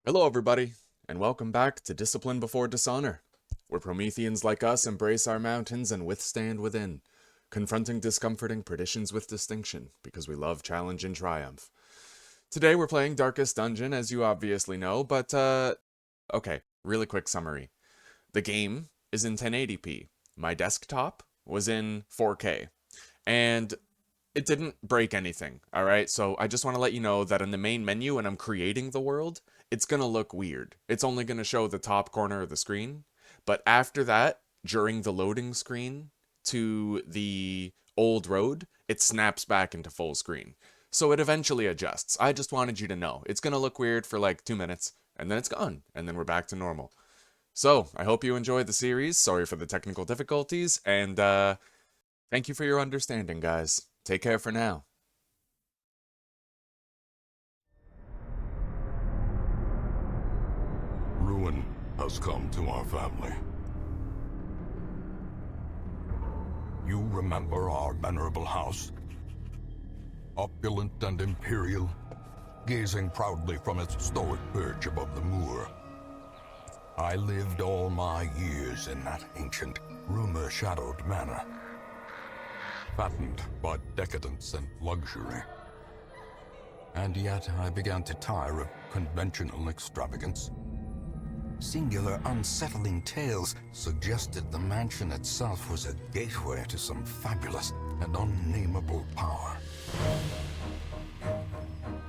Hello, everybody, and welcome back to Discipline Before Dishonor, where Prometheans like us embrace our mountains and withstand within, confronting discomforting perditions with distinction, because we love challenge and triumph. Today we're playing Darkest Dungeon, as you obviously know, but, okay, really quick summary. The game is in 1080p. My desktop was in 4K, and it didn't break anything, alright? So I just want to let you know that in the main menu, when I'm creating the world, it's going to look weird. It's only going to show the top corner of the screen. But after that, during the loading screen to the old road, it snaps back into full screen. So it eventually adjusts. I just wanted you to know. It's going to look weird for like 2 minutes, and then it's gone, and then we're back to normal. So I hope you enjoyed the series. Sorry for the technical difficulties, and thank you for your understanding, guys. Take care for now. Ruin has come to our family. You remember our venerable house? Opulent and imperial, gazing proudly from its stoic perch above the moor. I lived all my years in that ancient, rumor-shadowed manor, fattened by decadence and luxury. And yet I began to tire of conventional extravagance. Singular, unsettling tales suggested the mansion itself was a gateway to some fabulous and unnameable power.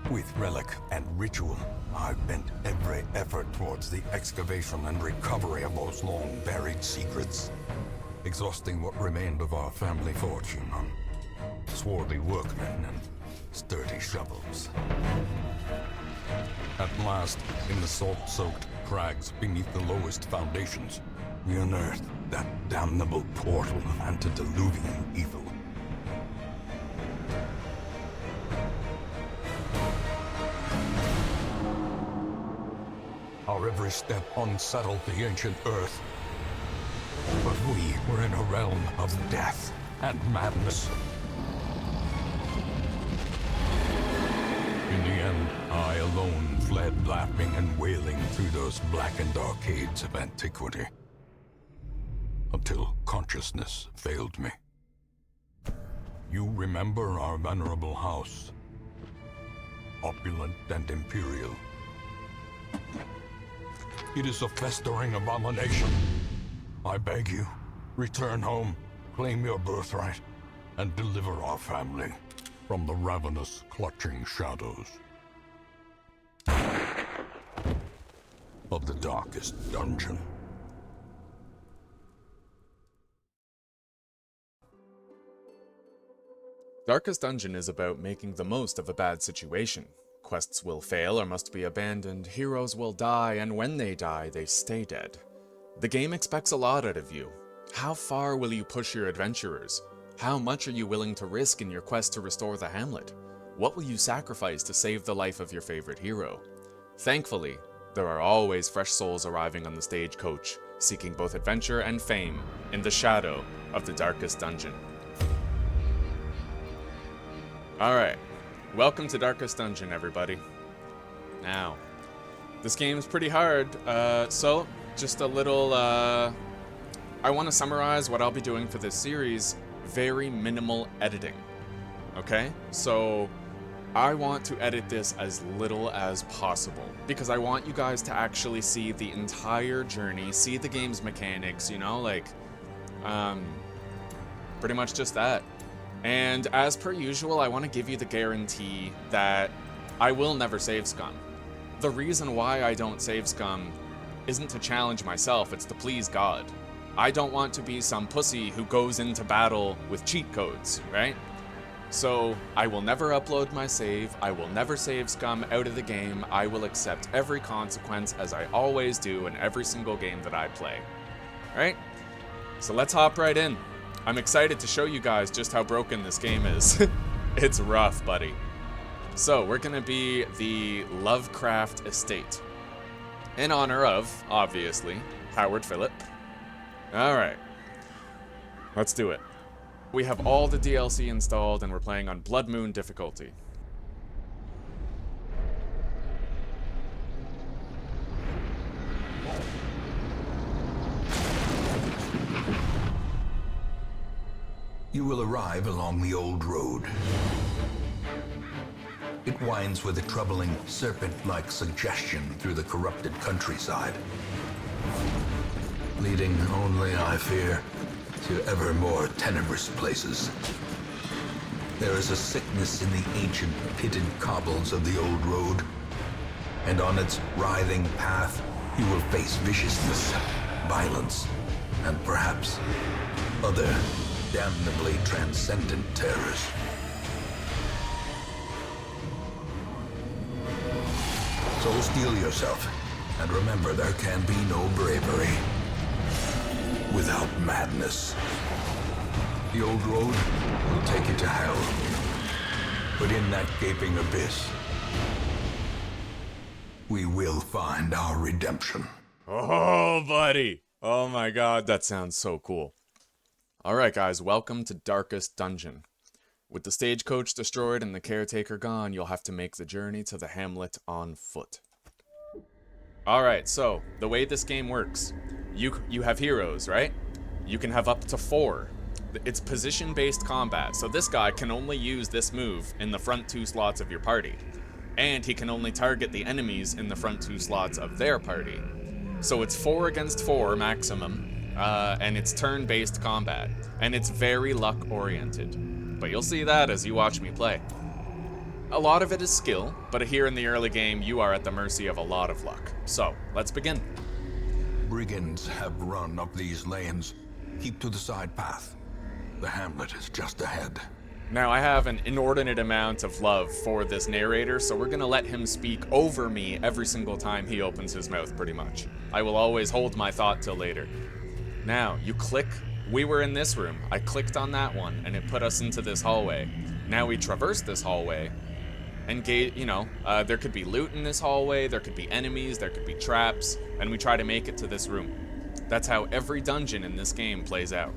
With relic and ritual, I bent every effort towards the excavation and recovery of those long-buried secrets, exhausting what remained of our family fortune on swarthy workmen and sturdy shovels. At last, in the salt-soaked crags beneath the lowest foundations, we unearthed that damnable portal of antediluvian evil. Our every step unsettled the ancient earth, but we were in a realm of death and madness. In the end, I alone fled laughing and wailing through those blackened arcades of antiquity, until consciousness failed me. You remember our venerable house, opulent and imperial. It is a festering abomination. I beg you, return home, claim your birthright, and deliver our family from the ravenous, clutching shadows of the darkest dungeon. Darkest Dungeon is about making the most of a bad situation. Quests will fail or must be abandoned, heroes will die, and when they die, they stay dead. The game expects a lot out of you. How far will you push your adventurers? How much are you willing to risk in your quest to restore the Hamlet? What will you sacrifice to save the life of your favorite hero? Thankfully, there are always fresh souls arriving on the stagecoach, seeking both adventure and fame in the shadow of the Darkest Dungeon. Alright, welcome to Darkest Dungeon, everybody. Now, this game's pretty hard, so just a little, I want to summarize what I'll be doing for this series. Very minimal editing, okay? So, I want to edit this as little as possible, because I want you guys to actually see the entire journey, see the game's mechanics, you know, like, pretty much just that. And as per usual, I want to give you the guarantee that I will never save scum. The reason why I don't save scum isn't to challenge myself, it's to please God. I don't want to be some pussy who goes into battle with cheat codes, right? So, I will never upload my save, I will never save scum out of the game, I will accept every consequence as I always do in every single game that I play. Right? So let's hop right in. I'm excited to show you guys just how broken this game is. It's rough, buddy. So, we're gonna be the Lovecraft Estate. In honor of, obviously, Howard Phillip. Alright. Let's do it. We have all the DLC installed and we're playing on Bloodmoon difficulty. You will arrive along the old road. It winds with a troubling serpent-like suggestion through the corrupted countryside, leading only, I fear, to ever more tenebrous places. There is a sickness in the ancient pitted cobbles of the old road, and on its writhing path you will face viciousness, violence, and perhaps other damnably transcendent terrors. So steel yourself, and remember there can be no bravery without madness. The old road will take you to hell, but in that gaping abyss, we will find our redemption. Oh, buddy. Oh my god, that sounds so cool. Alright guys, welcome to Darkest Dungeon. With the stagecoach destroyed and the caretaker gone, you'll have to make the journey to the Hamlet on foot. Alright, so, the way this game works, you have heroes, right? You can have up to 4. It's position-based combat, so this guy can only use this move in the front 2 slots of your party. And he can only target the enemies in the front 2 slots of their party. So it's 4 against 4 maximum, and it's turn-based combat. And it's very luck-oriented. But you'll see that as you watch me play. A lot of it is skill, but here in the early game, you are at the mercy of a lot of luck. So, let's begin. Brigands have run up these lanes. Keep to the side path. The Hamlet is just ahead. Now, I have an inordinate amount of love for this narrator, so we're gonna let him speak over me every single time he opens his mouth, pretty much. I will always hold my thought till later. Now, you click. We were in this room. I clicked on that one, and it put us into this hallway. Now we traverse this hallway, and there could be loot in this hallway, there could be enemies, there could be traps, and we try to make it to this room. That's how every dungeon in this game plays out.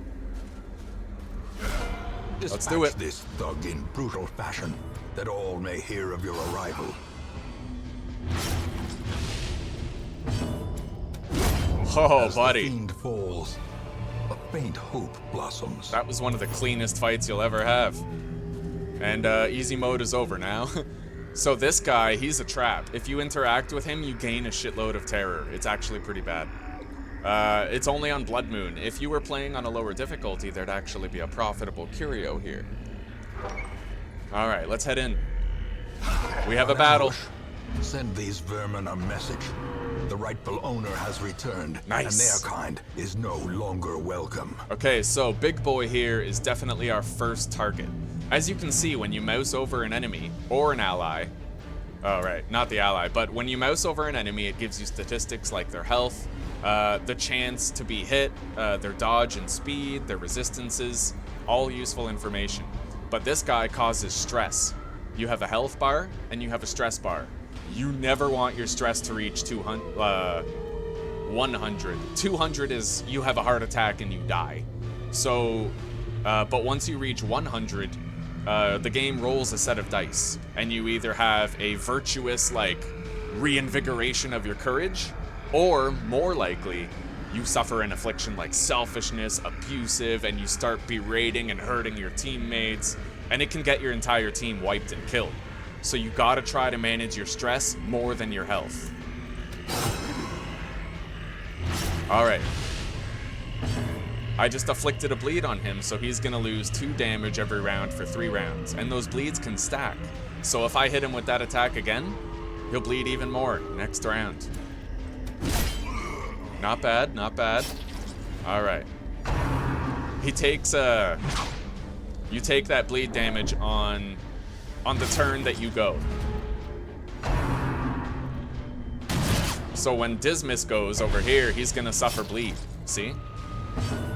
Let's do it. This thug in brutal fashion, that all may hear of your arrival. Oh, As buddy. the fiend falls, a faint hope blossoms. That was one of the cleanest fights you'll ever have. And easy mode is over now. So this guy, he's a trap. If you interact with him, you gain a shitload of terror. It's actually pretty bad. It's only on Bloodmoon. If you were playing on a lower difficulty, there'd actually be a profitable curio here. Alright, let's head in. We have a battle. Send these vermin a message. The rightful owner has returned, Nice. and their kind is no longer welcome. Okay, so Big Boy here is definitely our first target. As you can see, when you mouse over an enemy, or an ally, oh right, not the ally, but when you mouse over an enemy, it gives you statistics like their health, the chance to be hit, their dodge and speed, their resistances, all useful information. But this guy causes stress. You have a health bar, and you have a stress bar. You never want your stress to reach 100. 200 is you have a heart attack and you die. So, but once you reach 100, the game rolls a set of dice, and you either have a virtuous, reinvigoration of your courage, or, more likely, you suffer an affliction like selfishness, abusive, and you start berating and hurting your teammates, and it can get your entire team wiped and killed. So you gotta try to manage your stress more than your health. Alright. I just afflicted a bleed on him, so he's gonna lose 2 damage every round for 3 rounds, and those bleeds can stack. So if I hit him with that attack again, he'll bleed even more next round. Not bad, not bad. Alright. He takes, you take that bleed damage on the turn that you go. So when Dismiss goes over here, he's gonna suffer bleed, see?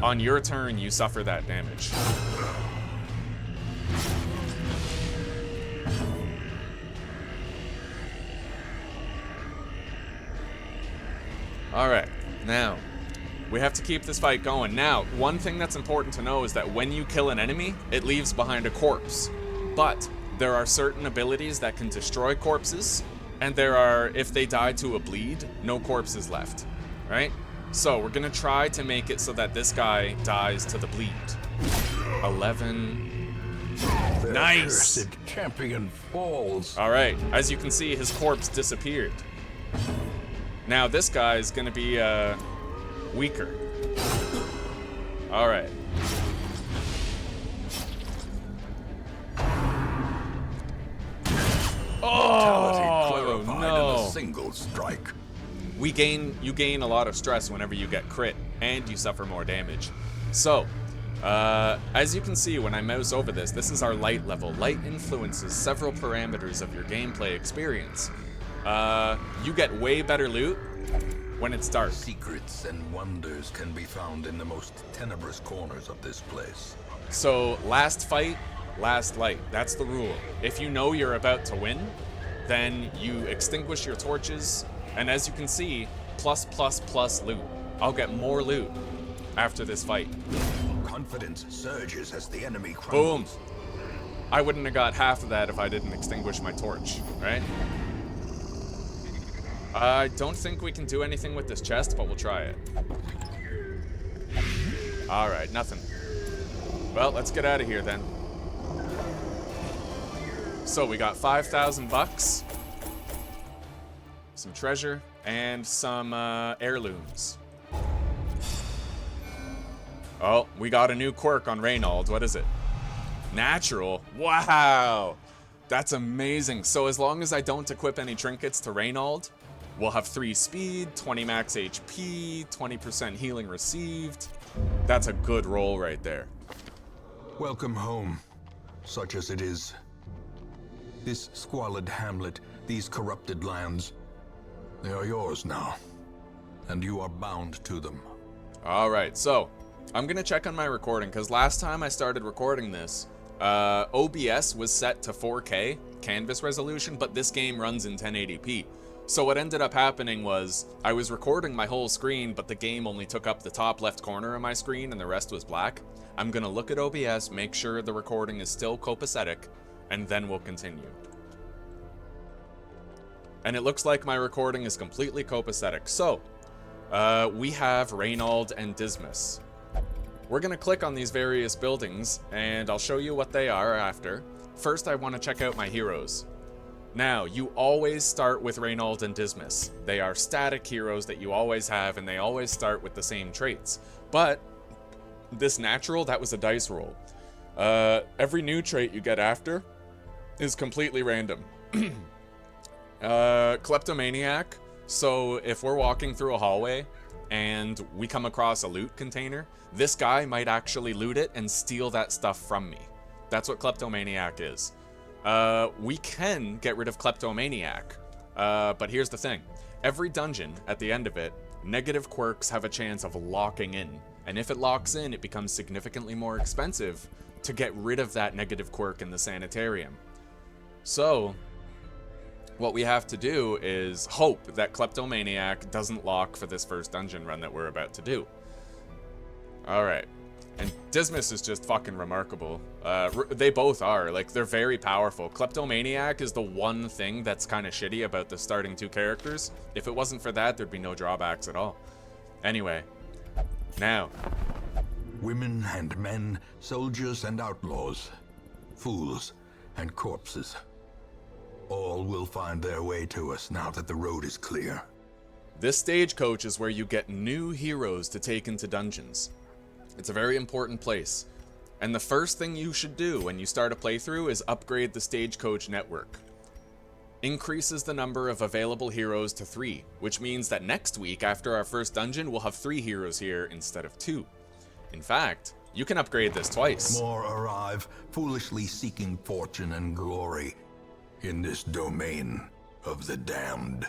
On your turn, you suffer that damage. Alright, now, we have to keep this fight going. Now, one thing that's important to know is that when you kill an enemy, it leaves behind a corpse. But there are certain abilities that can destroy corpses, and there are, if they die to a bleed, no corpses left, right? So we're gonna try to make it so that this guy dies to the bleed. 11. Their Nice! cursed champion falls. Alright, as you can see, his corpse disappeared. Now this guy is gonna be, weaker. Alright. Oh, Clarified no. in a single strike. You gain a lot of stress whenever you get crit, and you suffer more damage. So, as you can see when I mouse over this, this is our light level. Light influences several parameters of your gameplay experience. You get way better loot when it's dark. Secrets and wonders can be found in the most tenebrous corners of this place. So, last fight, last light. That's the rule. If you know you're about to win, then you extinguish your torches, and as you can see, plus loot. I'll get more loot after this fight. Confidence surges as the enemy Boom. crumbles. I wouldn't have got half of that if I didn't extinguish my torch, right? I don't think we can do anything with this chest, but we'll try it. Alright, nothing. Well, let's get out of here then. So we got 5,000 bucks, some treasure, and some heirlooms. Oh, we got a new quirk on Reynold. What is it? Natural. Wow! That's amazing. So as long as I don't equip any trinkets to Reynold, we'll have 3 speed, 20 max HP, 20% healing received. That's a good roll right there. Welcome home, such as it is. This squalid hamlet, these corrupted lands, they are yours now, and you are bound to them. Alright, so I'm gonna check on my recording, because last time I started recording this, OBS was set to 4K canvas resolution, but this game runs in 1080p. So what ended up happening was, I was recording my whole screen, but the game only took up the top left corner of my screen and the rest was black. I'm gonna look at OBS, make sure the recording is still copacetic, and then we'll continue. And it looks like my recording is completely copacetic. So, we have Reynold and Dismas. We're gonna click on these various buildings, and I'll show you what they are after. First, I want to check out my heroes. Now, you always start with Reynold and Dismas. They are static heroes that you always have, and they always start with the same traits. But, this natural, that was a dice roll. Every new trait you get after is completely random. Kleptomaniac. So if we're walking through a hallway and we come across a loot container, this guy might actually loot it and steal that stuff from me. That's what Kleptomaniac is. We can get rid of Kleptomaniac, but here's the thing. Every dungeon, at the end of it, negative quirks have a chance of locking in. And if it locks in, it becomes significantly more expensive to get rid of that negative quirk in the sanitarium. So, what we have to do is hope that Kleptomaniac doesn't lock for this first dungeon run that we're about to do. Alright. And Dismas is just fucking remarkable. They both are. Like, they're very powerful. Kleptomaniac is the one thing that's kind of shitty about the starting 2 characters. If it wasn't for that, there'd be no drawbacks at all. Anyway. Now. Women and men, soldiers and outlaws, fools and corpses. All will find their way to us now that the road is clear. This stagecoach is where you get new heroes to take into dungeons. It's a very important place. And the first thing you should do when you start a playthrough is upgrade the stagecoach network. Increases the number of available heroes to 3, which means that next week after our first dungeon, we'll have 3 heroes here instead of 2. In fact, you can upgrade this twice. More arrive, foolishly seeking fortune and glory in this domain of the damned.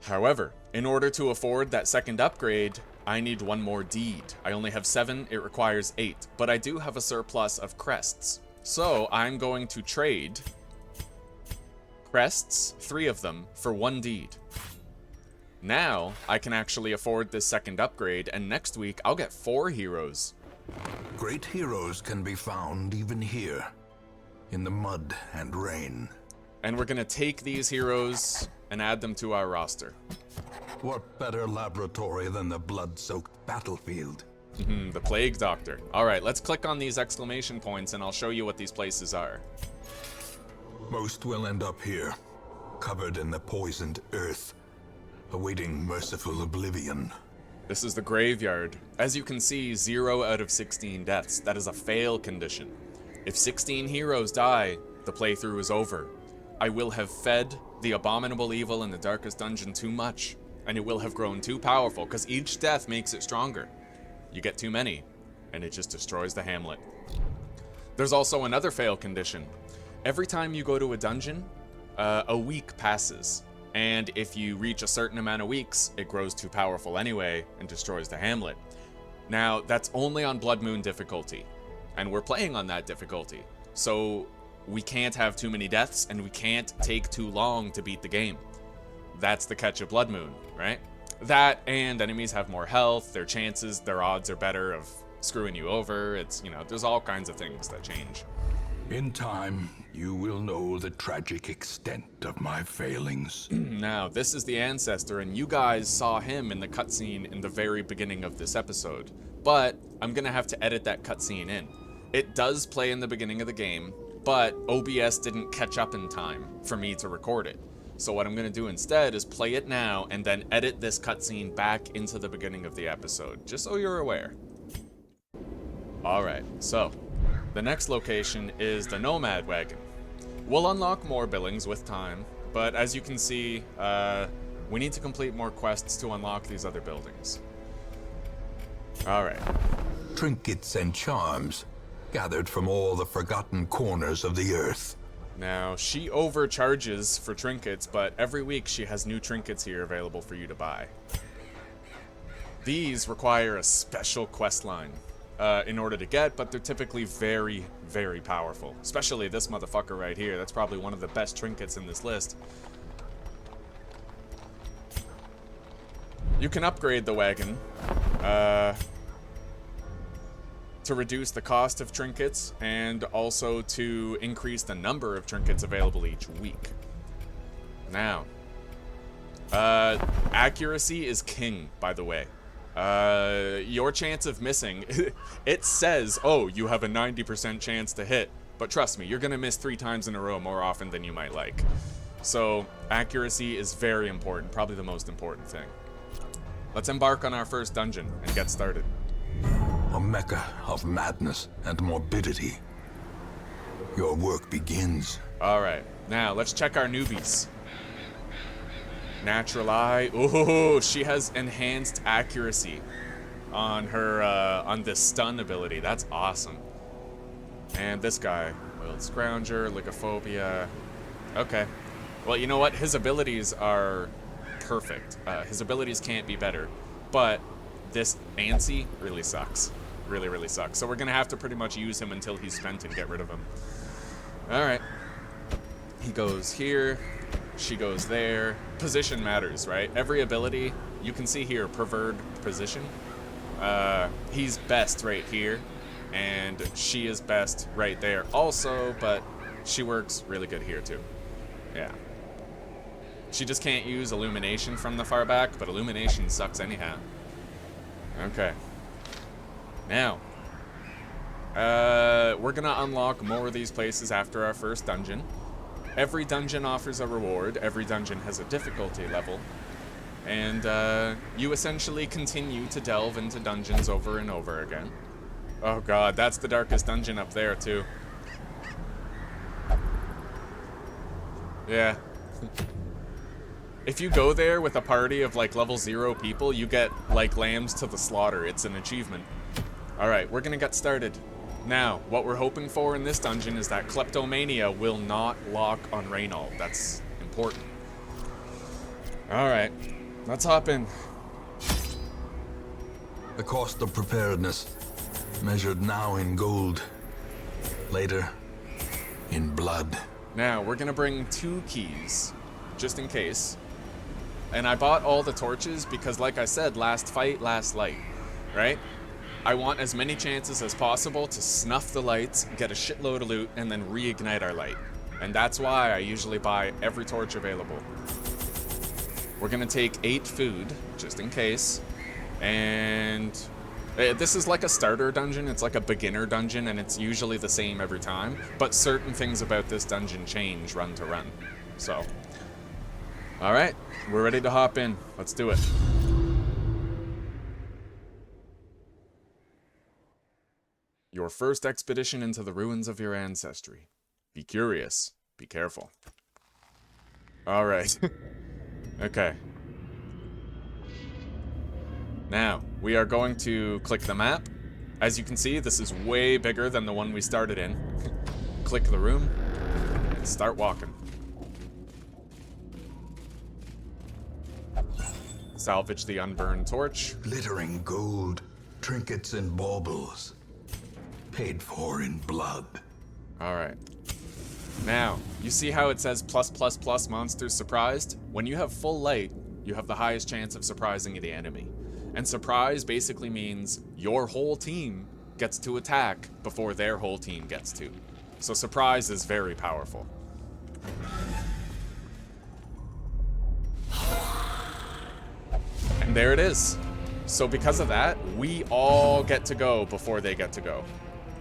However, in order to afford that second upgrade, I need 1 more deed. I only have 7, it requires 8, but I do have a surplus of crests. So I'm going to trade crests, 3 of them, for 1 deed. Now, I can actually afford this second upgrade, and next week I'll get 4 heroes. Great heroes can be found even here, in the mud and rain. And we're gonna take these heroes and add them to our roster. What better laboratory than the blood-soaked battlefield? The Plague Doctor. Alright, let's click on these exclamation points and I'll show you what these places are. Most will end up here, covered in the poisoned earth, awaiting merciful oblivion. This is the graveyard. As you can see, 0 out of 16 deaths. That is a fail condition. If 16 heroes die, the playthrough is over. I will have fed the abominable evil in the darkest dungeon too much, and it will have grown too powerful, because each death makes it stronger. You get too many, and it just destroys the Hamlet. There's also another fail condition. Every time you go to a dungeon, a week passes. And if you reach a certain amount of weeks, it grows too powerful anyway and destroys the Hamlet. Now, that's only on Bloodmoon difficulty. And we're playing on that difficulty. So we can't have too many deaths and we can't take too long to beat the game. That's the catch of Bloodmoon, right? That and enemies have more health, their odds are better of screwing you over. It's, there's all kinds of things that change. In time, you will know the tragic extent of my failings. Now, this is the Ancestor, and you guys saw him in the cutscene in the very beginning of this episode. But I'm gonna have to edit that cutscene in. It does play in the beginning of the game, but OBS didn't catch up in time for me to record it. So what I'm gonna do instead is play it now and then edit this cutscene back into the beginning of the episode, just so you're aware. Alright, so the next location is the Nomad Wagon. We'll unlock more billings with time, but as you can see, we need to complete more quests to unlock these other buildings. Alright. Trinkets and charms, gathered from all the forgotten corners of the earth. Now, she overcharges for trinkets, but every week she has new trinkets here available for you to buy. These require a special quest line in order to get, but they're typically very, very powerful. Especially this motherfucker right here. That's probably one of the best trinkets in this list. You can upgrade the wagon to reduce the cost of trinkets and also to increase the number of trinkets available each week. Now, accuracy is king, by the way. Your chance of missing, it says, oh, you have a 90% chance to hit, but trust me, you're gonna miss 3 times in a row more often than you might like. So, accuracy is very important, probably the most important thing. Let's embark on our first dungeon and get started. A mecca of madness and morbidity. Your work begins. Alright, now let's check our newbies. Natural eye. Ooh, she has enhanced accuracy on her, on this stun ability. That's awesome. And this guy, Willed Scrounger, Lycophobia. Okay. Well, you know what? His abilities are perfect. His abilities can't be better. But this Antsy really sucks. Really, really sucks. So we're gonna have to pretty much use him until he's spent and get rid of him. Alright. He goes here. She goes there. Position matters, right? Every ability, you can see here, preferred position. He's best right here, and she is best right there also, but she works really good here too. Yeah. She just can't use illumination from the far back, but illumination sucks anyhow. Okay. Now, we're gonna unlock more of these places after our first dungeon. Every dungeon offers a reward, every dungeon has a difficulty level, and you essentially continue to delve into dungeons over and over again. Oh god, that's the darkest dungeon up there too. Yeah. If you go there with a party of like level 0 people, you get like lambs to the slaughter. It's an achievement. Alright, we're gonna get started. Now, what we're hoping for in this dungeon is that kleptomania will not lock on Reynald. That's important. Alright, let's hop in. The cost of preparedness, measured now in gold, later in blood. Now, we're gonna bring 2 keys, just in case. And I bought all the torches because, like I said, last fight, last light, right? I want as many chances as possible to snuff the lights, get a shitload of loot, and then reignite our light. And that's why I usually buy every torch available. We're gonna take 8 food, just in case, and This is like a starter dungeon, it's like a beginner dungeon, and it's usually the same every time, but certain things about this dungeon change run to run. So, alright, we're ready to hop in. Let's do it. Your first expedition into the ruins of your ancestry. Be curious. Be careful. Alright. Okay. Now, we are going to click the map. As you can see, this is way bigger than the one we started in. Click the room, and start walking. Salvage the unburned torch. Glittering gold, trinkets and baubles. Paid for in blood. Alright. Now, you see how it says +++ monsters surprised? When you have full light, you have the highest chance of surprising the enemy. And surprise basically means your whole team gets to attack before their whole team gets to. So surprise is very powerful. And there it is. So because of that, we all get to go before they get to go.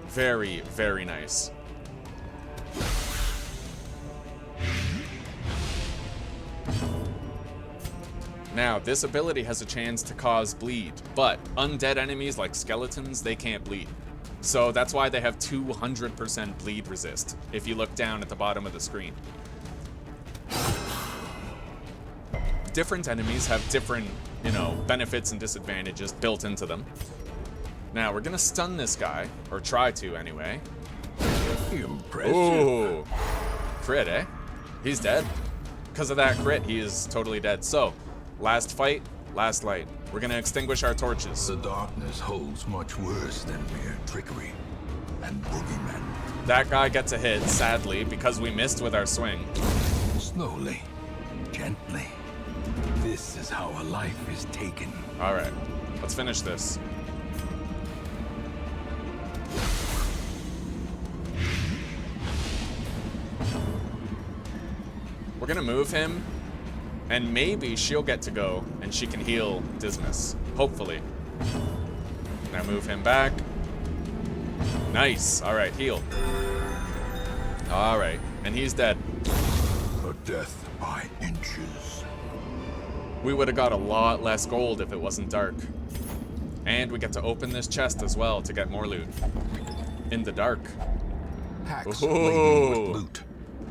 Very, very nice. Now, this ability has a chance to cause bleed, but undead enemies like skeletons, they can't bleed. So that's why they have 200% bleed resist, if you look down at the bottom of the screen. Different enemies have different, benefits and disadvantages built into them. Now, we're gonna stun this guy, or try to anyway. Impressive. Ooh, crit, eh? He's dead. Because of that crit, he is totally dead. So, last fight, last light. We're gonna extinguish our torches. The darkness holds much worse than mere trickery and boogeymen. That guy gets a hit, sadly, because we missed with our swing. Slowly, gently. This is how a life is taken. Alright, let's finish this. We're gonna move him, and maybe she'll get to go, and she can heal Dismas. Hopefully. Now move him back. Nice. Alright, heal. Alright, and he's dead. A death by inches. We would have got a lot less gold if it wasn't dark. And we get to open this chest as well to get more loot. In the dark. Hacks Ooh. laden with loot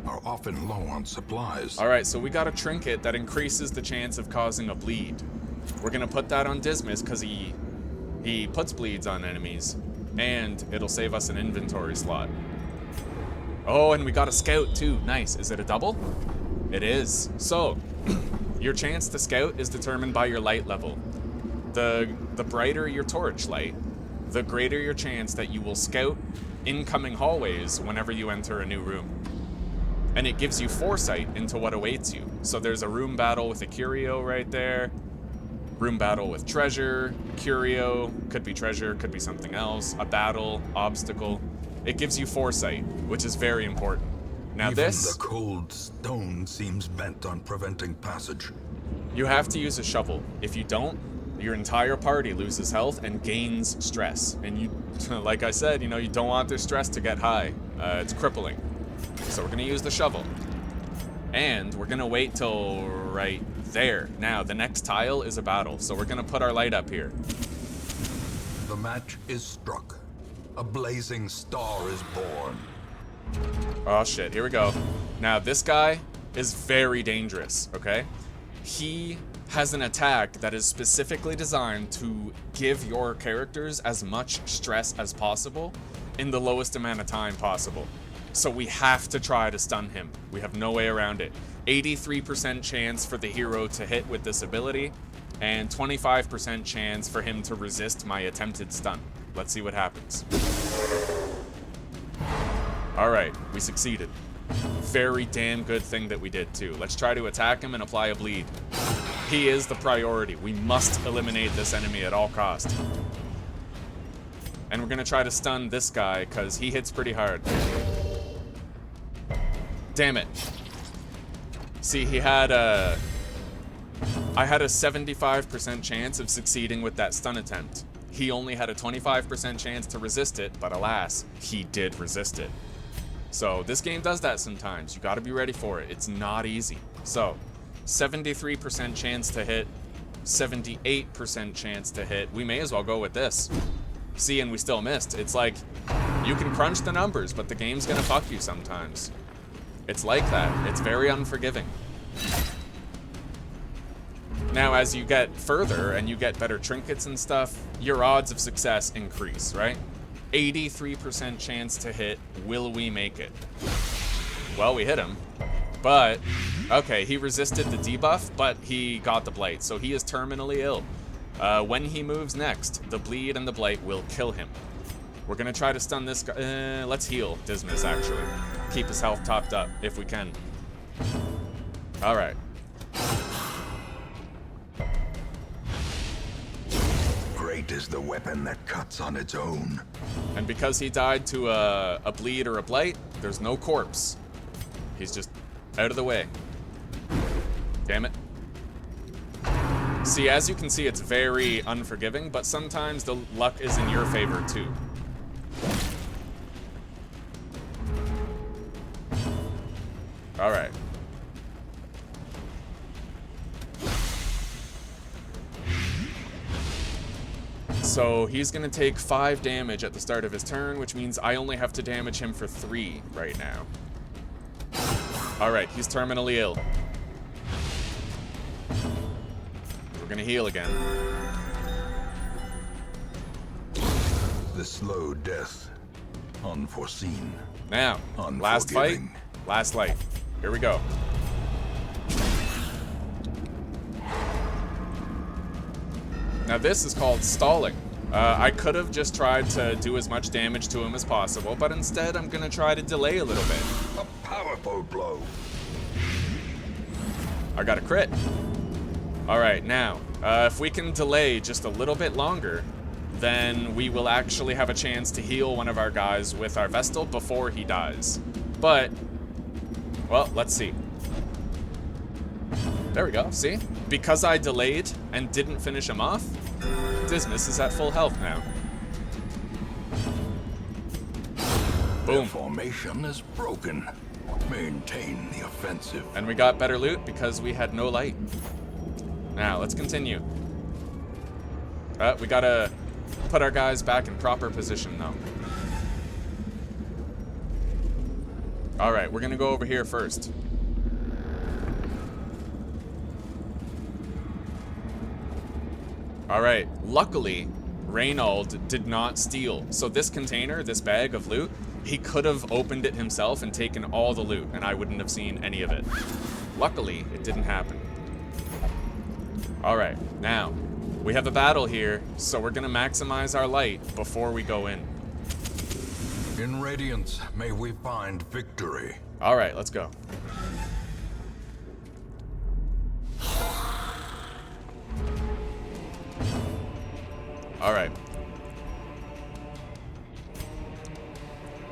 are often low on supplies. Alright, so we got a trinket that increases the chance of causing a bleed. We're gonna put that on Dismas because he puts bleeds on enemies. And it'll save us an inventory slot. Oh, and we got a scout too. Nice. Is it a double? It is. So, your chance to scout is determined by your light level. The brighter your torch light, the greater your chance that you will scout incoming hallways whenever you enter a new room. And it gives you foresight into what awaits you. So there's a room battle with a curio right there. Room battle with treasure, curio, could be treasure, could be something else, a battle, obstacle. It gives you foresight, which is very important. Now Even this, the cold stone seems bent on preventing passage. you have to use a shovel. If you don't, your entire party loses health and gains stress. And you, like I said, you don't want their stress to get high. It's crippling. So we're gonna use the shovel. And we're gonna wait till right there. Now, the next tile is a battle, so we're gonna put our light up here. The match is struck. A blazing star is born. Oh shit, here we go. Now, this guy is very dangerous, okay? He has an attack that is specifically designed to give your characters as much stress as possible in the lowest amount of time possible. So we have to try to stun him. We have no way around it. 83% chance for the hero to hit with this ability, and 25% chance for him to resist my attempted stun. Let's see what happens. Alright, we succeeded. Very damn good thing that we did too. Let's try to attack him and apply a bleed. He is the priority. We must eliminate this enemy at all cost. And we're gonna try to stun this guy, because he hits pretty hard. Damn it. See, I had a 75% chance of succeeding with that stun attempt. he only had a 25% chance to resist it, but alas, he did resist it. So this game does that sometimes. You got to be ready for it. It's not easy. So 73% chance to hit, 78% chance to hit. We may as well go with this. See, and we still missed. It's like, you can crunch the numbers, but the game's gonna fuck you sometimes. It's like that. It's very unforgiving. Now, as you get further and you get better trinkets and stuff, your odds of success increase, right? 83% chance to hit. Will we make it? Well, we hit him. But, okay, he resisted the debuff, but he got the blight, so he is terminally ill. When he moves next, the bleed and the blight will kill him. We're gonna try to stun this guy. Let's heal Dismas, actually. Keep his health topped up, if we can. Alright. Great is the weapon that cuts on its own. And because he died to a bleed or a blight, there's no corpse. He's just out of the way. Damn it. See, as you can see, it's very unforgiving, but sometimes the luck is in your favor, too. Alright. So he's gonna take 5 damage at the start of his turn, which means I only have to damage him for 3 right now. Alright, he's terminally ill. We're gonna heal again. The slow death. Unforeseen. Now, last fight, Unforgiving. last light. Here we go. Now this is called stalling. I could have just tried to do as much damage to him as possible, but instead I'm gonna try to delay a little bit. A powerful blow. I got a crit. Alright, now, if we can delay just a little bit longer, then we will actually have a chance to heal one of our guys with our Vestal before he dies. But, well, let's see. There we go, see? Because I delayed and didn't finish him off, Dismas is at full health now. Their Boom. formation is broken. Maintain the offensive. And we got better loot because we had no light. Now, let's continue. We gotta put our guys back in proper position, though. Alright, we're gonna go over here first. Alright, luckily, Reynold did not steal. So this container, this bag of loot, he could have opened it himself and taken all the loot, and I wouldn't have seen any of it. Luckily, it didn't happen. Alright, now, we have a battle here, so we're gonna maximize our light before we go in. In Radiance, may we find victory. Alright, let's go. Alright.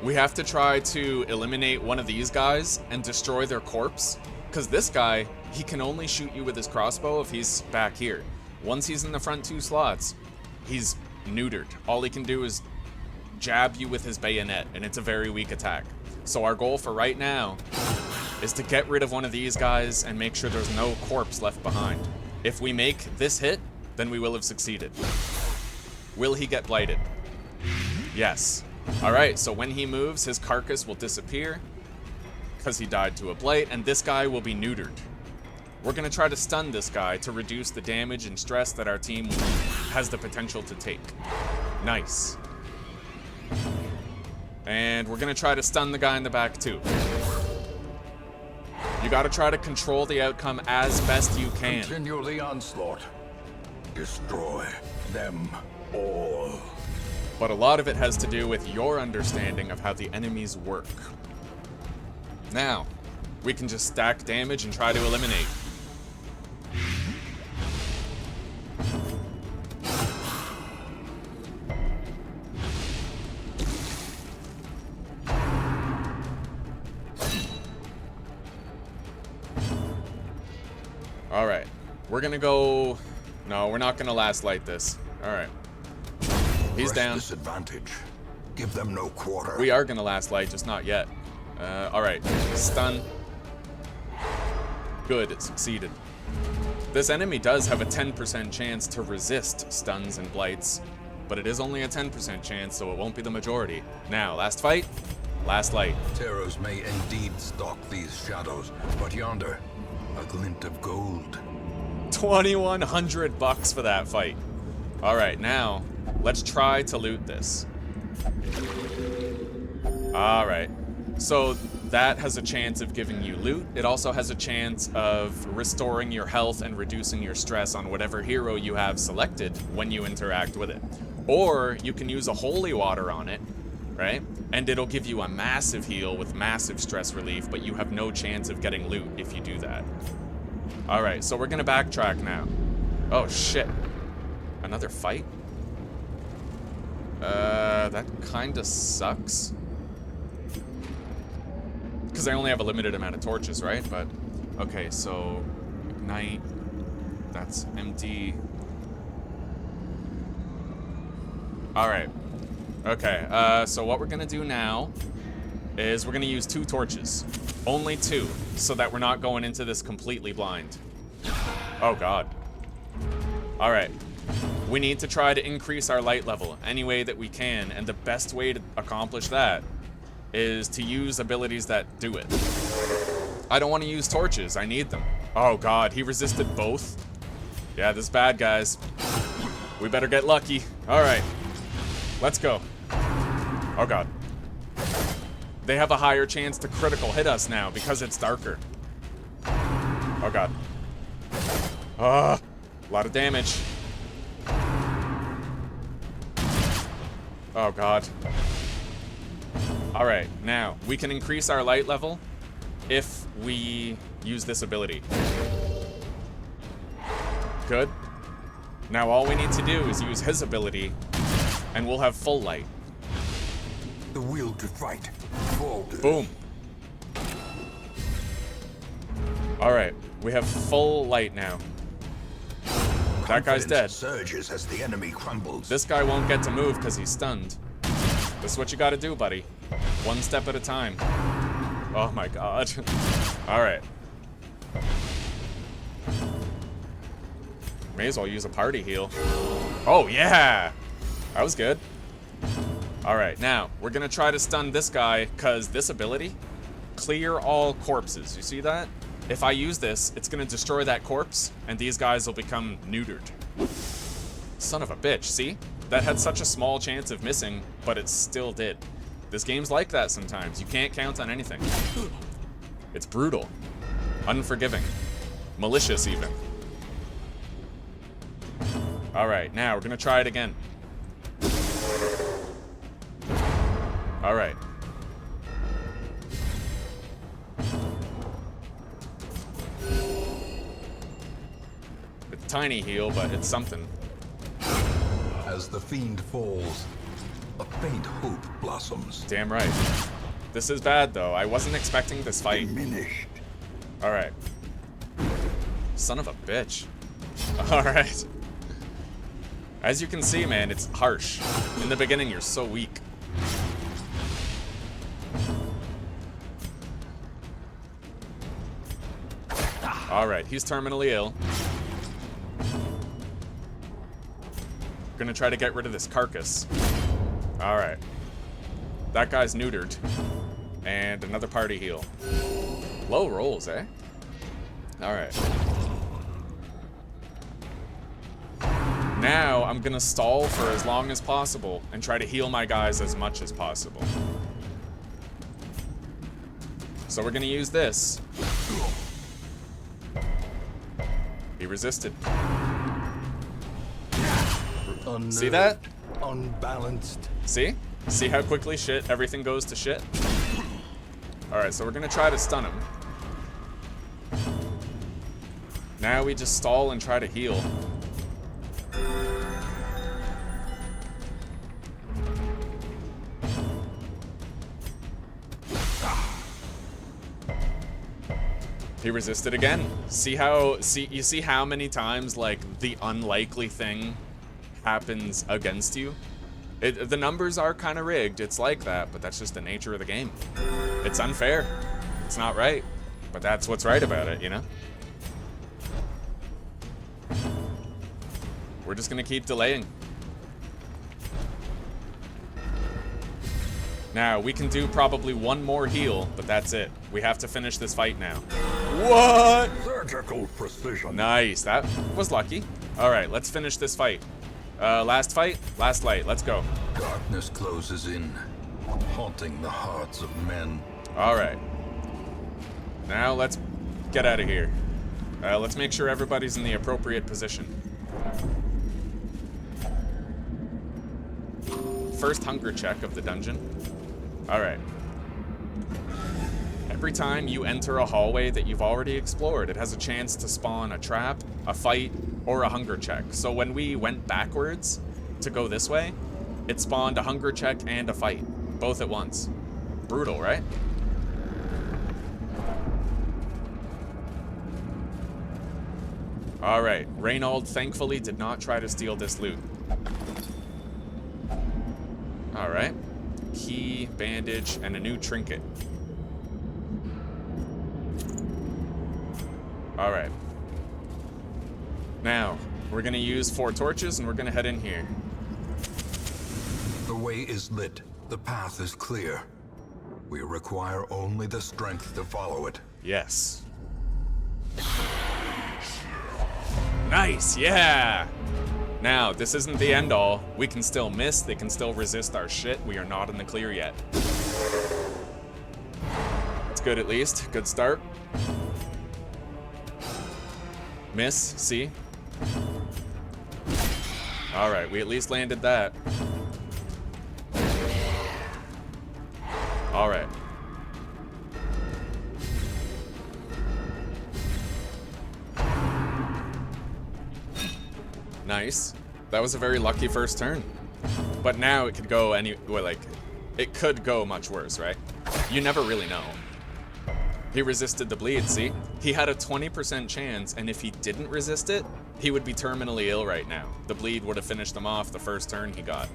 We have to try to eliminate one of these guys and destroy their corpse, because this guy, he can only shoot you with his crossbow if he's back here. Once he's in the front 2 slots, he's neutered. All he can do is jab you with his bayonet, and it's a very weak attack. So our goal for right now is to get rid of one of these guys and make sure there's no corpse left behind. If we make this hit, then we will have succeeded. Will he get blighted? Yes. Alright, so when he moves, his carcass will disappear because he died to a blight, and this guy will be neutered. We're going to try to stun this guy to reduce the damage and stress that our team has the potential to take. Nice. And we're going to try to stun the guy in the back too. You got to try to control the outcome as best you can. Continue the onslaught. Destroy them all. But a lot of it has to do with your understanding of how the enemies work. Now, we can just stack damage and try to eliminate. Alright, we're gonna go... No, we're not gonna last light this. Alright. He's Press down. Disadvantage. Give them no quarter. We are gonna last light, just not yet. Alright. Stun. Good, it succeeded. This enemy does have a 10% chance to resist stuns and blights, but it is only a 10% chance, so it won't be the majority. Now, last fight, last light. Terrors may indeed stalk these shadows, but yonder, a glint of gold. 2,100 bucks for that fight. Alright, now, let's try to loot this. Alright, so that has a chance of giving you loot. It also has a chance of restoring your health and reducing your stress on whatever hero you have selected when you interact with it. Or you can use a holy water on it, right? And it'll give you a massive heal with massive stress relief, but you have no chance of getting loot if you do that. Alright, so we're gonna backtrack now. Oh shit. Another fight? That kinda sucks. Because I only have a limited amount of torches, right? But, okay, so, ignite, that's empty. Alright. Okay, so what we're gonna do now is we're gonna use 2 torches. Only 2, so that we're not going into this completely blind. Oh god. Alright. We need to try to increase our light level any way that we can, and the best way to accomplish that is to use abilities that do it. I don't want to use torches, I need them. Oh god, he resisted both? Yeah, this is bad, guys. We better get lucky. Alright. Let's go. Oh god. They have a higher chance to critical hit us now because it's darker. Oh god. A lot of damage. Oh god. Alright, now, we can increase our light level if we use this ability. Good. Now all we need to do is use his ability, and we'll have full light. The will to fight. Forward. Boom. Alright, we have full light now. That guy's dead. Surges as the enemy crumbles. This guy won't get to move because he's stunned. This is what you gotta do, buddy. One step at a time. Oh my god. Alright. May as well use a party heal. Oh yeah! That was good. Alright, now, we're gonna try to stun this guy, because this ability, clear all corpses. You see that? If I use this, it's gonna destroy that corpse, and these guys will become neutered. Son of a bitch, see? That had such a small chance of missing, but it still did. This game's like that sometimes. You can't count on anything. It's brutal. Unforgiving. Malicious, even. Alright, now we're gonna try it again. Alright. It's a tiny heal, but it's something. As the fiend falls, a faint hope blossoms. Damn right. This is bad, though. I wasn't expecting this fight. Diminished. Alright. Son of a bitch. Alright. As you can see, man, it's harsh. In the beginning, you're so weak. Alright, he's terminally ill. Gonna try to get rid of this carcass. Alright. That guy's neutered. And another party heal. Low rolls, eh? Alright. Now, I'm gonna stall for as long as possible and try to heal my guys as much as possible. So we're gonna use this. He resisted. Unnerved, See that? Unbalanced. See? See how quickly everything goes to shit? Alright, so we're gonna try to stun him. Now we just stall and try to heal. He resisted again. You see how many times, like, the unlikely thing happens against you? The numbers are kind of rigged. It's like that, but that's just the nature of the game. It's unfair. It's not right. But that's what's right about it, you know? We're just gonna keep delaying. Now, we can do probably one more heal, but that's it. We have to finish this fight now. What? Surgical precision. Nice, that was lucky. All right, let's finish this fight. Last fight, last light, let's go. Darkness closes in, haunting the hearts of men. All right. Now let's get out of here. Let's make sure everybody's in the appropriate position. First hunger check of the dungeon. All right. Every time you enter a hallway that you've already explored, it has a chance to spawn a trap, a fight, or a hunger check. So when we went backwards to go this way, it spawned a hunger check and a fight, both at once. Brutal, right? All right, Reynold thankfully did not try to steal this loot. All right, key, bandage, and a new trinket. All right. Now, we're gonna use 4 torches and we're gonna head in here. The way is lit. The path is clear. We require only the strength to follow it. Yes. Nice, yeah! Now, this isn't the end all. We can still miss, they can still resist our shit. We are not in the clear yet. It's good at least, good start. Miss, see? Alright, we at least landed that. Alright. Nice. That was a very lucky first turn. But now it could go it could go much worse, right? You never really know. He resisted the bleed, see? He had a 20% chance, and if he didn't resist it, he would be terminally ill right now. The bleed would have finished him off the first turn he got.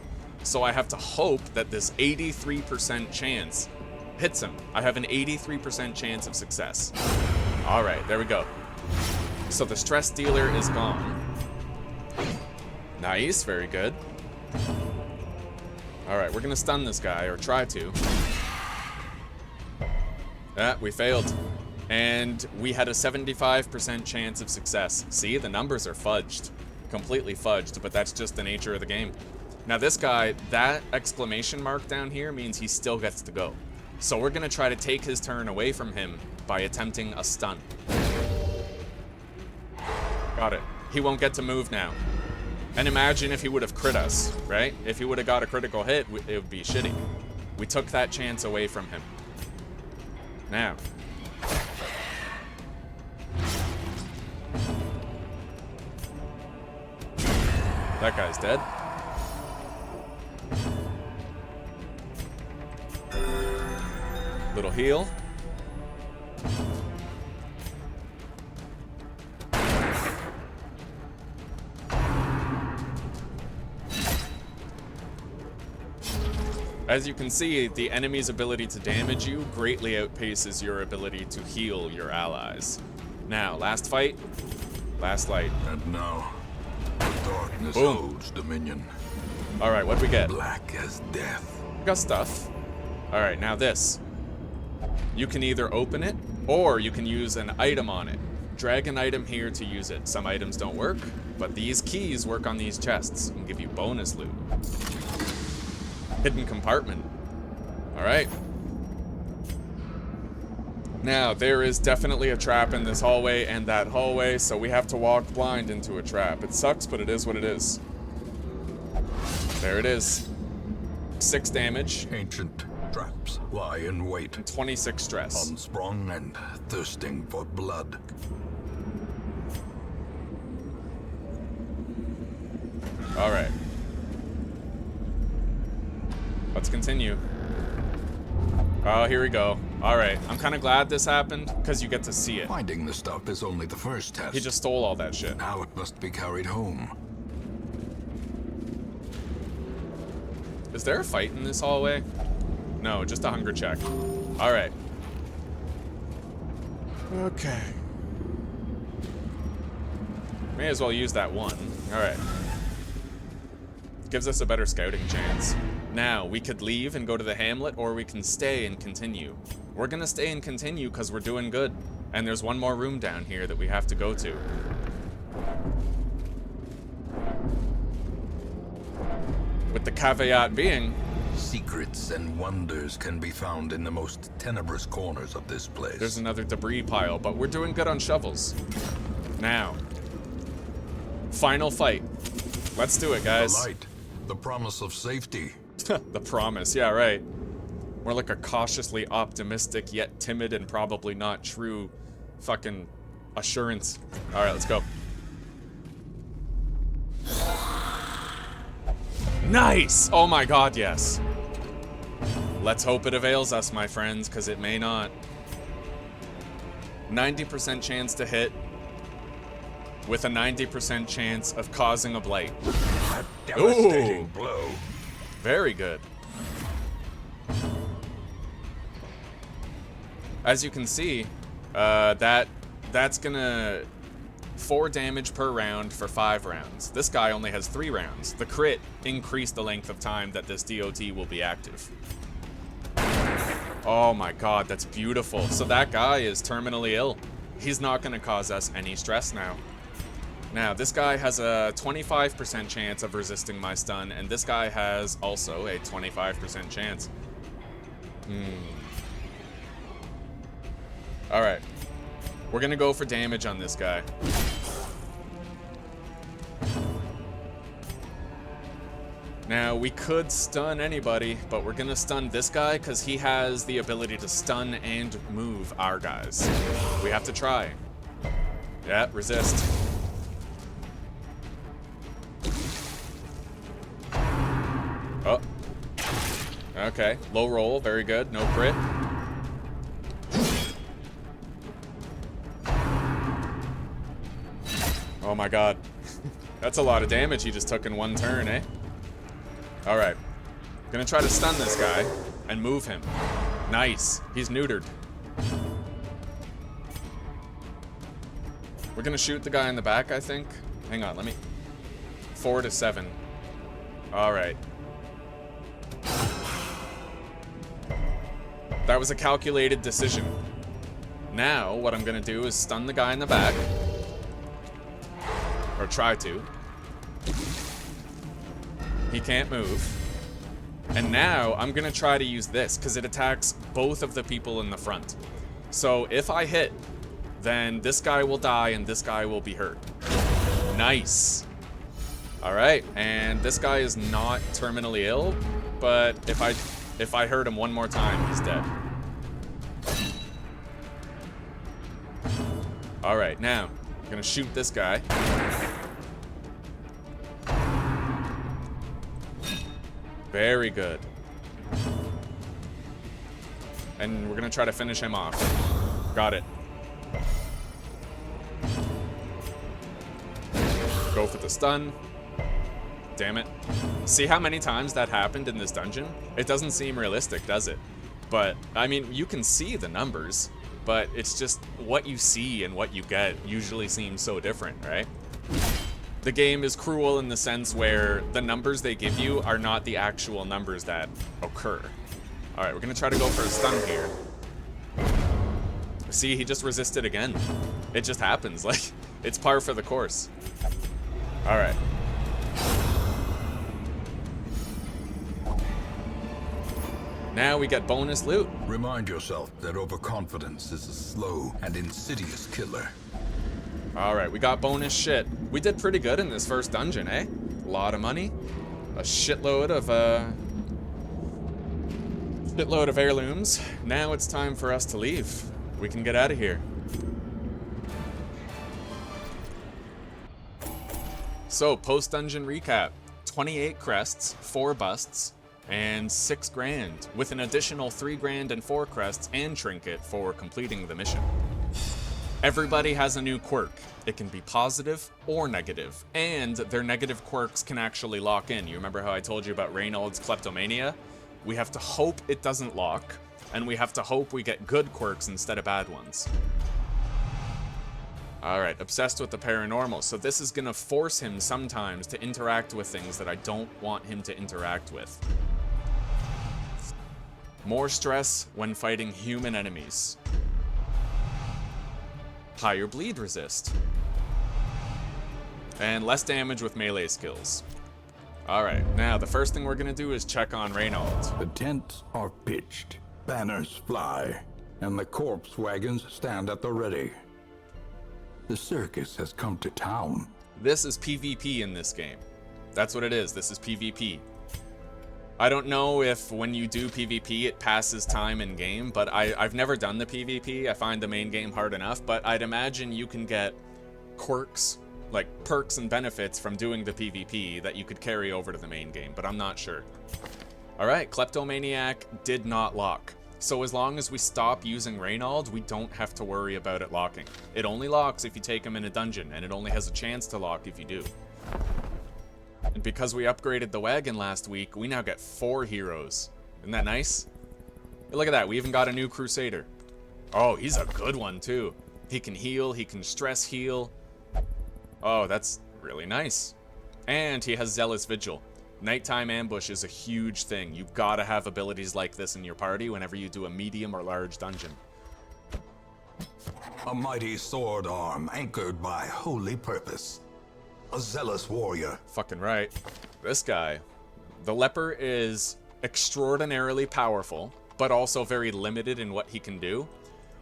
So I have to hope that this 83% chance hits him. I have an 83% chance of success. All right, there we go. So the stress dealer is gone. Nice, very good. All right, we're gonna stun this guy, or try to. We failed. And we had a 75% chance of success. See, the numbers are fudged. Completely fudged, but that's just the nature of the game. Now this guy, that exclamation mark down here means he still gets to go. So we're gonna try to take his turn away from him by attempting a stun. Got it. He won't get to move now. And imagine if he would have crit us, right? If he would have got a critical hit, it would be shitty. We took that chance away from him. Now. That guy's dead. Little heal. As you can see, the enemy's ability to damage you greatly outpaces your ability to heal your allies. Now, last fight, last light. And now, darkness Boom. holds dominion. All right, what'd we get? Black as death. Got stuff. All right, now this. You can either open it, or you can use an item on it. Drag an item here to use it. Some items don't work, but these keys work on these chests and give you bonus loot. Hidden compartment. All right. Now, there is definitely a trap in this hallway and that hallway, so we have to walk blind into a trap. It sucks, but it is what it is. There it is. 6 damage. Ancient traps lie in wait, 26 stress. unsprung and thirsting for blood. All right. Let's continue. Oh, here we go. All right. I'm kind of glad this happened because you get to see it. Finding the stuff is only the first test. He just stole all that shit. Now it must be carried home. Is there a fight in this hallway? No, just a hunger check. Alright. Okay. May as well use that one. Alright. Gives us a better scouting chance. Now, we could leave and go to the Hamlet, or we can stay and continue. We're gonna stay and continue because we're doing good. And there's one more room down here that we have to go to. With the caveat being... Secrets and wonders can be found in the most tenebrous corners of this place. There's another debris pile, but we're doing good on shovels. Now. Final fight. Let's do it, guys. The light, the promise of safety. The promise, yeah, right. More like a cautiously optimistic, yet timid and probably not true fucking assurance. Alright, let's go. Nice! Oh my god, yes. Let's hope it avails us, my friends, because it may not. 90% chance to hit, with a 90% chance of causing a blight. A devastating blow. Very good. As you can see, that's gonna 4 damage per round for 5 rounds. This guy only has 3 rounds. The crit increased the length of time that this DOT will be active. Oh my god, that's beautiful. So that guy is terminally ill. He's not gonna cause us any stress now. Now, this guy has a 25% chance of resisting my stun, and this guy has also a 25% chance. Alright. We're gonna go for damage on this guy. Now, we could stun anybody, but we're gonna stun this guy because he has the ability to stun and move our guys. We have to try. Yeah, resist. Oh. Okay, low roll, very good, no crit. Oh my god. That's a lot of damage he just took in one turn, eh? Alright. Gonna try to stun this guy and move him. Nice. He's neutered. We're gonna shoot the guy in the back, I think. Hang on, let me... 4 to 7. Alright. That was a calculated decision. Now, what I'm gonna do is stun the guy in the back. Or try to. He can't move. And now, I'm gonna try to use this, because it attacks both of the people in the front. So, if I hit, then this guy will die and this guy will be hurt. Nice. Alright, and this guy is not terminally ill, but if I hurt him one more time, he's dead. Alright, now, I'm gonna shoot this guy. Very good. And we're gonna try to finish him off. Got it. Go for the stun. Damn it. See how many times that happened in this dungeon? It doesn't seem realistic, does it? But, I mean, you can see the numbers, but it's just what you see and what you get usually seems so different, right? The game is cruel in the sense where the numbers they give you are not the actual numbers that occur. Alright, we're gonna try to go for a stun here. See, he just resisted again. It just happens, like, it's par for the course. Alright. Now we get bonus loot. Remind yourself that overconfidence is a slow and insidious killer. Alright, we got bonus shit. We did pretty good in this first dungeon, eh? A lot of money. A shitload of heirlooms. Now it's time for us to leave. We can get out of here. So, post-dungeon recap. 28 crests, 4 busts, and 6 grand, with an additional 3 grand and 4 crests and trinket for completing the mission. Everybody has a new quirk. It can be positive or negative, and their negative quirks can actually lock in. You remember how I told you about Reynolds' kleptomania? We have to hope it doesn't lock, and we have to hope we get good quirks instead of bad ones. Alright, obsessed with the paranormal. So this is gonna force him sometimes to interact with things that I don't want him to interact with. More stress when fighting human enemies. Higher bleed resist. And less damage with melee skills. Alright, now the first thing we're gonna do is check on Reynolds. The tents are pitched, banners fly, and the corpse wagons stand at the ready. The circus has come to town. This is PvP in this game. That's what it is. This is PvP. I don't know if when you do PvP it passes time in game, but I've never done the PvP. I find the main game hard enough, but I'd imagine you can get quirks, like perks and benefits from doing the PvP that you could carry over to the main game, but I'm not sure. Alright, Kleptomaniac did not lock. So as long as we stop using Reynolds, we don't have to worry about it locking. It only locks if you take him in a dungeon, and it only has a chance to lock if you do. And because we upgraded the wagon last week, we now get 4 heroes. Isn't that nice? Hey, look at that, we even got a new Crusader. Oh, he's a good one too. He can heal, he can stress heal. Oh, that's really nice. And he has Zealous Vigil. Nighttime ambush is a huge thing. You've got to have abilities like this in your party whenever you do a medium or large dungeon. A mighty sword arm anchored by holy purpose. A zealous warrior. Fucking right. This guy. The leper is extraordinarily powerful, but also very limited in what he can do.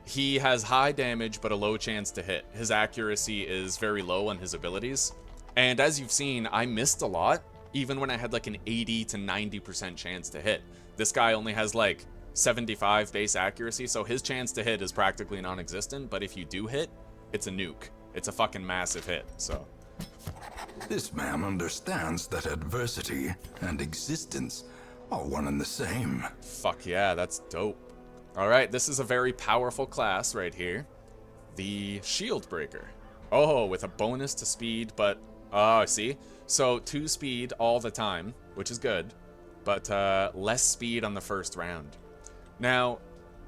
He has high damage, but a low chance to hit. His accuracy is very low on his abilities. And as you've seen, I missed a lot, even when I had like an 80 to 90% chance to hit. This guy only has like 75 base accuracy, so his chance to hit is practically non-existent, but if you do hit, it's a nuke. It's a fucking massive hit, so. This man understands that adversity and existence are one and the same. Fuck yeah, that's dope. Alright, this is a very powerful class right here. The Shield Breaker. Oh, with a bonus to speed, but... Oh, see? So, 2 speed all the time, which is good, but less speed on the first round. Now,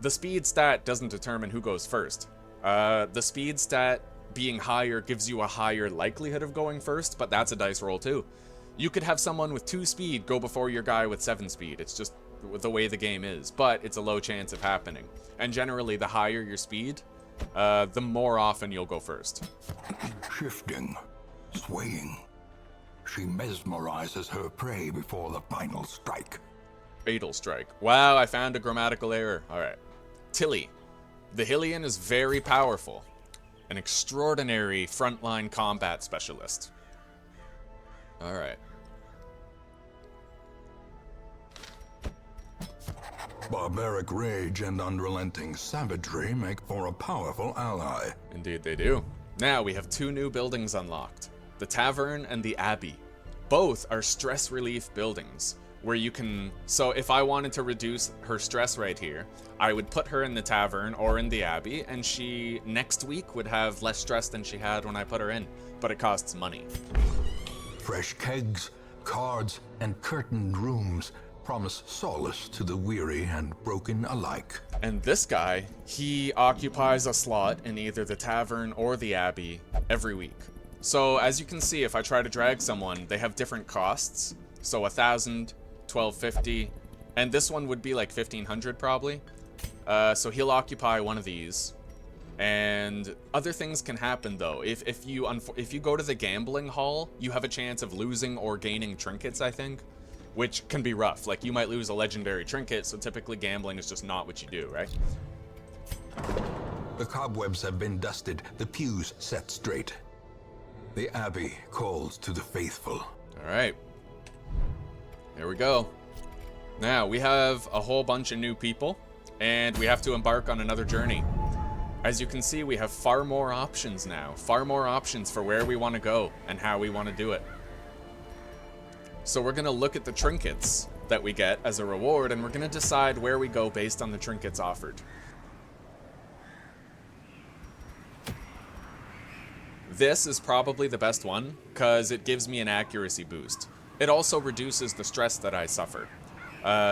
the speed stat doesn't determine who goes first. The speed stat being higher gives you a higher likelihood of going first, but that's a dice roll too. You could have someone with 2 speed go before your guy with 7 speed. It's just the way the game is, but it's a low chance of happening. And generally, the higher your speed, the more often you'll go first. Shifting, swaying. She mesmerizes her prey before the final strike. Fatal Strike. Wow, I found a grammatical error. Alright. Tilly. The Hylian is very powerful. An extraordinary frontline combat specialist. Alright. Barbaric rage and unrelenting savagery make for a powerful ally. Indeed they do. Now we have 2 new buildings unlocked. The Tavern and the Abbey. Both are stress relief buildings, where you can... So if I wanted to reduce her stress right here, I would put her in the Tavern or in the Abbey, and she, next week, would have less stress than she had when I put her in. But it costs money. Fresh kegs, cards, and curtained rooms promise solace to the weary and broken alike. And this guy, he occupies a slot in either the Tavern or the Abbey every week. So as you can see, if I try to drag someone, they have different costs. So 1,000, 1,250, and this one would be like 1,500 probably. So he'll occupy one of these. And other things can happen though. If you go to the gambling hall, you have a chance of losing or gaining trinkets, I think, which can be rough. Like you might lose a legendary trinket, so typically gambling is just not what you do, right? The cobwebs have been dusted, the pews set straight. The Abbey calls to the faithful. Alright. There we go. Now, we have a whole bunch of new people, and we have to embark on another journey. As you can see, we have far more options now. Far more options for where we want to go and how we want to do it. So we're going to look at the trinkets that we get as a reward, and we're going to decide where we go based on the trinkets offered. This is probably the best one, because it gives me an accuracy boost. It also reduces the stress that I suffer.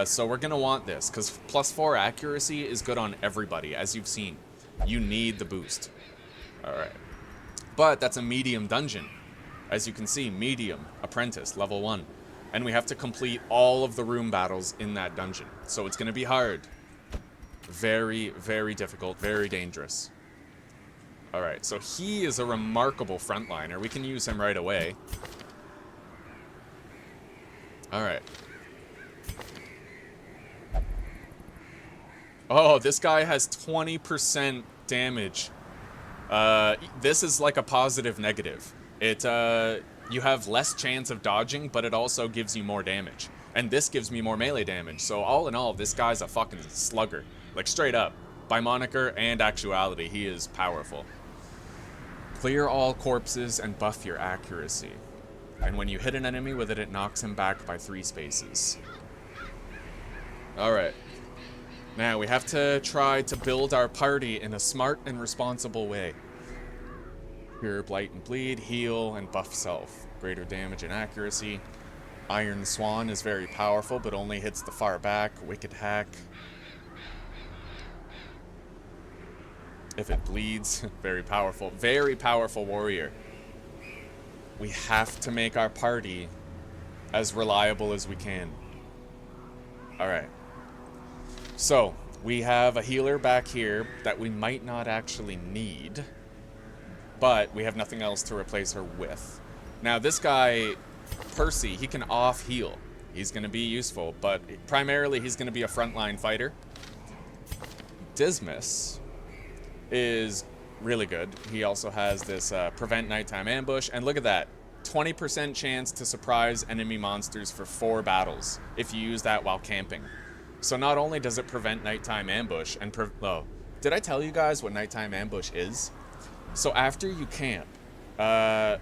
So we're going to want this, because +4 accuracy is good on everybody, as you've seen. You need the boost. Alright. But that's a medium dungeon. As you can see, medium, apprentice, level 1. And we have to complete all of the room battles in that dungeon. So it's going to be hard. Very, very difficult, very dangerous. Alright, so he is a remarkable frontliner. We can use him right away. Alright. Oh, this guy has 20% damage. This is like a positive negative. You have less chance of dodging, but it also gives you more damage. And this gives me more melee damage. So all in all, this guy's a fucking slugger. Like, straight up. By moniker and actuality, he is powerful. Clear all corpses and buff your accuracy. And when you hit an enemy with it, it knocks him back by 3 spaces. Alright. Now, we have to try to build our party in a smart and responsible way. Cure, blight, and bleed, heal, and buff self. Greater damage and accuracy. Iron Swan is very powerful, but only hits the far back. Wicked Hack. If it bleeds, very powerful. Very powerful warrior. We have to make our party as reliable as we can. Alright. So, we have a healer back here that we might not actually need. But we have nothing else to replace her with. Now, this guy, Percy, he can off-heal. He's going to be useful, but primarily he's going to be a frontline fighter. Dismas is really good. He also has this prevent nighttime ambush, and look at that. 20% chance to surprise enemy monsters for 4 battles if you use that while camping. So not only does it prevent nighttime ambush and did I tell you guys what nighttime ambush is? So after you camp, right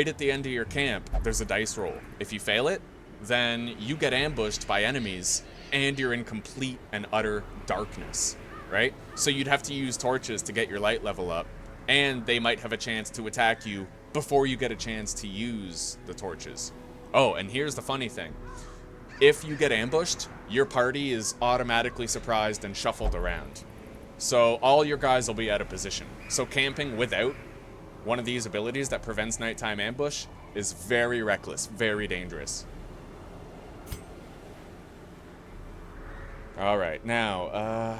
at the end of your camp, there's a dice roll. If you fail it, then you get ambushed by enemies and you're in complete and utter darkness, right? So you'd have to use torches to get your light level up, and they might have a chance to attack you before you get a chance to use the torches. Oh, and here's the funny thing. If you get ambushed, your party is automatically surprised and shuffled around. So all your guys will be out of position. So camping without one of these abilities that prevents nighttime ambush is very reckless, very dangerous. Alright, now,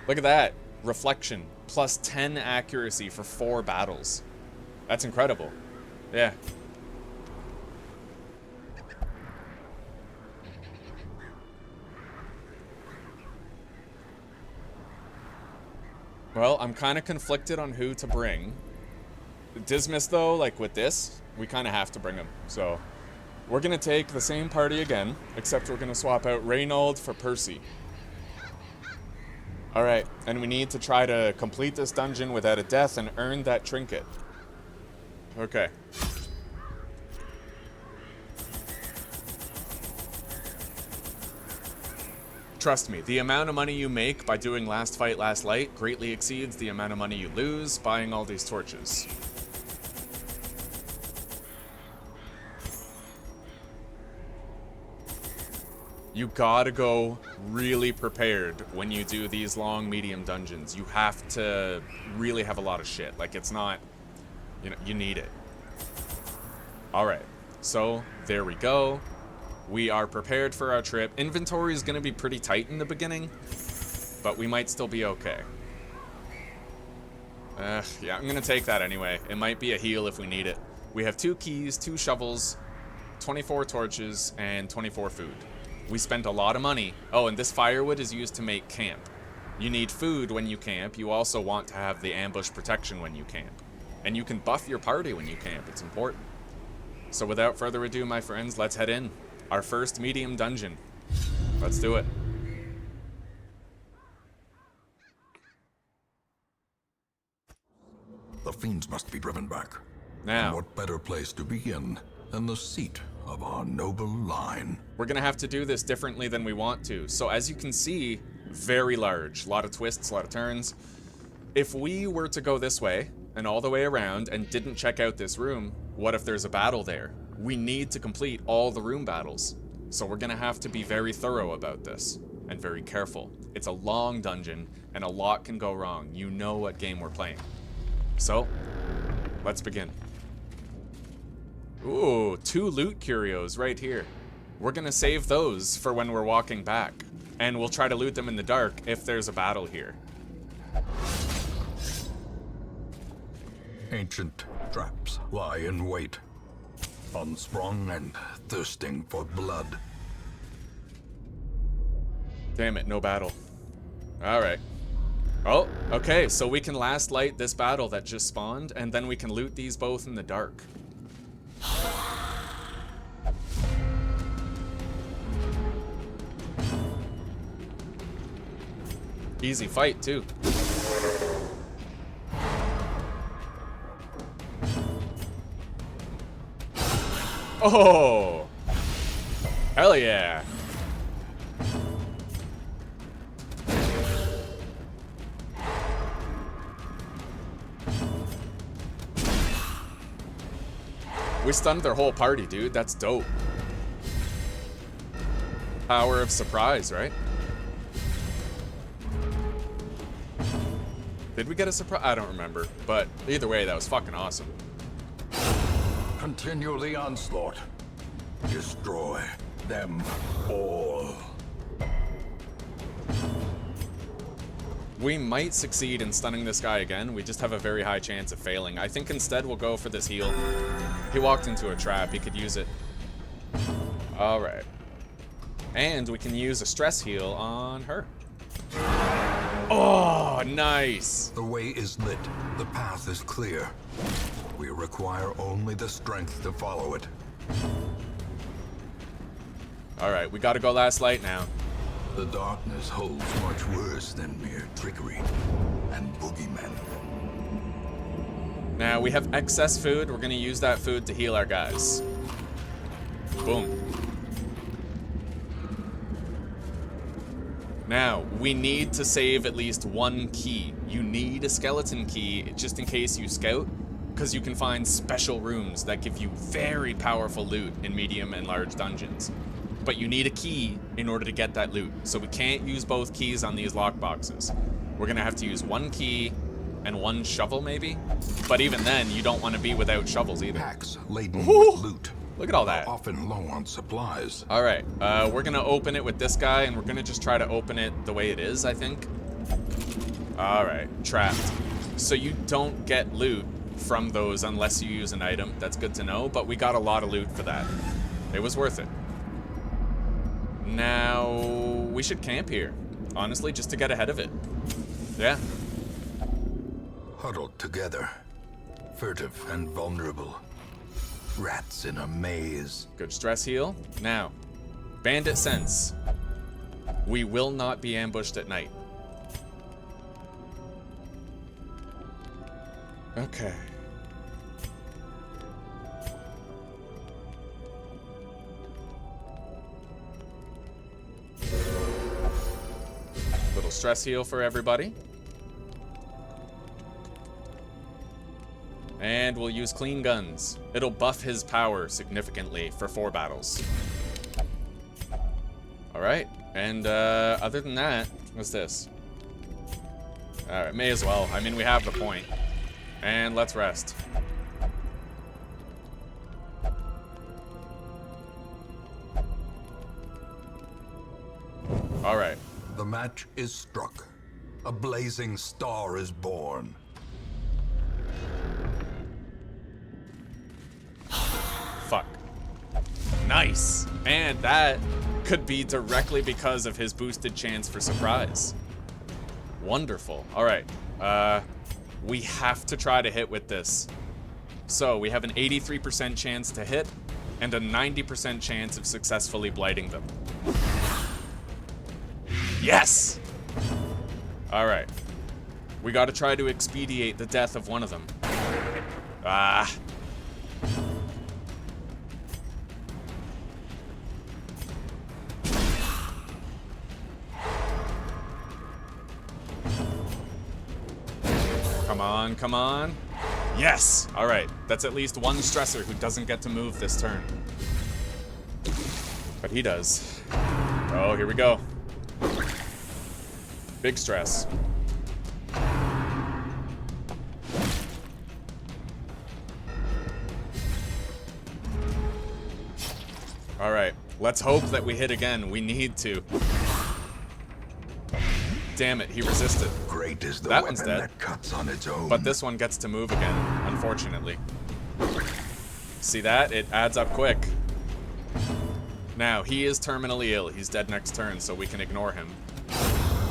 look at that. Reflection, plus 10 accuracy for 4 battles. That's incredible. Yeah. Well, I'm kind of conflicted on who to bring. Dismas, though, like with this, we kind of have to bring him. So, we're going to take the same party again, except we're going to swap out Reynold for Percy. Alright, and we need to try to complete this dungeon without a death and earn that trinket. Okay. Trust me, the amount of money you make by doing Last Fight, Last Light greatly exceeds the amount of money you lose buying all these torches. You gotta go really prepared when you do these long, medium dungeons. You have to really have a lot of shit. Like, it's not, you know, you need it. Alright, so there we go. We are prepared for our trip. Inventory is going to be pretty tight in the beginning, but we might still be okay. Yeah, I'm going to take that anyway. It might be a heal if we need it. We have 2 keys, 2 shovels, 24 torches, and 24 food. We spent a lot of money. Oh, and this firewood is used to make camp. You need food when you camp. You also want to have the ambush protection when you camp. And you can buff your party when you camp. It's important. So without further ado, my friends, let's head in. Our first medium dungeon. Let's do it. The fiends must be driven back. Now, And what better place to begin than the seat of our noble line? we're going to have to do this differently than we want to. So as you can see, very large. A lot of twists, a lot of turns. If we were to go this way, and all the way around and didn't check out this room, what if there's a battle there? We need to complete all the room battles. So we're gonna have to be very thorough about this and very careful. It's a long dungeon and a lot can go wrong. You know what game we're playing. So, let's begin. Ooh, 2 loot curios right here. We're gonna save those for when we're walking back. And we'll try to loot them in the dark if there's a battle here. Ancient traps lie in wait, unsprung and thirsting for blood. Damn it, no battle. Alright. Oh, okay, so we can last light this battle that just spawned, and then we can loot these both in the dark. Easy fight, too. Oh! Hell yeah! We stunned their whole party, dude. That's dope. Power of surprise, right? Did we get a surprise? I don't remember. But either way, that was fucking awesome. Continue the onslaught. Destroy them all. We might succeed in stunning this guy again. We just have a very high chance of failing. I think instead we'll go for this heal. He walked into a trap. He could use it. Alright. And we can use a stress heal on her. Oh, nice. The way is lit. The path is clear. We require only the strength to follow it. Alright, we gotta go last light now. The darkness holds much worse than mere trickery and boogeymen. Now, we have excess food. We're gonna use that food to heal our guys. Boom. Now, we need to save at least 1 key. You need a skeleton key just in case you scout, because you can find special rooms that give you very powerful loot in medium and large dungeons. But you need a key in order to get that loot, so we can't use both keys on these lockboxes. We're gonna have to use 1 key and 1 shovel, maybe? But even then, you don't want to be without shovels either. Packs laden Ooh, with loot. look at all that. Often low on supplies. Alright, we're gonna open it with this guy, and we're gonna just try to open it the way it is, I think. Alright, trapped. So you don't get loot from those unless you use an item. That's good to know, but we got a lot of loot for that. It was worth it. Now, we should camp here. Honestly, just to get ahead of it. Yeah. Huddled together, furtive and vulnerable. Rats in a maze. Good stress heal. Now, bandit sense. We will not be ambushed at night. Okay. Little stress heal for everybody. And we'll use clean guns. It'll buff his power significantly for 4 battles. Alright, and other than that, what's this? Alright, may as well. I mean, we have the point. And let's rest. Alright. The match is struck. A blazing star is born. Fuck. Nice. And that could be directly because of his boosted chance for surprise. Wonderful. All right. We have to try to hit with this. So we have an 83% chance to hit and a 90% chance of successfully blighting them. Yes! All right. We got to try to expedite the death of one of them. Ah. Come on, come on. Yes! Alright, that's at least one stressor who doesn't get to move this turn. But he does. Oh, here we go. Big stress. Alright, let's hope that we hit again. We need to. Damn it, he resisted. Great is the That weapon one's dead. that cuts on its own. But this one gets to move again, unfortunately. See that? It adds up quick. Now, he is terminally ill. He's dead next turn, so we can ignore him.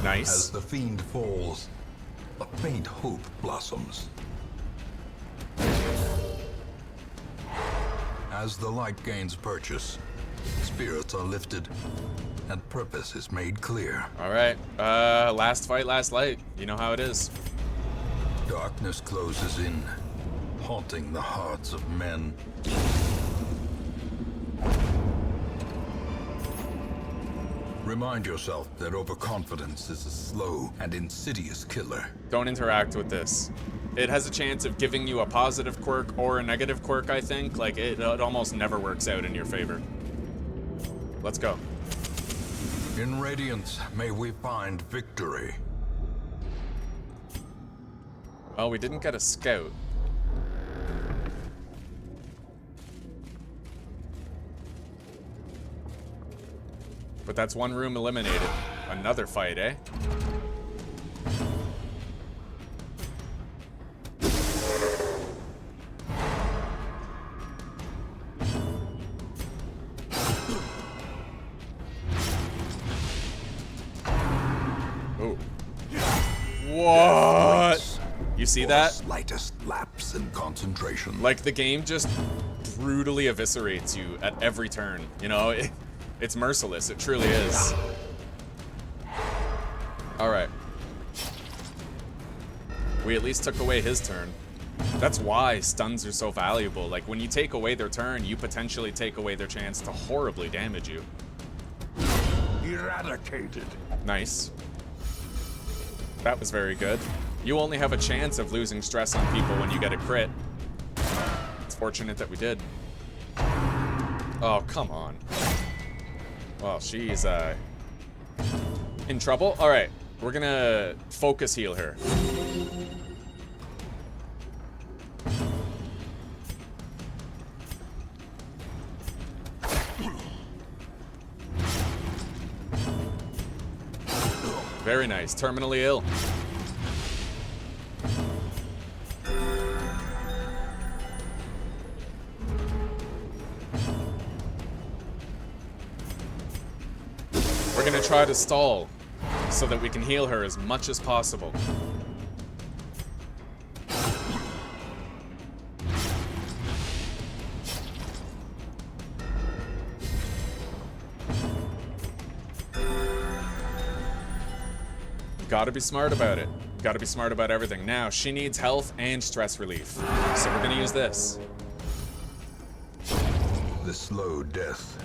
Nice. As the fiend falls, a faint hope blossoms. As the light gains purchase, spirits are lifted, and purpose is made clear. Alright, last fight, last light. You know how it is. Darkness closes in, haunting the hearts of men. Remind yourself that overconfidence is a slow and insidious killer. Don't interact with this. It has a chance of giving you a positive quirk or a negative quirk, I think. Like, it almost never works out in your favor. Let's go. In Radiance, may we find victory. Well, we didn't get a scout. But that's one room eliminated. Another fight, eh? Oh. What? You see that? Slightest lapse in concentration. Like, the game just brutally eviscerates you at every turn. You know, it's merciless. It truly is. Alright. We at least took away his turn. That's why stuns are so valuable. Like, when you take away their turn, you potentially take away their chance to horribly damage you. Eradicated. Nice. That was very good. You only have a chance of losing stress on people when you get a crit. It's fortunate that we did. Oh, come on. Well, she's in trouble. All right, we're gonna focus heal her. Very nice. Terminally ill. We're gonna try to stall so that we can heal her as much as possible. Gotta be smart about it. Gotta be smart about everything. Now, she needs health and stress relief. So we're gonna use this. The slow death,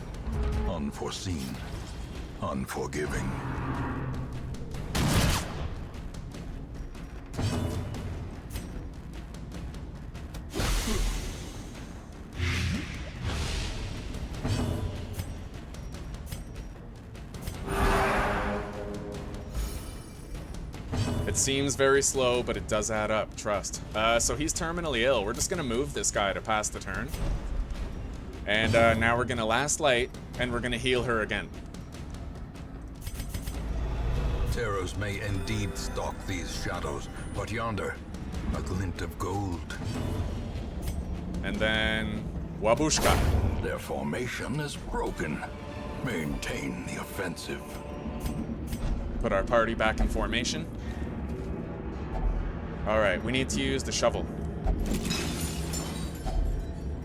unforeseen, unforgiving. It seems very slow, but it does add up, trust. So he's terminally ill. We're just gonna move this guy to pass the turn. And now we're gonna last light, and we're gonna heal her again. Terrors may indeed stalk these shadows, but yonder, a glint of gold. And then Wabushka. Their formation is broken. Maintain the offensive. Put our party back in formation. All right, we need to use the shovel.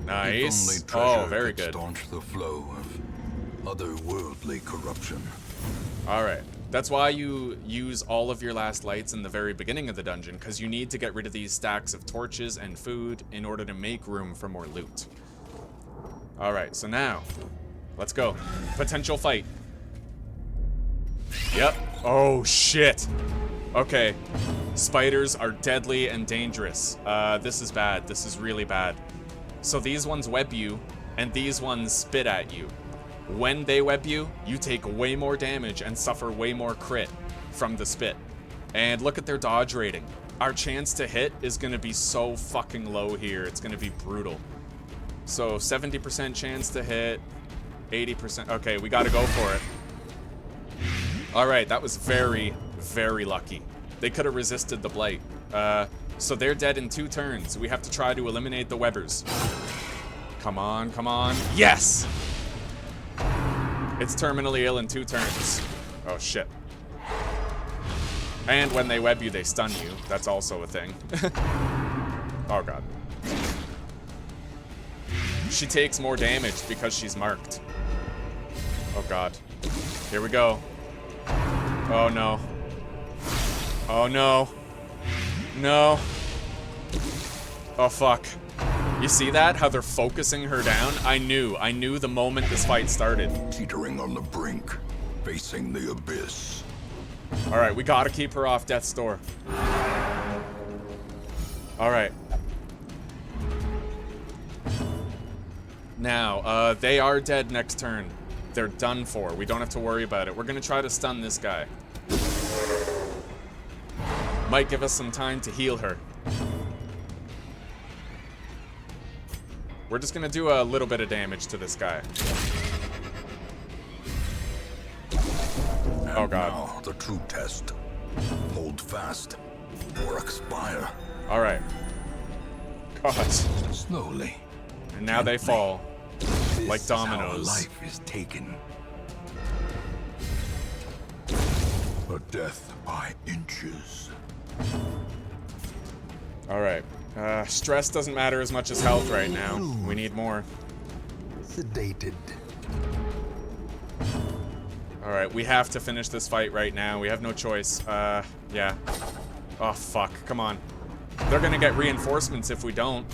Nice. If only treasure Oh, very could good. staunch the flow of otherworldly corruption. All right. That's why you use all of your last lights in the very beginning of the dungeon, because you need to get rid of these stacks of torches and food in order to make room for more loot. All right, so now, let's go. Potential fight. Yep. Oh, shit. Okay. Spiders are deadly and dangerous. This is bad. This is really bad. So these ones web you, and these ones spit at you. When they web you, you take way more damage and suffer way more crit from the spit. And look at their dodge rating. Our chance to hit is going to be so fucking low here. It's going to be brutal. So 70% chance to hit, 80%. Okay, we got to go for it. All right, that was very, very lucky. They could have resisted the blight. So they're dead in 2 turns. We have to try to eliminate the webbers. Come on, come on. Yes! It's terminally ill in 2 turns. Oh, shit. And when they web you, they stun you. That's also a thing. Oh, God. She takes more damage because she's marked. Oh, God. Here we go. Oh, no. Oh, no. No. Oh, fuck. You see that? How they're focusing her down? I knew the moment this fight started. Teetering on the brink, facing the abyss. Alright, we gotta keep her off death's door. Alright. Now, they are dead next turn. They're done for. We don't have to worry about it. We're gonna try to stun this guy. Might give us some time to heal her. We're just gonna do a little bit of damage to this guy. Oh, God. Now, the true test. Hold fast, or expire. Alright. God. Slowly. And now they fall. This Like is how dominoes. life is taken. A death by inches. Alright. Stress doesn't matter as much as health right now. We need more. Sedated. Alright, we have to finish this fight right now. We have no choice. Yeah. Oh, fuck. Come on. They're gonna get reinforcements if we don't.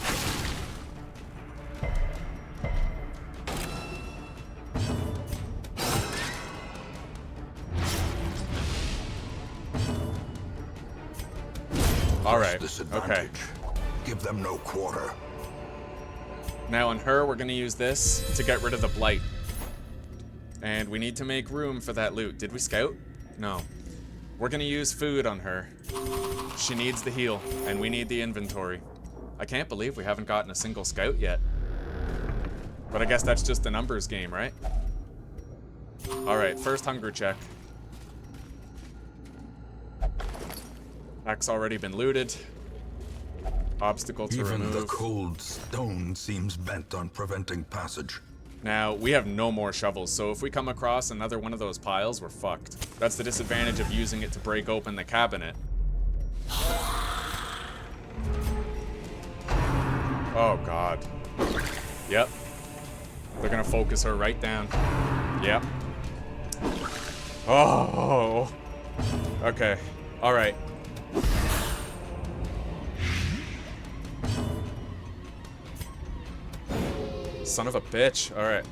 Alright. Okay. Give them no quarter. Now on her, we're gonna use this to get rid of the blight. And we need to make room for that loot. Did we scout? No. We're gonna use food on her. She needs the heal, and we need the inventory. I can't believe we haven't gotten a single scout yet. But I guess that's just a numbers game, right? Alright, first hunger check. Pack's already been looted. Obstacle to Even remove. the cold stone seems bent on preventing passage. Now, we have no more shovels, so if we come across another one of those piles, we're fucked. That's the disadvantage of using it to break open the cabinet. Oh, God. Yep. They're gonna focus her right down. Yep. Oh. Okay. Alright. Son of a bitch. Alright.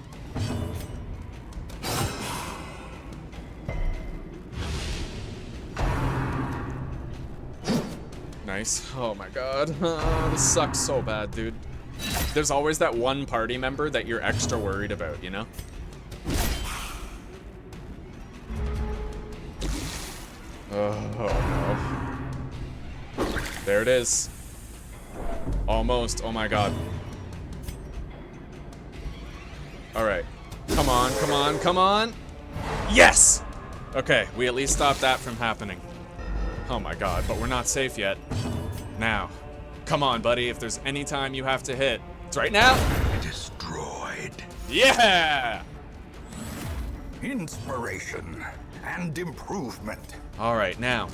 Nice. Oh my god. This sucks so bad, dude. There's always that one party member that you're extra worried about, you know? Oh no. There it is. Almost. Oh my god. Alright. Come on, come on, come on! Yes! Okay, we at least stopped that from happening. Oh my god, but we're not safe yet. Now. Come on, buddy, if there's any time you have to hit, it's right now! Destroyed. Yeah! Inspiration and improvement. Alright, now.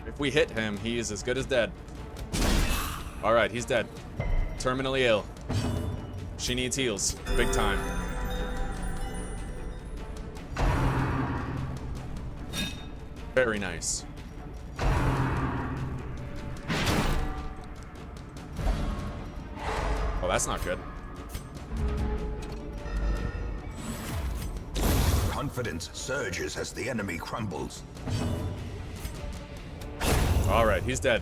If we hit him, he is as good as dead. Alright, he's dead. Terminally ill. She needs heals. Big time. Very nice. Oh, that's not good. Confidence surges as the enemy crumbles. Alright, he's dead.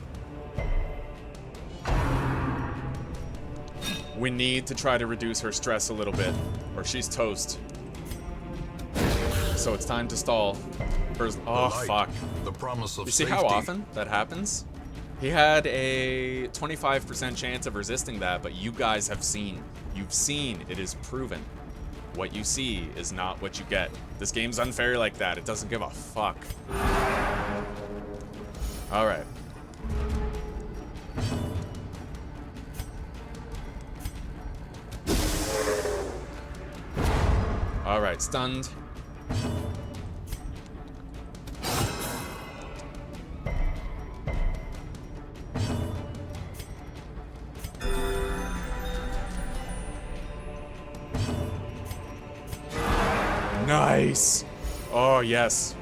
We need to try to reduce her stress a little bit, or she's toast. So it's time to stall. Oh, fuck. The promise of You see how often that happens? He had a 25% chance of resisting that, but you guys have seen. You've seen. It is proven. What you see is not what you get. This game's unfair like that. It doesn't give a fuck. Alright. Alright, stunned. Nice! Oh, yes.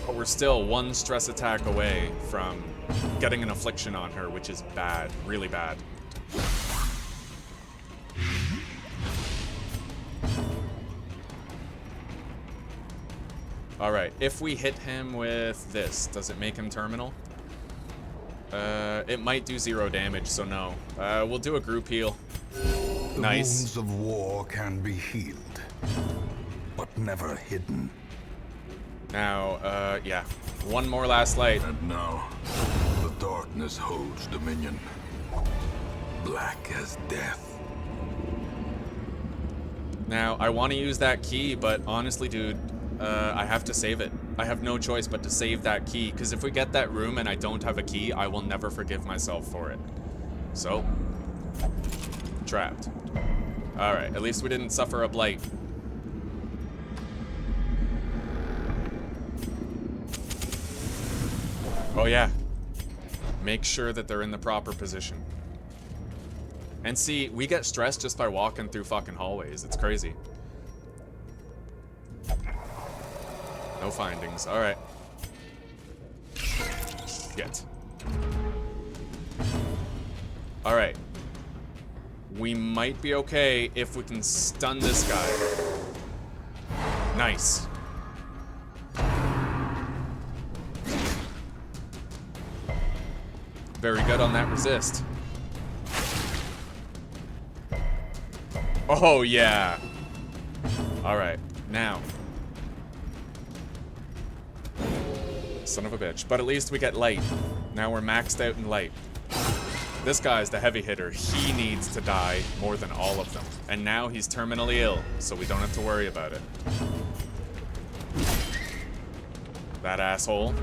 But we're still one stress attack away from getting an affliction on her, which is bad. Really bad. Alright, if we hit him with this, does it make him terminal? It might do 0 damage, so no. We'll do a group heal. The Nice. wounds of war can be healed, but never hidden. Now, yeah. One more last light. And now, the darkness holds dominion. Black as death. Now, I want to use that key, but honestly, dude, I have to save it. I have no choice but to save that key, because if we get that room and I don't have a key, I will never forgive myself for it. So, trapped. Alright, at least we didn't suffer a blight. Oh yeah. Make sure that they're in the proper position. And see, we get stressed just by walking through fucking hallways. It's crazy. No findings. Alright. Shit. Alright. We might be okay if we can stun this guy. Nice. Very good on that resist. Oh, yeah. Alright, now. Son of a bitch. But at least we get light. Now we're maxed out in light. This guy's the heavy hitter. He needs to die more than all of them. And now he's terminally ill, so we don't have to worry about it. That asshole.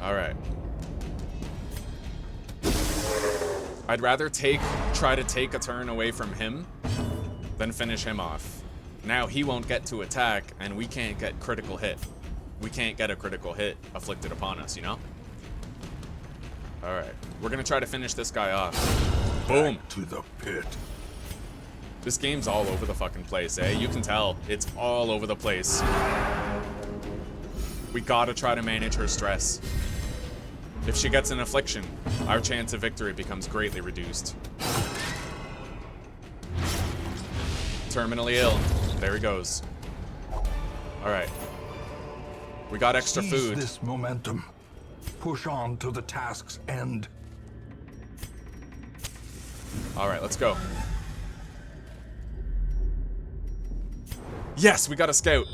Alright. I'd rather try to take a turn away from him than finish him off. Now he won't get to attack, and we can't get critical hit. We can't get a critical hit afflicted upon us, you know? Alright. We're gonna try to finish this guy off. Boom! Back to the pit. This game's all over the fucking place, eh? You can tell. It's all over the place. We gotta try to manage her stress. If she gets an affliction, our chance of victory becomes greatly reduced. Terminally ill. There he goes. Alright. We got extra Seize food. this momentum. Push on to the task's end. Alright, let's go. Yes, we got a scout.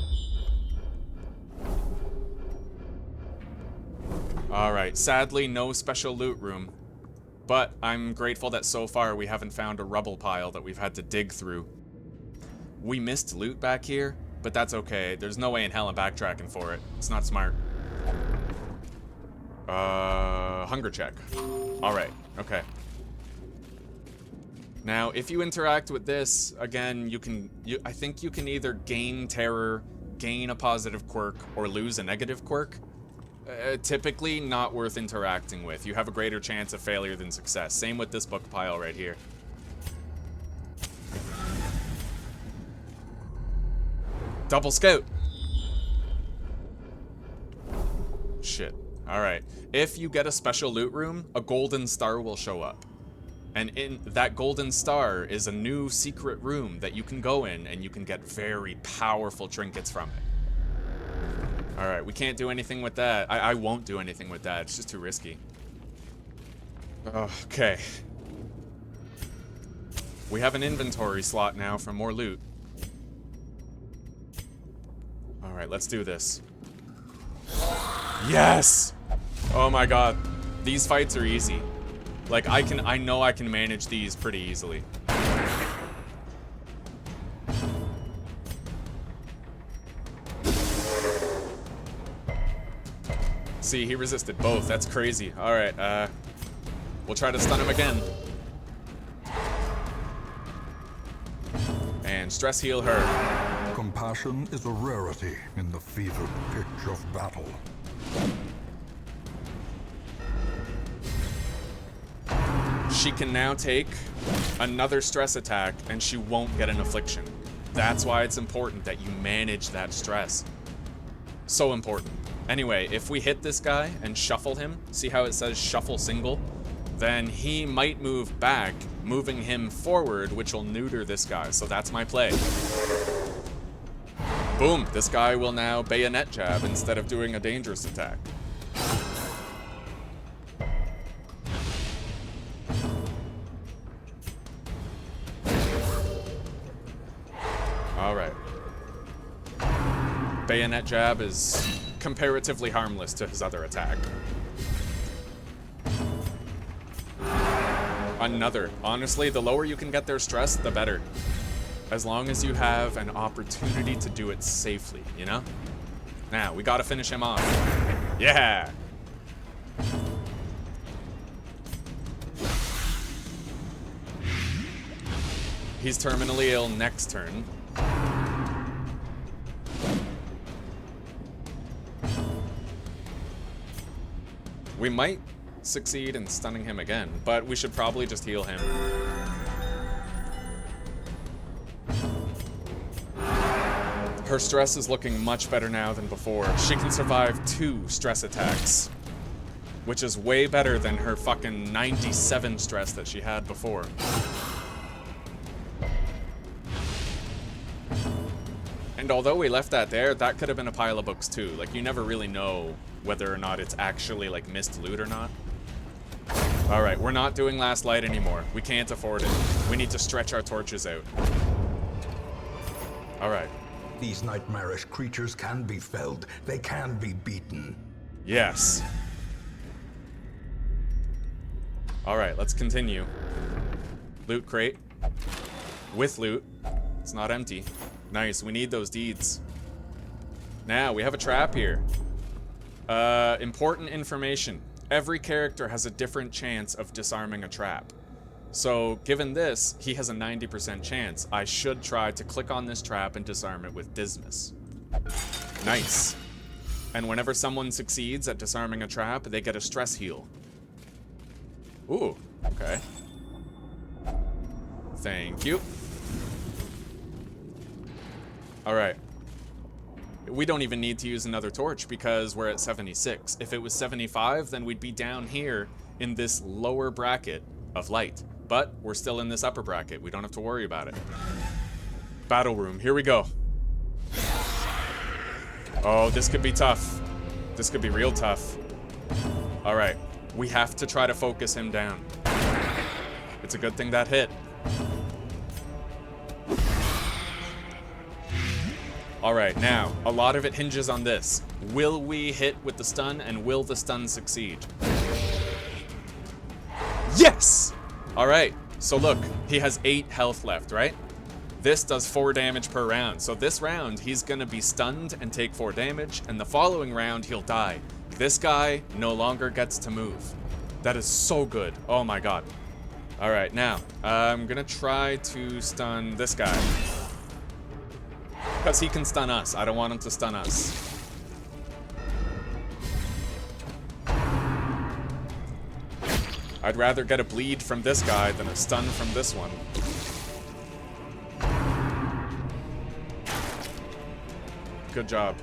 Alright, sadly, no special loot room. But I'm grateful that so far we haven't found a rubble pile that we've had to dig through. We missed loot back here, but that's okay. There's no way in hell I'm backtracking for it. It's not smart. Hunger check. Alright, okay. Now, if you interact with this, again, I think you can either gain terror, gain a positive quirk, or lose a negative quirk. Typically not worth interacting with. You have a greater chance of failure than success. Same with this book pile right here. Double scout! Shit. Alright. If you get a special loot room, a golden star will show up. And in that golden star is a new secret room that you can go in, and you can get very powerful trinkets from it. Alright, we can't do anything with that. I won't do anything with that. It's just too risky. Okay. We have an inventory slot now for more loot. Alright, let's do this. Yes! Oh my god. These fights are easy. Like, I know I can manage these pretty easily. See, he resisted both. That's crazy. Alright, we'll try to stun him again. And stress heal her. Compassion is a rarity in the fevered pitch of battle. She can now take another stress attack and she won't get an affliction. That's why it's important that you manage that stress. So important. Anyway, if we hit this guy and shuffle him, see how it says shuffle single? Then he might move back, moving him forward, which will neuter this guy. So that's my play. Boom, this guy will now bayonet jab instead of doing a dangerous attack. Alright. Bayonet jab is comparatively harmless to his other attack. Another. Honestly, the lower you can get their stress, the better. As long as you have an opportunity to do it safely, you know? Now, we gotta finish him off. Yeah! He's terminally ill next turn. We might succeed in stunning him again, but we should probably just heal him. Her stress is looking much better now than before. She can survive 2 stress attacks, which is way better than her fucking 97 stress that she had before. And although we left that there, that could have been a pile of books too. Like, you never really know whether or not it's actually, like, missed loot or not. Alright, we're not doing Last Light anymore. We can't afford it. We need to stretch our torches out. Alright. These nightmarish creatures can be felled. They can be beaten. Yes. Alright, let's continue. Loot crate. With loot. It's not empty. Nice, we need those deeds. Now, we have a trap here. Important information. Every character has a different chance of disarming a trap. So, given this, he has a 90% chance. I should try to click on this trap and disarm it with Dismas. Nice. And whenever someone succeeds at disarming a trap, they get a stress heal. Ooh, okay. Thank you. Alright. We don't even need to use another torch because we're at 76. If it was 75, then we'd be down here in this lower bracket of light. But we're still in this upper bracket. We don't have to worry about it. Battle room. Here we go. Oh, this could be tough. This could be real tough. Alright. We have to try to focus him down. It's a good thing that hit. Alright, now, a lot of it hinges on this. Will we hit with the stun, and will the stun succeed? Yes! Alright, so look, he has 8 health left, right? This does 4 damage per round, so this round, he's gonna be stunned and take 4 damage, and the following round, he'll die. This guy no longer gets to move. That is so good. Oh my god. Alright, now, I'm gonna try to stun this guy. Because he can stun us. I don't want him to stun us. I'd rather get a bleed from this guy than a stun from this one. Good job.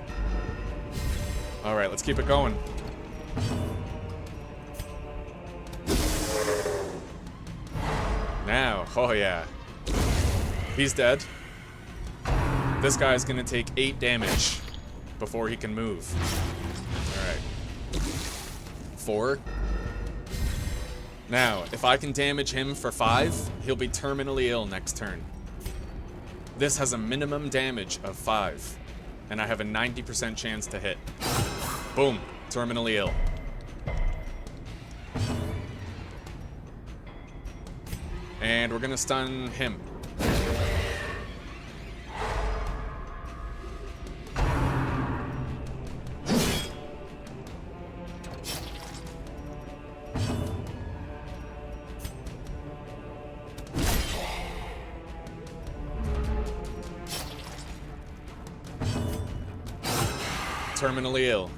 Alright, let's keep it going. Now, oh yeah. He's dead. This guy's gonna take 8 damage before he can move. Alright. 4. Now, if I can damage him for 5, he'll be terminally ill next turn. This has a minimum damage of 5, and I have a 90% chance to hit. Boom. Terminally ill. And we're gonna stun him. Terminally ill.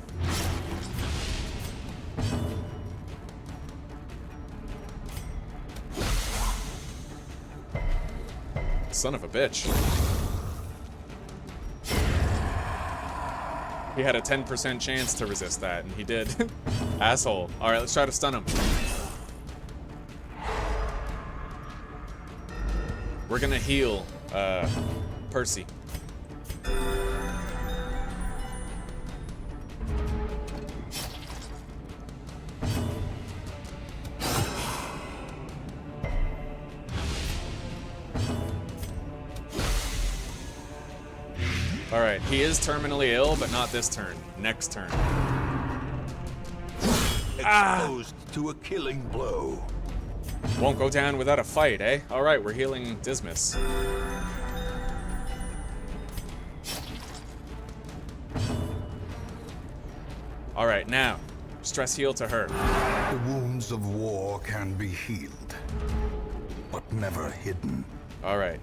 Son of a bitch. He had a 10% chance to resist that, and he did. Asshole. Alright, let's try to stun him. We're gonna heal, Percy. Alright, he is terminally ill, but not this turn. Next turn. Exposed to a killing blow. Won't go down without a fight, eh? Alright, we're healing Dismas. Alright, now, stress heal to her. The wounds of war can be healed, but never hidden. Alright.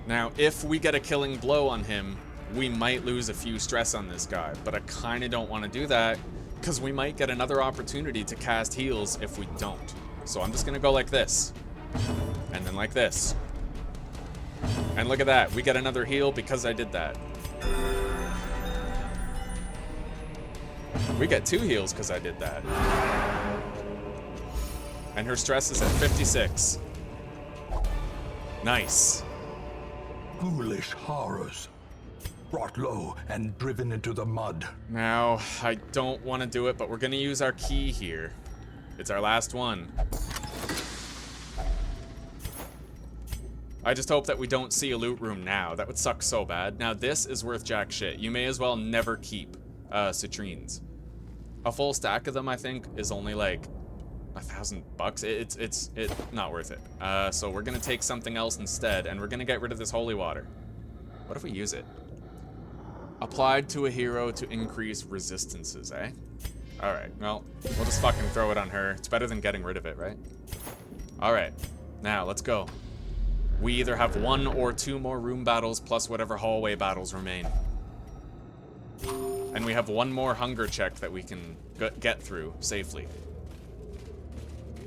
Now, if we get a killing blow on him, we might lose a few stress on this guy, but I kinda don't want to do that, because we might get another opportunity to cast heals if we don't. So I'm just gonna go like this. And then like this. And look at that, we get another heal because I did that. We get 2 heals because I did that. And her stress is at 56. Nice. Ghoulish horrors, brought low and driven into the mud. Now, I don't want to do it, but we're going to use our key here. It's our last one. I just hope that we don't see a loot room now. That would suck so bad. Now, this is worth jack shit. You may as well never keep citrines. A full stack of them, I think, is only like $1,000. It's not worth it. So we're going to take something else instead, and we're going to get rid of this holy water. What if we use it? Applied to a hero to increase resistances, eh? Alright, well, we'll just fucking throw it on her. It's better than getting rid of it, right? Alright, now, let's go. We either have 1 or 2 more room battles plus whatever hallway battles remain. And we have 1 more hunger check that we can get through safely.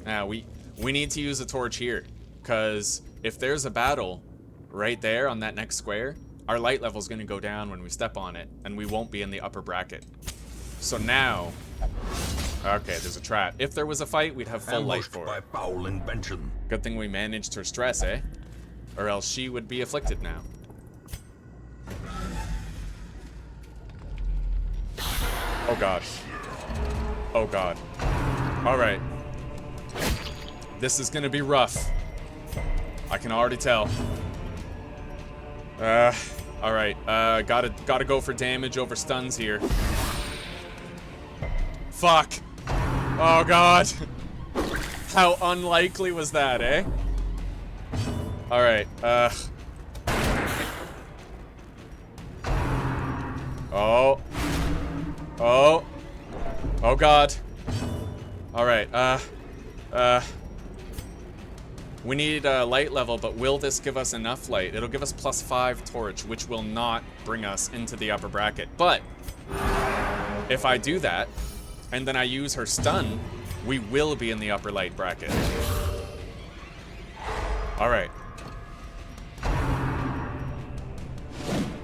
Now, we need to use a torch here, because if there's a battle right there on that next square, our light level is going to go down when we step on it, and we won't be in the upper bracket. So now... Okay, there's a trap. If there was a fight, we'd have full light for by it. foul invention. Good thing we managed her stress, eh? Or else she would be afflicted now. Oh god. Oh god. Alright. This is gonna be rough. I can already tell. Alright. Gotta go for damage over stuns here. Fuck! Oh god! How unlikely was that, eh? Alright, Oh. Oh. Oh god. Alright, we need light level, but will this give us enough light? It'll give us +5 torch, which will not bring us into the upper bracket. But if I do that, and then I use her stun, we will be in the upper light bracket. Alright.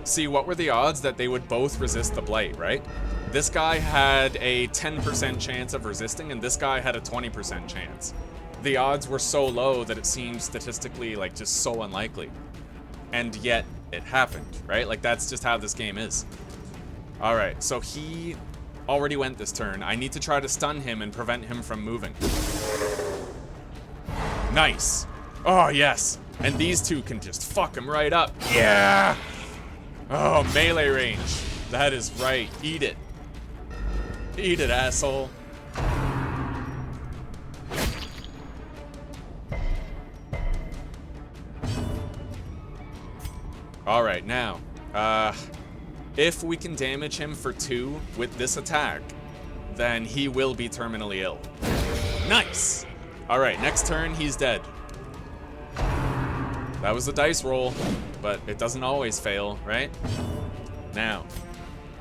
See, what were the odds that they would both resist the blight, right? This guy had a 10% chance of resisting, and this guy had a 20% chance. The odds were so low that it seemed statistically, like, just so unlikely. And yet, it happened, right? Like, that's just how this game is. Alright, so he already went this turn. I need to try to stun him and prevent him from moving. Nice. Oh, yes. And these two can just fuck him right up. Yeah! Oh, melee range. That is right. Eat it. Eat it, asshole. Alright, now. If we can damage him for 2 with this attack, then he will be terminally ill. Nice! Alright, next turn, he's dead. That was a dice roll, but it doesn't always fail, right? Now,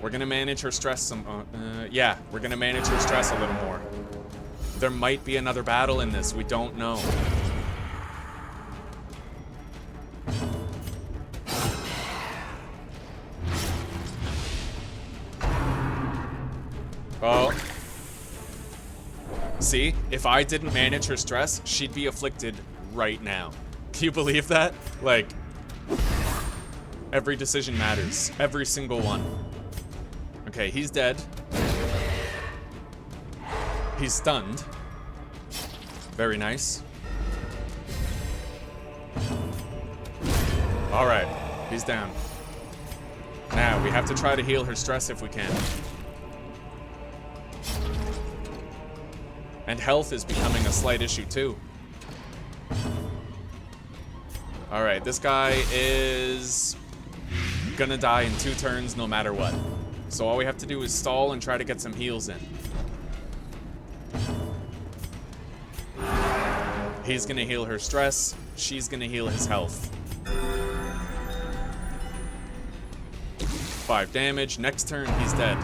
we're gonna manage her stress some... yeah, we're gonna manage her stress a little more. There might be another battle in this, we don't know. Oh. See, if I didn't manage her stress, she'd be afflicted right now. Can you believe that? Like, every decision matters. Every single one. Okay, he's dead. He's stunned. Very nice. Alright, he's down. Now, we have to try to heal her stress if we can. And health is becoming a slight issue too. Alright, this guy is gonna die in 2 turns no matter what. So all we have to do is stall and try to get some heals in. He's gonna heal her stress. She's gonna heal his health. 5 damage. Next turn, he's dead.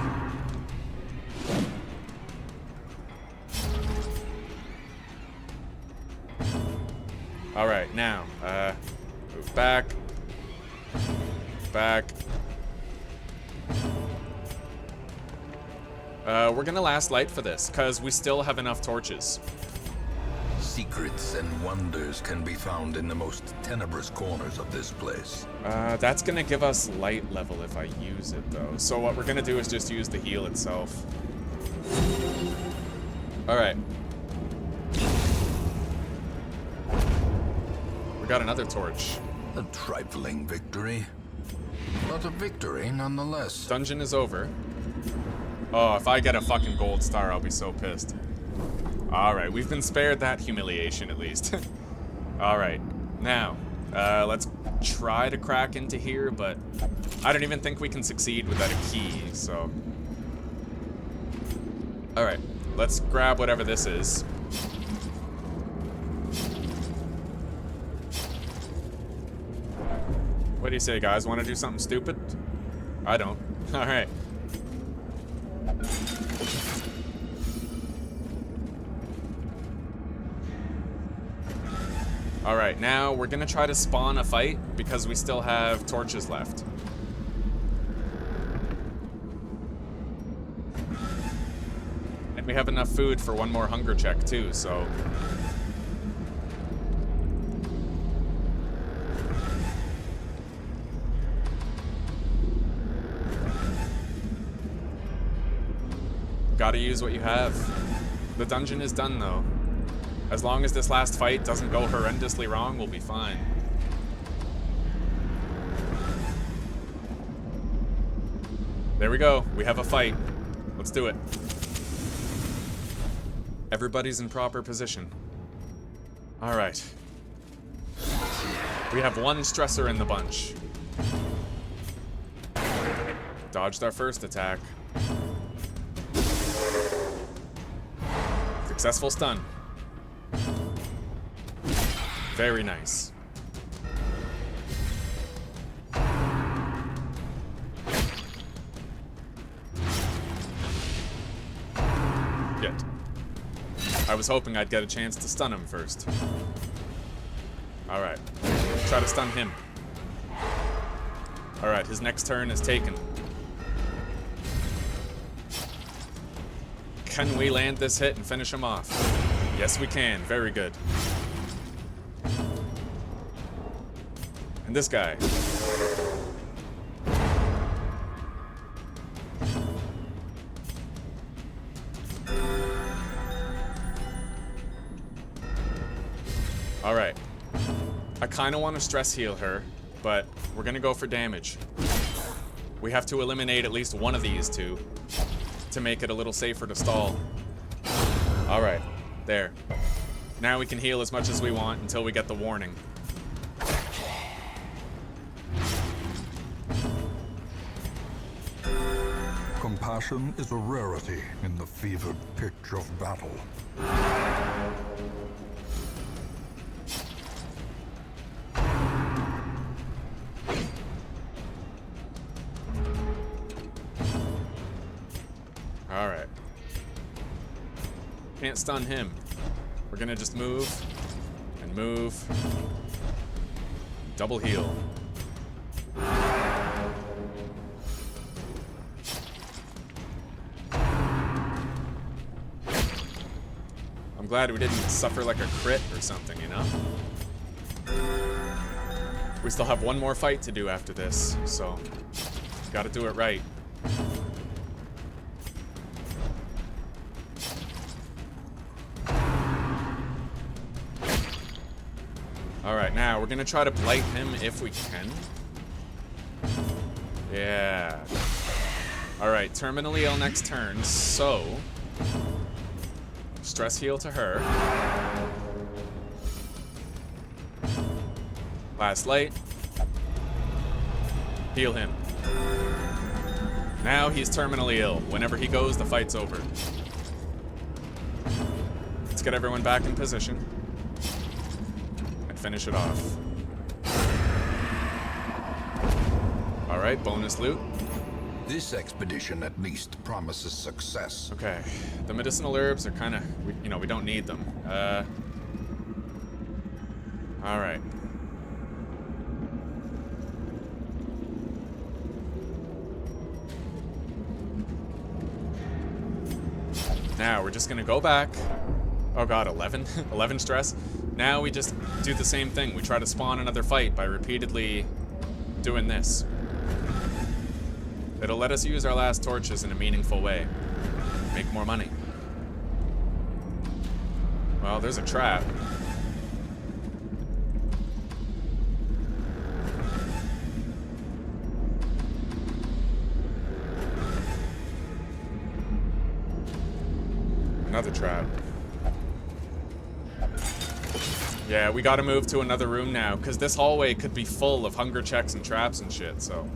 Alright, now, move back. Back. We're gonna last light for this, because we still have enough torches. Secrets and wonders can be found in the most tenebrous corners of this place. That's gonna give us light level if I use it, though. So what we're gonna do is just use the heal itself. Alright. We got another torch. A trifling victory, but a victory nonetheless. Dungeon is over. Oh, if I get a fucking gold star, I'll be so pissed. Alright, we've been spared that humiliation at least. Alright, now, let's try to crack into here, but I don't even think we can succeed without a key, so... Alright, let's grab whatever this is. What do you say, guys? Want to do something stupid? I don't. Alright. Alright, now we're gonna try to spawn a fight because we still have torches left. And we have enough food for one more hunger check too, so... Gotta use what you have. The dungeon is done though. As long as this last fight doesn't go horrendously wrong, we'll be fine. There we go. We have a fight. Let's do it. Everybody's in proper position. Alright. We have one stressor in the bunch. Dodged our first attack. Successful stun. Very nice. Good. I was hoping I'd get a chance to stun him first. Alright. Try to stun him. Alright, his next turn is taken. Can we land this hit and finish him off? Yes, we can. Very good. And this guy. Alright. I kind of want to stress heal her, but we're going to go for damage. We have to eliminate at least one of these two to make it a little safer to stall. Alright. There. Now we can heal as much as we want until we get the warning. Compassion is a rarity in the fevered pitch of battle. Alright. Can't stun him. We're gonna just move and move. Double heal. I'm glad we didn't suffer like a crit or something, you know? We still have one more fight to do after this, so gotta do it right. Alright, now we're gonna try to blight him if we can. Yeah. Alright, terminally ill next turn, so stress heal to her. Last light. Heal him. Now he's terminally ill. Whenever he goes, the fight's over. Let's get everyone back in position. And finish it off. Alright, bonus loot. This expedition at least promises success. Okay, the medicinal herbs are kind of, you know, we don't need them. All right. Now we're just gonna go back. Oh god, 11? 11 stress? Now we just do the same thing. We try to spawn another fight by repeatedly doing this. It'll let us use our last torches in a meaningful way. Make more money. Well, there's a trap. Another trap. Yeah, we gotta move to another room now, because this hallway could be full of hunger checks and traps and shit, so...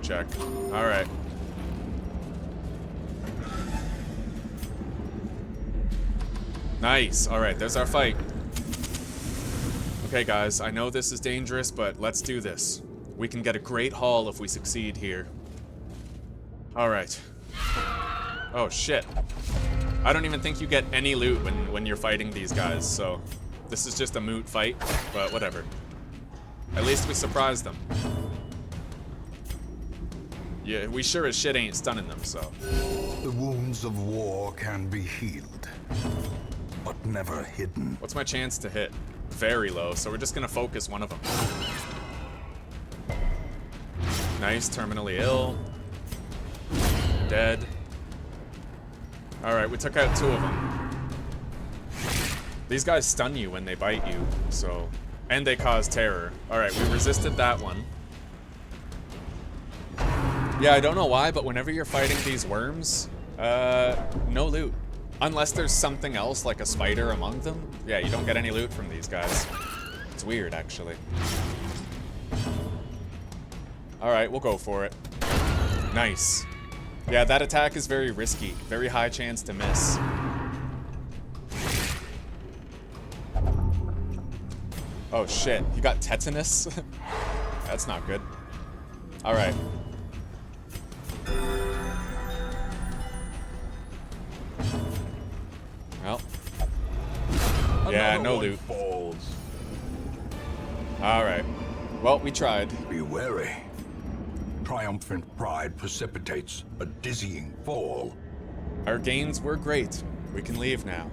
check. All right. Nice. All right, there's our fight. Okay, guys, I know this is dangerous, but let's do this. We can get a great haul if we succeed here. All right. Oh, shit. I don't even think you get any loot when you're fighting these guys, so this is just a moot fight, but whatever. At least we surprised them. Yeah, we sure as shit ain't stunning them, so. The wounds of war can be healed, but never hidden. What's my chance to hit? Very low, so we're just gonna focus one of them. Nice, terminally ill. Dead. Alright, we took out two of them. These guys stun you when they bite you, so... And they cause terror. Alright, we resisted that one. Yeah, I don't know why, but whenever you're fighting these worms, no loot. Unless there's something else, like a spider among them. Yeah, you don't get any loot from these guys. It's weird, actually. Alright, we'll go for it. Nice. Yeah, that attack is very risky. Very high chance to miss. Oh shit, you got tetanus? That's not good. Alright. Well. Yeah, no loot. Falls. Alright. Well, we tried. Be wary. Triumphant pride precipitates a dizzying fall. Our gains were great. We can leave now.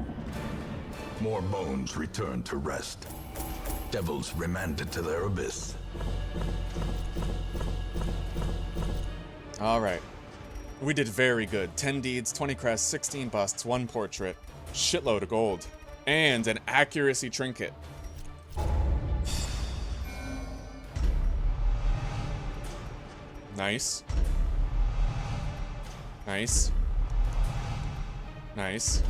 More bones return to rest. Devils remanded to their abyss. Alright. We did very good. 10 deeds, 20 crests, 16 busts, 1 portrait, shitload of gold, and an accuracy trinket. Nice. Nice. Nice.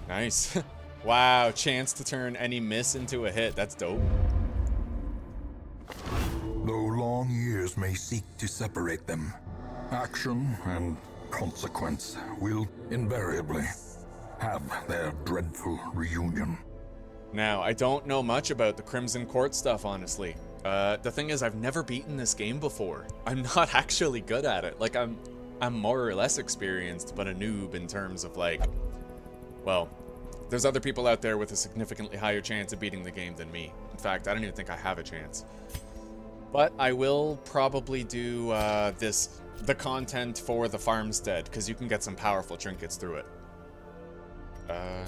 Nice. Wow, chance to turn any miss into a hit. That's dope. Though long years may seek to separate them, action and consequence will invariably have their dreadful reunion. Now, I don't know much about the Crimson Court stuff, honestly. The thing is, I've never beaten this game before. I'm not actually good at it. Like, I'm more or less experienced, but a noob in terms of, like, well, there's other people out there with a significantly higher chance of beating the game than me. In fact, I don't even think I have a chance. But I will probably do the content for the farmstead, because you can get some powerful trinkets through it.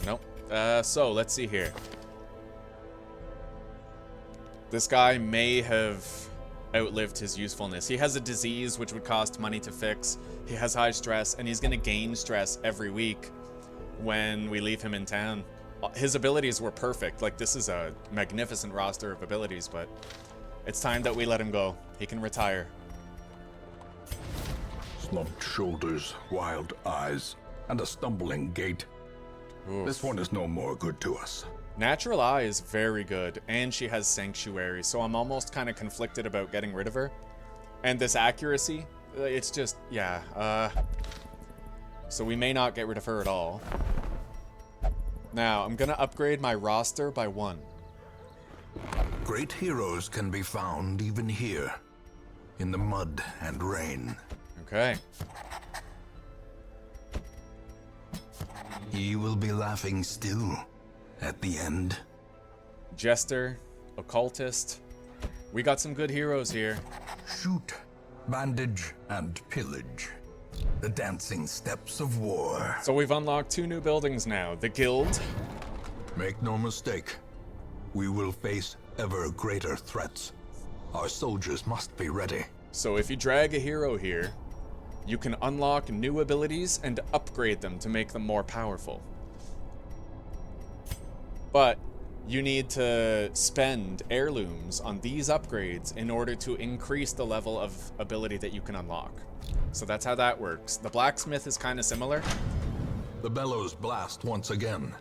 Nope. So, let's see here. This guy may have outlived his usefulness. He has a disease which would cost money to fix. He has high stress, and he's going to gain stress every week when we leave him in town. His abilities were perfect. Like, this is a magnificent roster of abilities, but it's time that we let him go. He can retire. Slumped shoulders, wild eyes, and a stumbling gait. Oof. This one is no more good to us. Natural Eye is very good, and she has Sanctuary, so I'm almost kind of conflicted about getting rid of her. And this accuracy, it's just, yeah, so we may not get rid of her at all. Now, I'm gonna upgrade my roster by 1. Great heroes can be found even here, in the mud and rain. Okay. He will be laughing still at the end. Jester, Occultist. We got some good heroes here. Shoot, bandage, and pillage. The dancing steps of war. So we've unlocked 2 new buildings now. The Guild. Make no mistake, we will face ever greater threats. Our soldiers must be ready. So if you drag a hero here, you can unlock new abilities and upgrade them to make them more powerful. But you need to spend heirlooms on these upgrades in order to increase the level of ability that you can unlock. So that's how that works. The blacksmith is kind of similar. The bellows blast once again.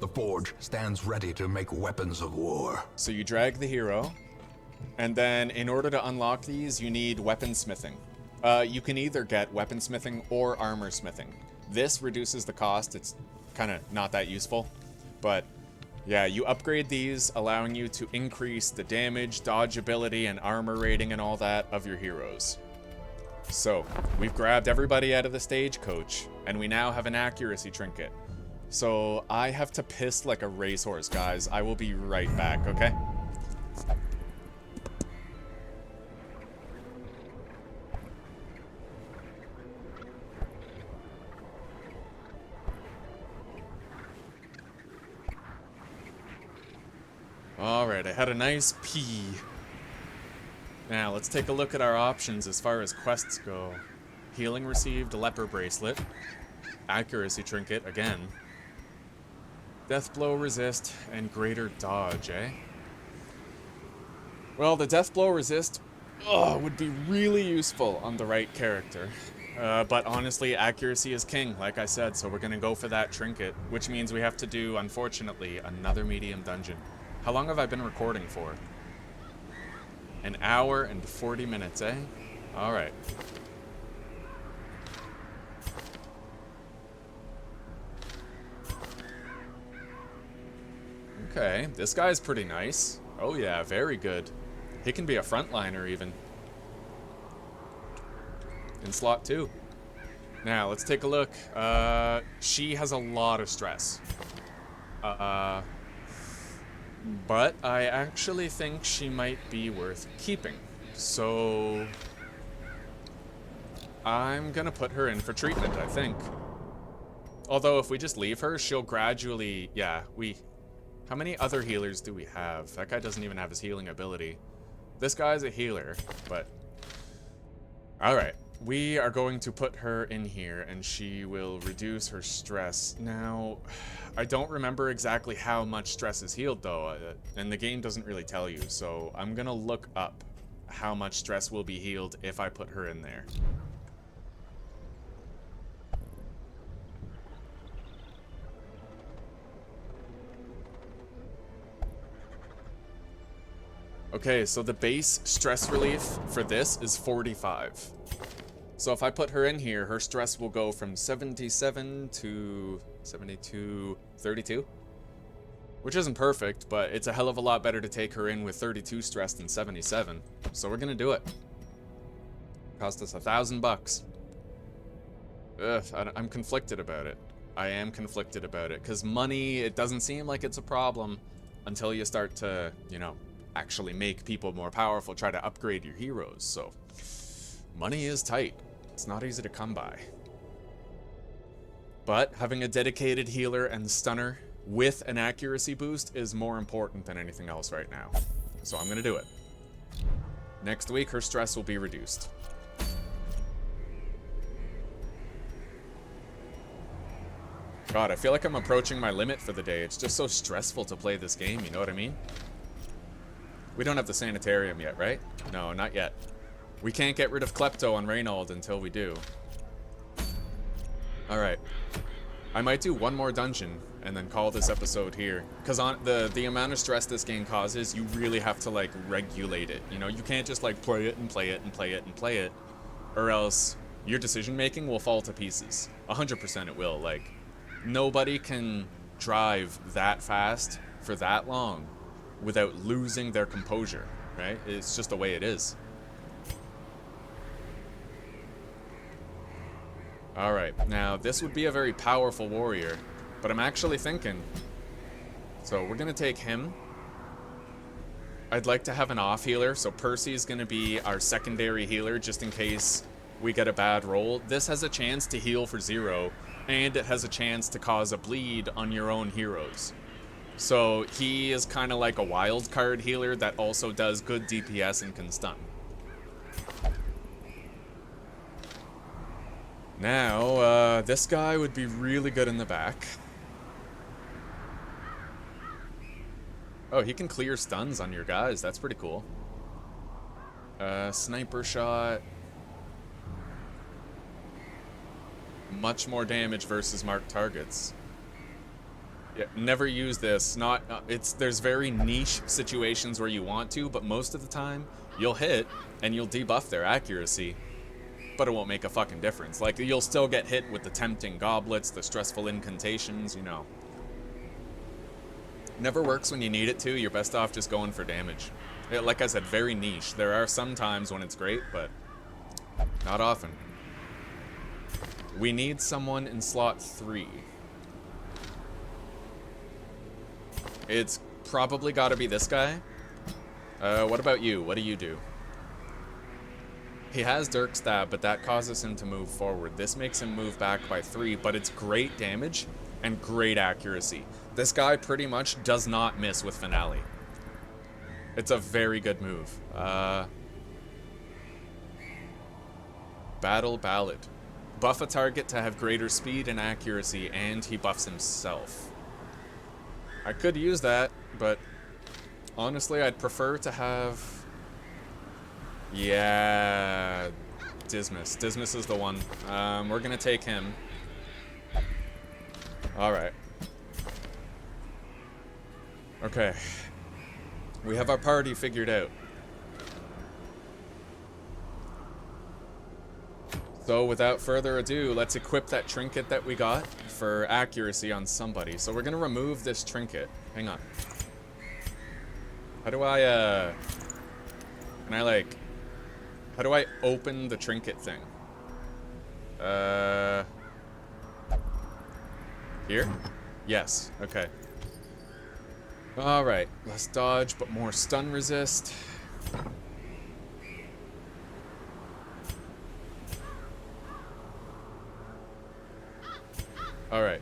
The forge stands ready to make weapons of war. So you drag the hero, and then in order to unlock these, you need weaponsmithing. You can either get weaponsmithing or armor smithing. This reduces the cost. It's kind of not that useful, but yeah, you upgrade these, allowing you to increase the damage, dodge ability, and armor rating and all that of your heroes. So, we've grabbed everybody out of the stagecoach, and we now have an accuracy trinket. So, I have to piss like a racehorse, guys. I will be right back, okay? Alright, I had a nice pee. Now, let's take a look at our options as far as quests go. Healing received, leper bracelet. Accuracy trinket, again. Death blow resist, and greater dodge, eh? Well, the death blow resist would be really useful on the right character. But honestly, accuracy is king, like I said, so we're gonna go for that trinket, which means we have to do, unfortunately, another medium dungeon. How long have I been recording for? An hour and 40 minutes, eh? Alright. Okay, this guy's pretty nice. Oh yeah, very good. He can be a frontliner even. In slot 2. Now, let's take a look. She has a lot of stress. But I actually think she might be worth keeping. So I'm gonna put her in for treatment, I think. Although if we just leave her, she'll gradually, yeah, how many other healers do we have? That guy doesn't even have his healing ability. This guy's a healer, but all right. We are going to put her in here and she will reduce her stress. Now, I don't remember exactly how much stress is healed though, and the game doesn't really tell you, so I'm gonna look up how much stress will be healed if I put her in there. Okay, so the base stress relief for this is 45. So if I put her in here, her stress will go from 77 to 72, 32. Which isn't perfect, but it's a hell of a lot better to take her in with 32 stress than 77. So we're gonna do it. Cost us $1,000. Ugh, I'm conflicted about it. I am conflicted about it, because money, it doesn't seem like it's a problem until you start to, you know, actually make people more powerful, try to upgrade your heroes, so money is tight. It's not easy to come by. But having a dedicated healer and stunner with an accuracy boost is more important than anything else right now. So I'm gonna do it. Next week, her stress will be reduced. God, I feel like I'm approaching my limit for the day. It's just so stressful to play this game, you know what I mean? We don't have the sanitarium yet, right? No, not yet. We can't get rid of Klepto on Reynold until we do. Alright. I might do one more dungeon and then call this episode here. Because on the amount of stress this game causes, you really have to, like, regulate it. You know, you can't just, like, play it and play it and play it and play it. Or else your decision-making will fall to pieces. 100% it will. Like, nobody can drive that fast for that long without losing their composure, right? It's just the way it is. Alright, now this would be a very powerful warrior, but I'm actually thinking, so we're gonna take him. I'd like to have an off healer, so Percy's gonna be our secondary healer just in case we get a bad roll. This has a chance to heal for 0, and it has a chance to cause a bleed on your own heroes. So he is kind of like a wild card healer that also does good DPS and can stun. Now, this guy would be really good in the back. Oh, he can clear stuns on your guys. That's pretty cool. Sniper shot. Much more damage versus marked targets. Yeah, never use this. There's very niche situations where you want to, but most of the time, you'll hit, and you'll debuff their accuracy. But it won't make a fucking difference. Like, you'll still get hit with the tempting goblets, the stressful incantations, you know. Never works when you need it to. You're best off just going for damage. Like I said, very niche. There are some times when it's great, but not often. We need someone in slot 3. It's probably gotta be this guy. What about you? What do you do? He has Dirk Stab, but that causes him to move forward. This makes him move back by 3, but it's great damage and great accuracy. This guy pretty much does not miss with Finale. It's a very good move. Battle Ballad. Buff a target to have greater speed and accuracy, and he buffs himself. I could use that, but honestly, I'd prefer to have... Yeah, Dismas. Dismas is the one. We're gonna take him. Alright. Okay. We have our party figured out. So without further ado, let's equip that trinket that we got for accuracy on somebody. So we're gonna remove this trinket. Hang on. How do I, can I, like... How do I open the trinket thing? Here? Yes, okay. Alright, less dodge, but more stun resist. Alright.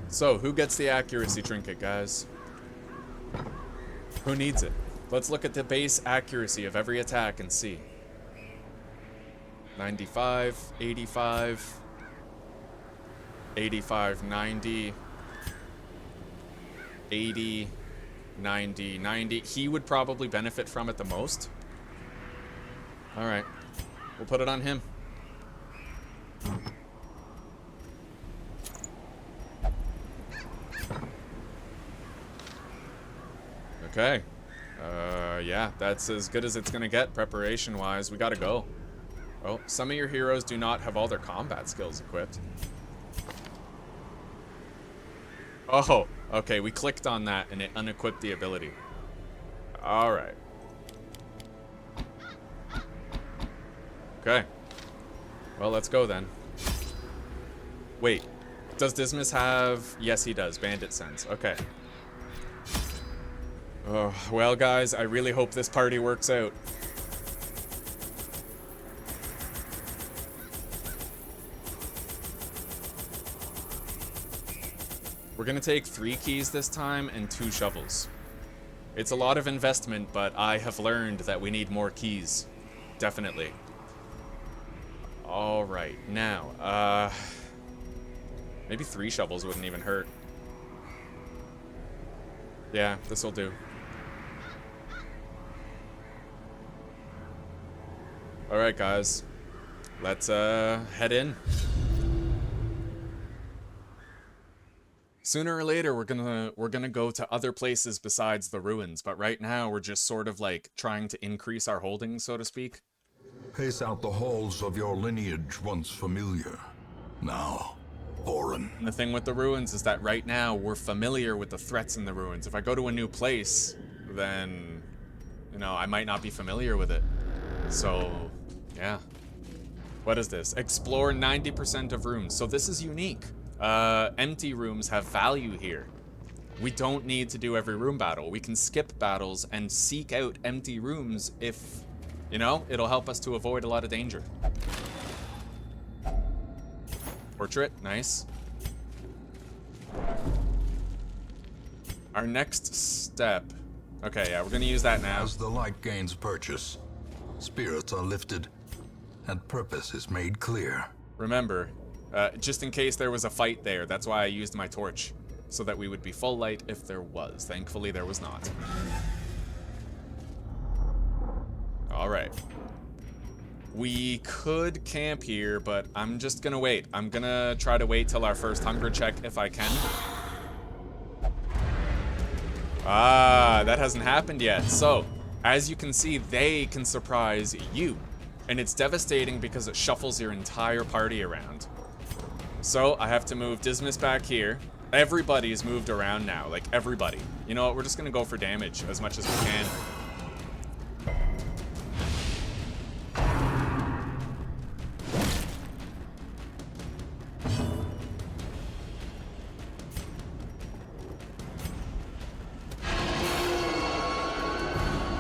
So, who gets the accuracy trinket, guys? Who needs it? Let's look at the base accuracy of every attack and see. 95, 85, 85, 90, 80, 90, 90. He would probably benefit from it the most. Alright. We'll put it on him. Okay. Yeah, that's as good as it's gonna get preparation-wise. We gotta go. Oh, some of your heroes do not have all their combat skills equipped. Oh, okay, we clicked on that and it unequipped the ability. Alright. Okay. Well, let's go then. Wait, does Dismas have... Yes, he does. Bandit sense. Okay. Oh, well, guys, I really hope this party works out. We're gonna take 3 keys this time and 2 shovels. It's a lot of investment, but I have learned that we need more keys. Definitely. Alright, now, maybe 3 shovels wouldn't even hurt. Yeah, this'll do. Alright, guys. Let's, head in. Sooner or later, we're gonna go to other places besides the ruins, but right now we're just sort of like trying to increase our holdings, so to speak. Pace out the halls of your lineage once familiar, now foreign. And the thing with the ruins is that right now we're familiar with the threats in the ruins. If I go to a new place, then, you know, I might not be familiar with it. So, yeah. What is this? Explore 90% of rooms. So this is unique. Empty rooms have value here. We don't need to do every room battle. We can skip battles and seek out empty rooms if, you know, it'll help us to avoid a lot of danger. Portrait, nice. Our next step. Okay, yeah, we're gonna use that now. As the light gains purchase, spirits are lifted, and purpose is made clear. Remember, just in case there was a fight there, that's why I used my torch, so that we would be full light if there was. Thankfully, there was not. Alright. We could camp here, but I'm just gonna wait. I'm gonna try to wait till our first hunger check if I can. Ah, that hasn't happened yet. So, as you can see, they can surprise you. And it's devastating because it shuffles your entire party around. So, I have to move Dismas back here. Everybody's moved around now, like everybody. You know what, we're just gonna go for damage as much as we can.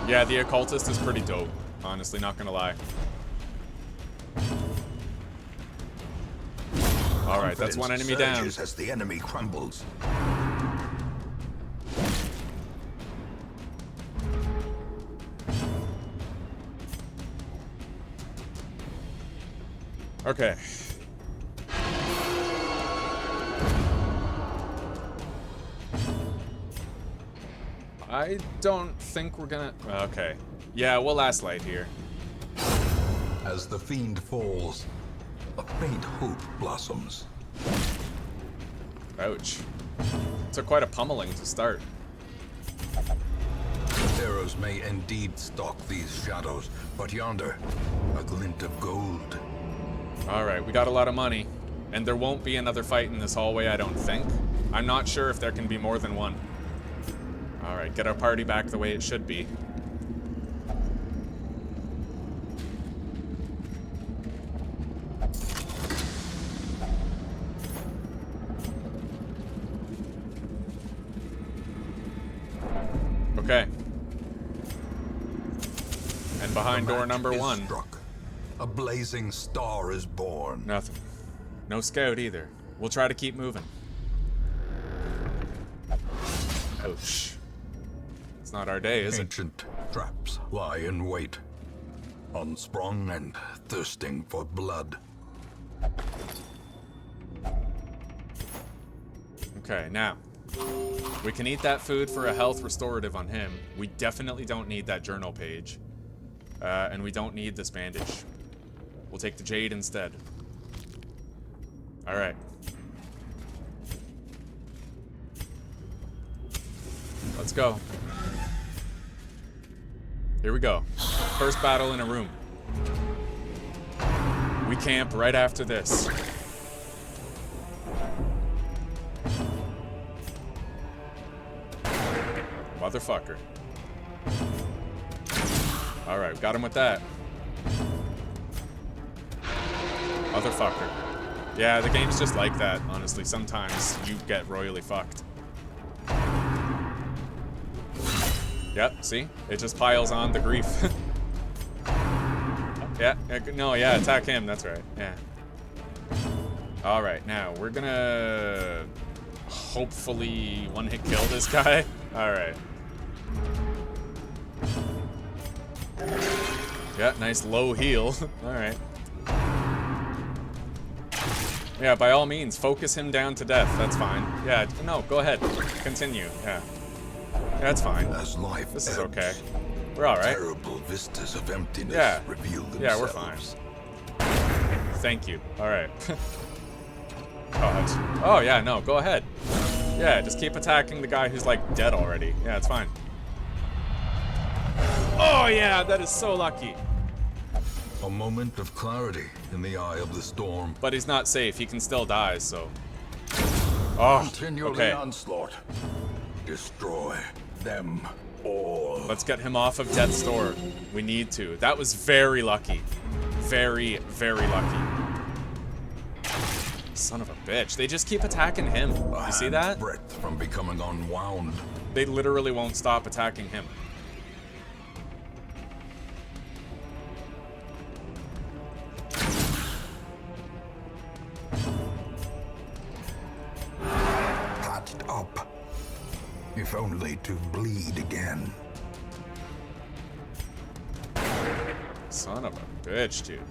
Yeah, the occultist is pretty dope, honestly, not gonna lie. Alright, that's one enemy down. As the enemy crumbles. Okay. I don't think we're gonna... Okay. Yeah, we'll last light here. As the fiend falls, a faint hope blossoms. Ouch. Took quite a pummeling to start. Terrors may indeed stalk these shadows, but yonder, a glint of gold. Alright, we got a lot of money. And there won't be another fight in this hallway, I don't think. I'm not sure if there can be more than one. Alright, get our party back the way it should be. Okay. And behind door number 1. Struck. A blazing star is born. Nothing. No scout either. We'll try to keep moving. Ouch. It's not our day, is it? Ancient traps lie in wait, unsprung and thirsting for blood. Okay, now. We can eat that food for a health restorative on him. We definitely don't need that journal page. And we don't need this bandage. We'll take the jade instead. Alright. Let's go. Here we go. First battle in a room. We camp right after this. Motherfucker. Alright, got him with that. Motherfucker. Yeah, the game's just like that, honestly. Sometimes you get royally fucked. Yep, see? It just piles on the grief. Yeah, no, yeah, attack him, that's right. Yeah. Alright, now, we're gonna hopefully one-hit kill this guy. Alright. Yeah, nice low heal. Alright. Yeah, by all means, focus him down to death. That's fine. Yeah, no, go ahead. Continue. Yeah. That's fine. As life This is ebbs, okay. We're alright. terrible vistas of emptiness Yeah. reveal themselves. Yeah, we're fine. Thank you. Alright. God. Oh, yeah, no, go ahead. Yeah, just keep attacking the guy who's, like, dead already. Yeah, it's fine. Oh, yeah, that is so lucky. A moment of clarity in the eye of the storm. But he's not safe. He can still die, so... Oh, Continue okay. the onslaught. Destroy them all. Let's get him off of Death's Door. We need to. That was very lucky. Very, very lucky. Son of a bitch. They just keep attacking him. You see that? Breadth from becoming unwound. They literally won't stop attacking him. Patched up. If only to bleed again. Son of a bitch, dude.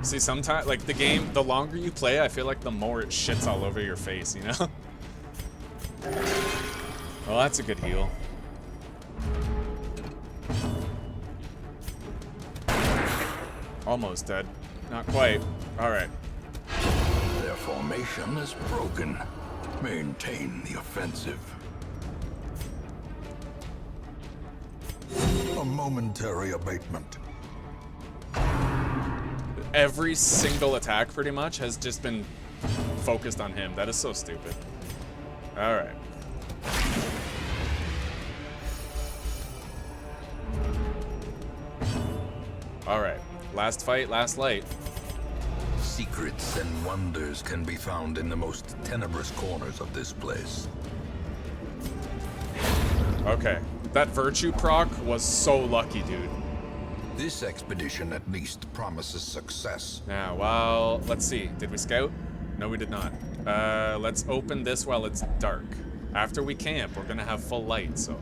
See, sometimes, like, the game, the longer you play, I feel like the more it shits all over your face, you know? Well, that's a good heal. Almost dead. Not quite. Alright. Their formation is broken. Maintain the offensive. A momentary abatement. Every single attack, pretty much, has just been focused on him. That is so stupid. Alright. Alright. Last fight, last light. Secrets and wonders can be found in the most tenebrous corners of this place. Okay. That virtue proc was so lucky, dude. This expedition at least promises success. Now, well, let's see. Did we scout? No, we did not. Let's open this while it's dark. After we camp, we're gonna have full light, so...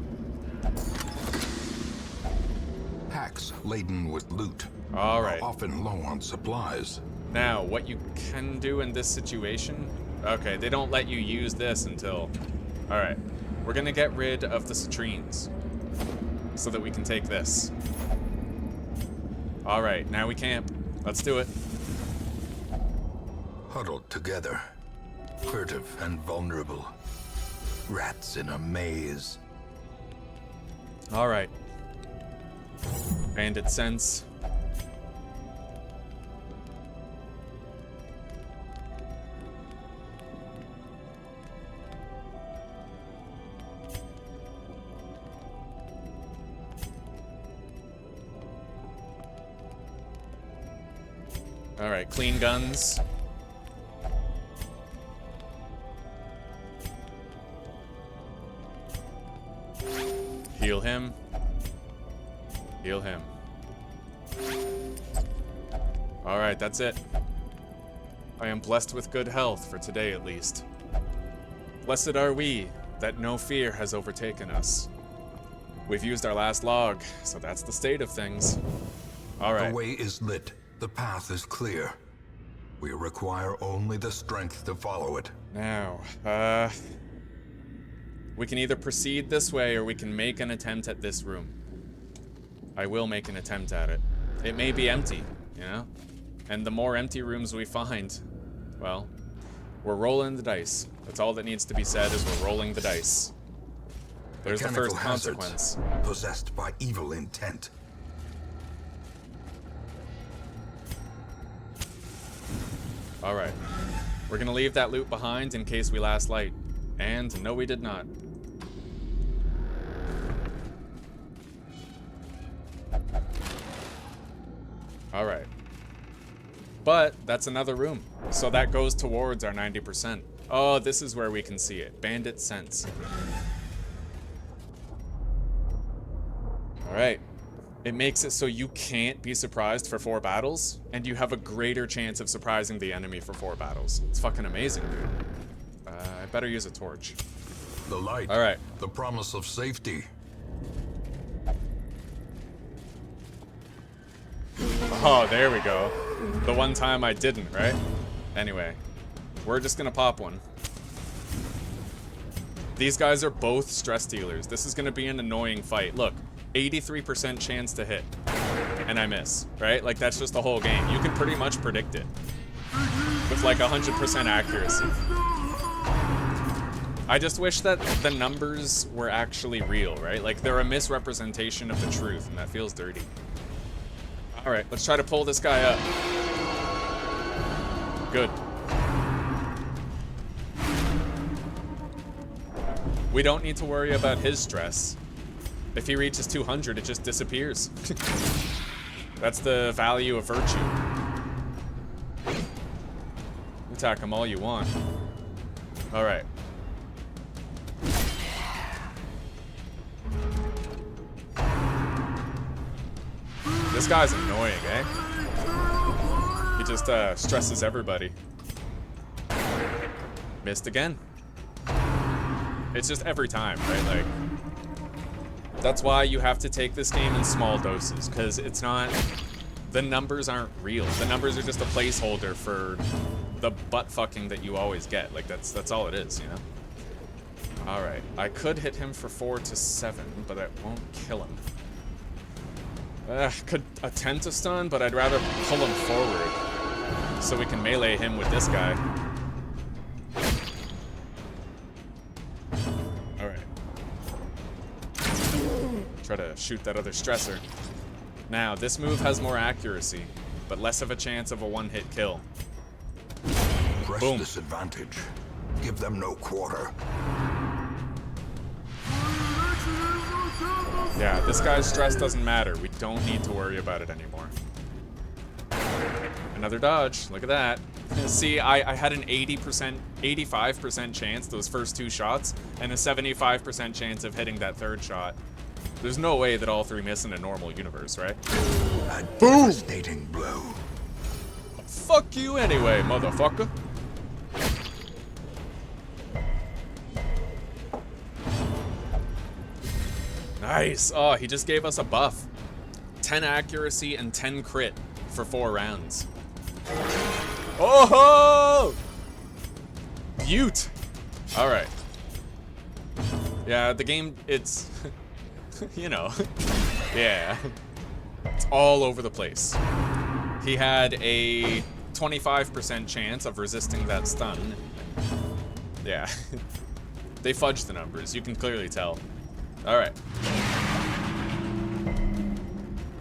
Packs laden with loot All right. are often low on supplies. Now, what you can do in this situation... Okay, they don't let you use this until... Alright. We're gonna get rid of the citrines. So that we can take this. Alright, now we camp. Let's do it. Huddled together, furtive and vulnerable. Rats in a maze. Alright. Bandit sense. Alright, clean guns. Heal him. Heal him. Alright, that's it. I am blessed with good health for today at least. Blessed are we that no fear has overtaken us. We've used our last log, so that's the state of things. All right. The way is lit. The path is clear. We require only the strength to follow it. Now, we can either proceed this way or we can make an attempt at this room. I will make an attempt at it. It may be empty, you know? And the more empty rooms we find, well, we're rolling the dice. That's all that needs to be said is we're rolling the dice. There's the first consequence. Possessed by evil intent. Alright. We're gonna leave that loot behind in case we last light. And no, we did not. Alright. But that's another room. So that goes towards our 90%. Oh, this is where we can see it. Bandit sense. Alright. It makes it so you can't be surprised for 4 battles, and you have a greater chance of surprising the enemy for 4 battles. It's fucking amazing, dude. I better use a torch. The light. All right. The promise of safety. Oh, there we go. The one time I didn't, right? Anyway, we're just gonna pop one. These guys are both stress dealers. This is gonna be an annoying fight. Look, 83% chance to hit, and I miss, right? Like, that's just the whole game. You can pretty much predict it with like 100% accuracy. I just wish that the numbers were actually real, right? Like, they're a misrepresentation of the truth, and that feels dirty. All right, let's try to pull this guy up. Good. We don't need to worry about his stress. If he reaches 200, it just disappears. That's the value of virtue. Attack him all you want. All right. This guy's annoying, eh? He just stresses everybody. Missed again. It's just every time, right? Like, that's why you have to take this game in small doses, because it's not... The numbers aren't real. The numbers are just a placeholder for the butt fucking that you always get. Like, that's all it is, you know? Alright. I could hit him for 4 to 7, but that won't kill him. Could attempt to stun, but I'd rather pull him forward so we can melee him with this guy. Alright. Try to shoot that other stressor. Now, this move has more accuracy, but less of a chance of a one-hit kill. Press Boom. this advantage. Give them no quarter. Yeah, this guy's stress doesn't matter. We don't need to worry about it anymore. Another dodge. Look at that. See, I had an 85% chance those first 2 shots, and a 75% chance of hitting that 3rd shot. There's no way that all 3 miss in a normal universe, right? A devastating blow. Fuck you anyway, motherfucker. Nice. Oh, he just gave us a buff. 10 accuracy and 10 crit for 4 rounds. Oh-ho! Beaut. All right. Yeah, the game, it's, you know, yeah. It's all over the place. He had a 25% chance of resisting that stun. Yeah. They fudged the numbers, you can clearly tell. Alright.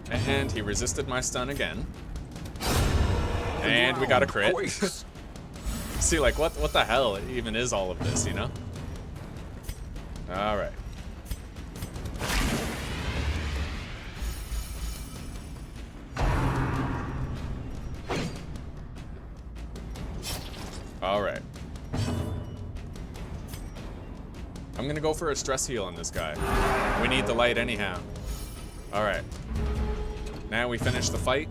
And he resisted my stun again. And we got a crit. See, like, what the hell even is all of this, you know? Alright. Alright. I'm gonna go for a stress heal on this guy. We need the light anyhow. Alright. Now we finish the fight.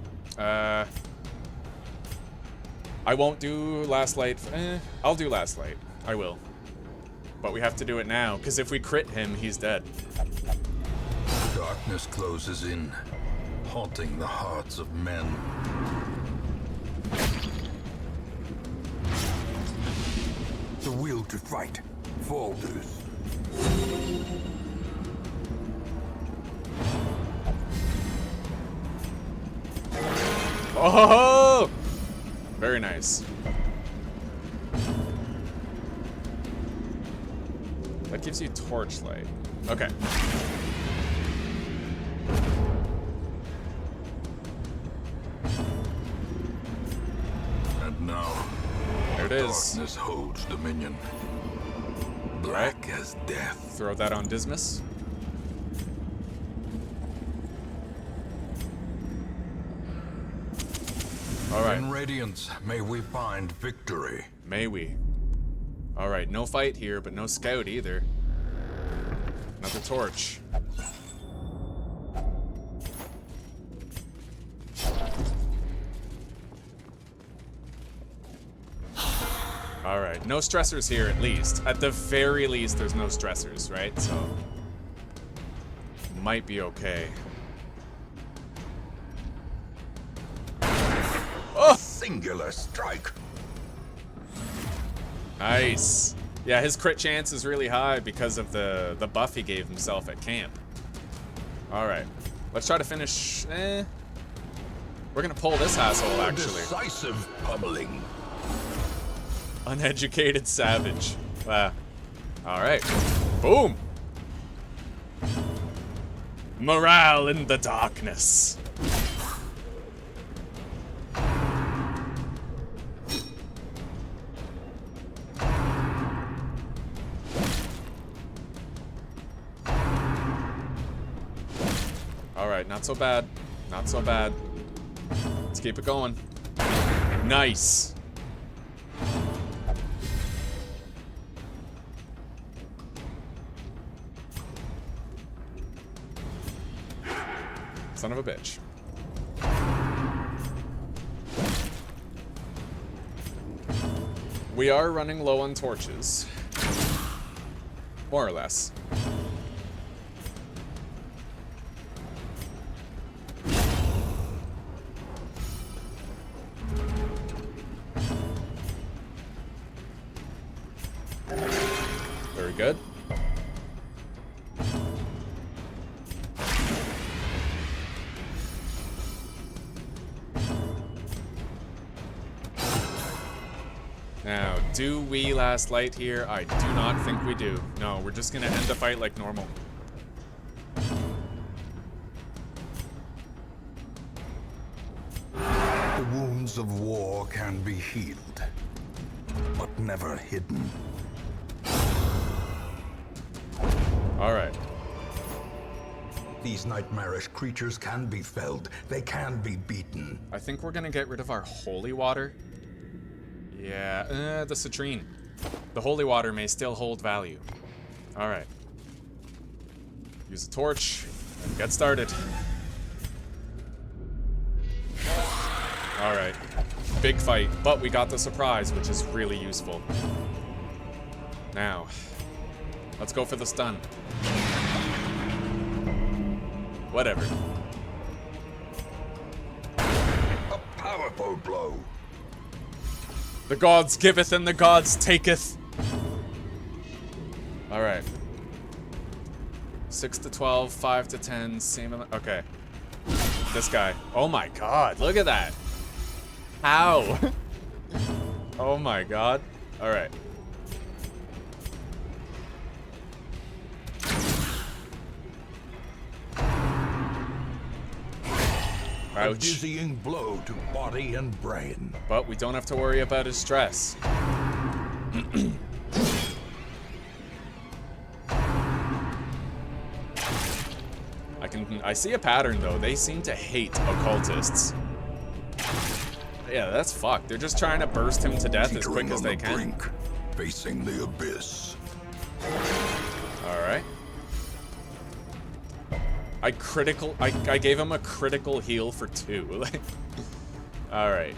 I won't do last light. I'll do last light. I will. But we have to do it now, because if we crit him, he's dead. Darkness closes in, haunting the hearts of men. The will to fight falters. Oh! Very nice. That gives you torchlight. Okay. And now, There it is. darkness holds dominion. Black as death. Throw that on Dismas. Alright. In radiance, may we find victory. May we. Alright, no fight here, but no scout either. Another torch. Alright, no stressors here at least. At the very least, there's no stressors, right? So, might be okay. Oh! Singular strike. Nice. Yeah, his crit chance is really high because of the buff he gave himself at camp. Alright, let's try to finish. We're gonna pull this asshole, actually. Decisive pummeling. Uneducated savage. Wow. Alright. Boom! Morale in the darkness. Alright, not so bad. Not so bad. Let's keep it going. Nice. Son of a bitch. We are running low on torches. More or less. Very good. Now, do we last light here? I do not think we do. No, we're just gonna end the fight like normal. The wounds of war can be healed, but never hidden. Alright. These nightmarish creatures can be felled. They can be beaten. I think we're gonna get rid of our holy water. Yeah, the citrine. The holy water may still hold value. Alright. Use a torch and get started. Alright. Big fight, but we got the surprise, which is really useful. Now, let's go for the stun. Whatever. A powerful blow. The gods giveth and the gods taketh. Alright. 6 to 12, 5 to 10, same amount. Okay. This guy. Oh my god, look at that. How? Oh my god. Alright. A Ouch. dizzying blow to body and brain. But we don't have to worry about his stress. I see a pattern though. They seem to hate occultists. Yeah, that's fucked. They're just trying to burst him to death as quick as they can. Brink, facing the abyss. Alright. I gave him a critical heal for 2. Alright,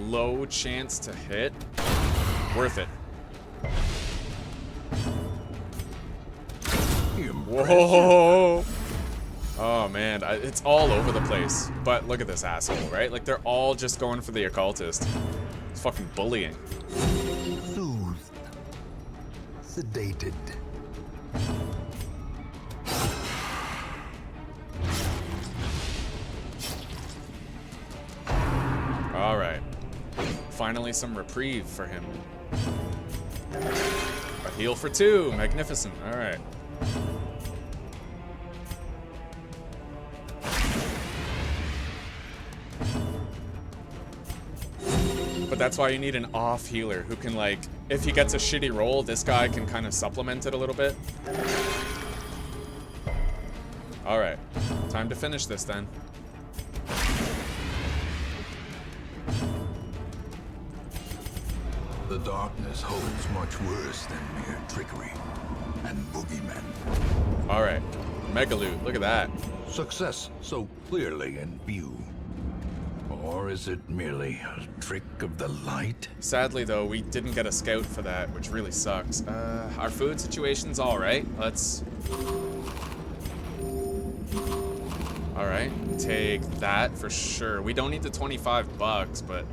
low chance to hit. Worth it. Whoa! Oh man, it's all over the place. But look at this asshole, right? Like they're all just going for the occultist. It's fucking bullying. Soothed. Sedated. Alright. Finally some reprieve for him. A heal for 2. Magnificent. Alright. But that's why you need an off healer who can, like, if he gets a shitty roll, this guy can kind of supplement it a little bit. Alright. Time to finish this then. The darkness holds much worse than mere trickery and boogeymen. Alright. Mega loot. Look at that. Success so clearly in view. Or is it merely a trick of the light? Sadly, though, we didn't get a scout for that, which really sucks. Our food situation's alright. Let's... Alright, take that for sure. We don't need the $25, but...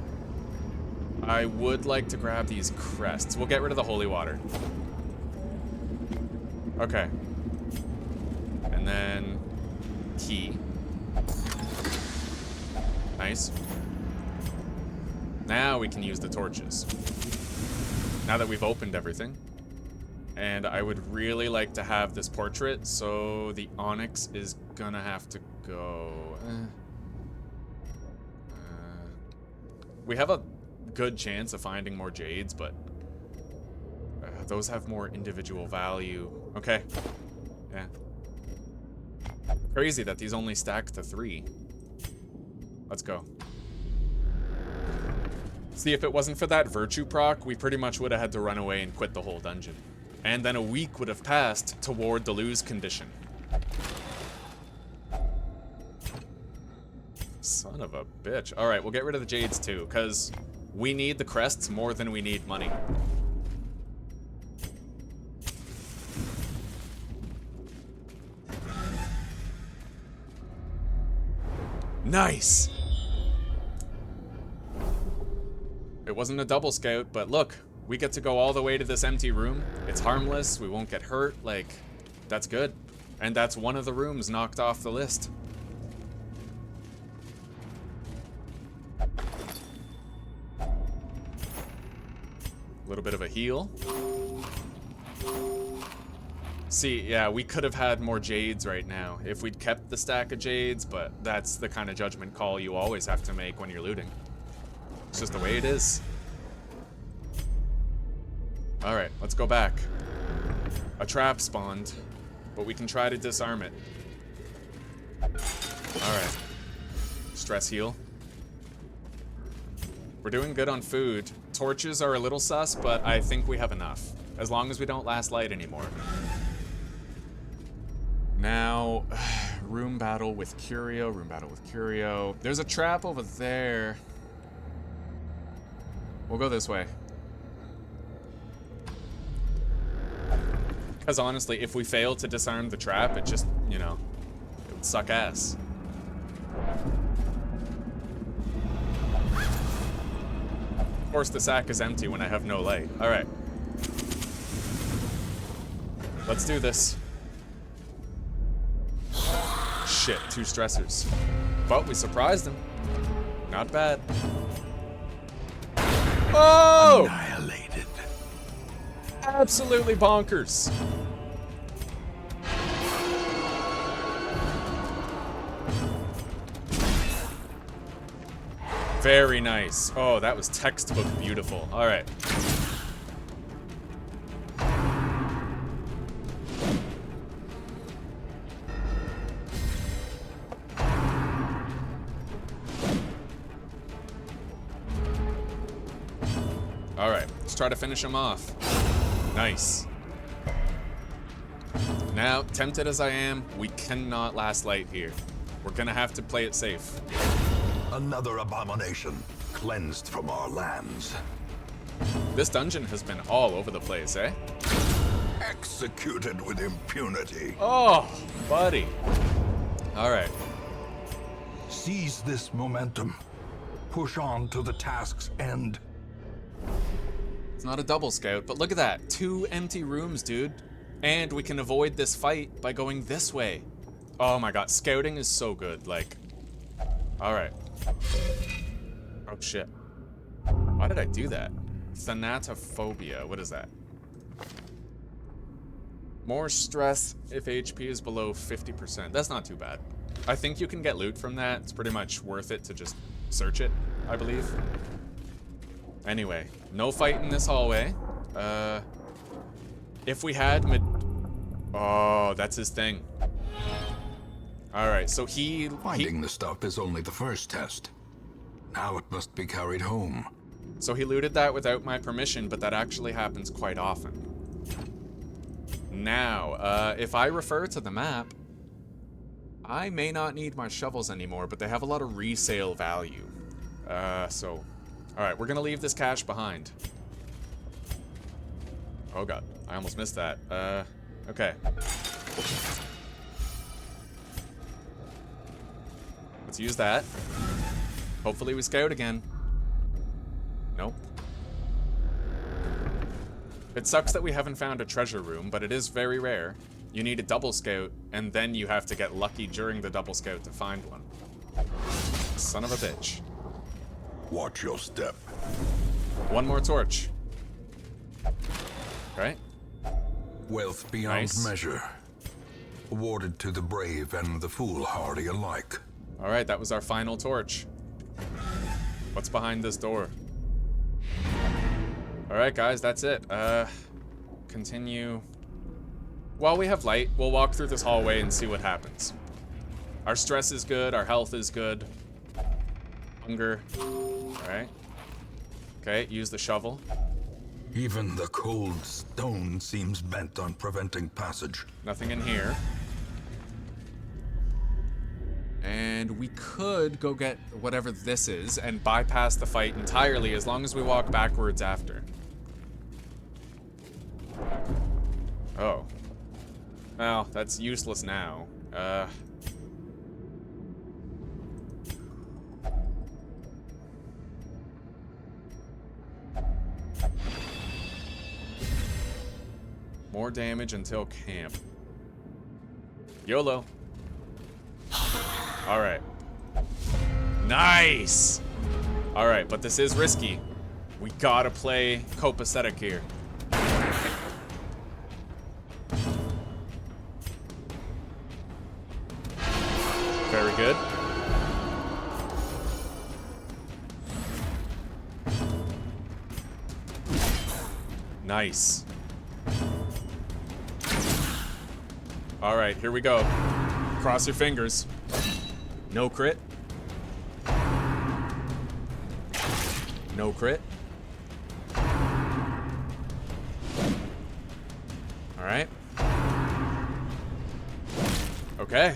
I would like to grab these crests. We'll get rid of the holy water. Okay. And then... Key. Nice. Now we can use the torches. Now that we've opened everything. And I would really like to have this portrait, so the onyx is gonna have to go. We have a good chance of finding more jades, but those have more individual value. Okay. Yeah. Crazy that these only stack to 3. Let's go. See, if it wasn't for that virtue proc, we pretty much would have had to run away and quit the whole dungeon. And then a week would have passed toward the lose condition. Son of a bitch. Alright, we'll get rid of the jades too, because we need the crests more than we need money. Nice! It wasn't a double scout, but look, we get to go all the way to this empty room. It's harmless, we won't get hurt, like, that's good. And that's one of the rooms knocked off the list. A little bit of a heal. See, yeah, we could have had more jades right now if we'd kept the stack of jades, but that's the kind of judgment call you always have to make when you're looting. It's just the way it is. Alright, let's go back. A trap spawned, but we can try to disarm it. Alright. Stress heal. We're doing good on food. Torches are a little sus, but I think we have enough. As long as we don't last light anymore. Now, room battle with Curio, room battle with Curio. There's a trap over there. We'll go this way. Because honestly, if we fail to disarm the trap, it just, you know, it would suck ass. Of course, the sack is empty when I have no light. Alright. Let's do this. Shit, 2 stressors. But we surprised him. Not bad. Oh! Annihilated. Absolutely bonkers. Very nice. Oh, that was textbook beautiful. All right. All right, let's try to finish him off. Nice. Now, tempted as I am, we cannot last light here. We're gonna have to play it safe. Another abomination cleansed from our lands. This dungeon has been all over the place, eh? Executed with impunity. Oh, buddy. All right. Seize this momentum. Push on to the task's end. It's not a double scout, but look at that. 2 empty rooms, dude. And we can avoid this fight by going this way. Oh my god, scouting is so good. Like, all right. Oh shit. Why did I do that? Thanatophobia. What is that? More stress if HP is below 50%. That's not too bad. I think you can get loot from that. It's pretty much worth it to just search it, I believe. Anyway, no fight in this hallway. If we had Oh, that's his thing. Alright, so Finding the stuff is only the first test. Now it must be carried home. So he looted that without my permission, but that actually happens quite often. Now, if I refer to the map, I may not need my shovels anymore, but they have a lot of resale value. Alright, we're gonna leave this cache behind. Oh god, I almost missed that. Okay. Let's use that. Hopefully we scout again. Nope. It sucks that we haven't found a treasure room, but it is very rare. You need a double scout, and then you have to get lucky during the double scout to find one. Son of a bitch. Watch your step. One more torch. Right? Wealth beyond Nice. measure. Awarded to the brave and the foolhardy alike. Alright, that was our final torch. What's behind this door? Alright guys, that's it. Continue. While we have light, we'll walk through this hallway and see what happens. Our stress is good, our health is good. Hunger. Alright. Okay, use the shovel. Even the cold stone seems bent on preventing passage. Nothing in here. And we could go get whatever this is and bypass the fight entirely as long as we walk backwards after. Oh. Well, that's useless now. More damage until camp. YOLO. Alright. Nice! Alright, but this is risky. We gotta play copacetic here. Very good. Nice. Alright, here we go. Cross your fingers. No crit. No crit. Alright. Okay.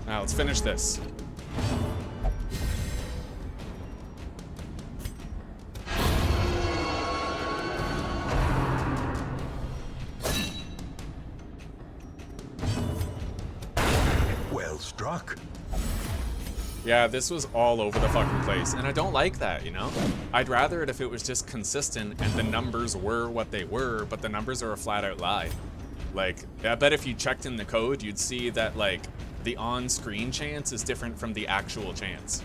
Now let's finish this. Well struck. Yeah, this was all over the fucking place, and I don't like that, you know? I'd rather it if it was just consistent and the numbers were what they were, but the numbers are a flat-out lie. Like, I bet if you checked in the code, you'd see that, like, the on-screen chance is different from the actual chance.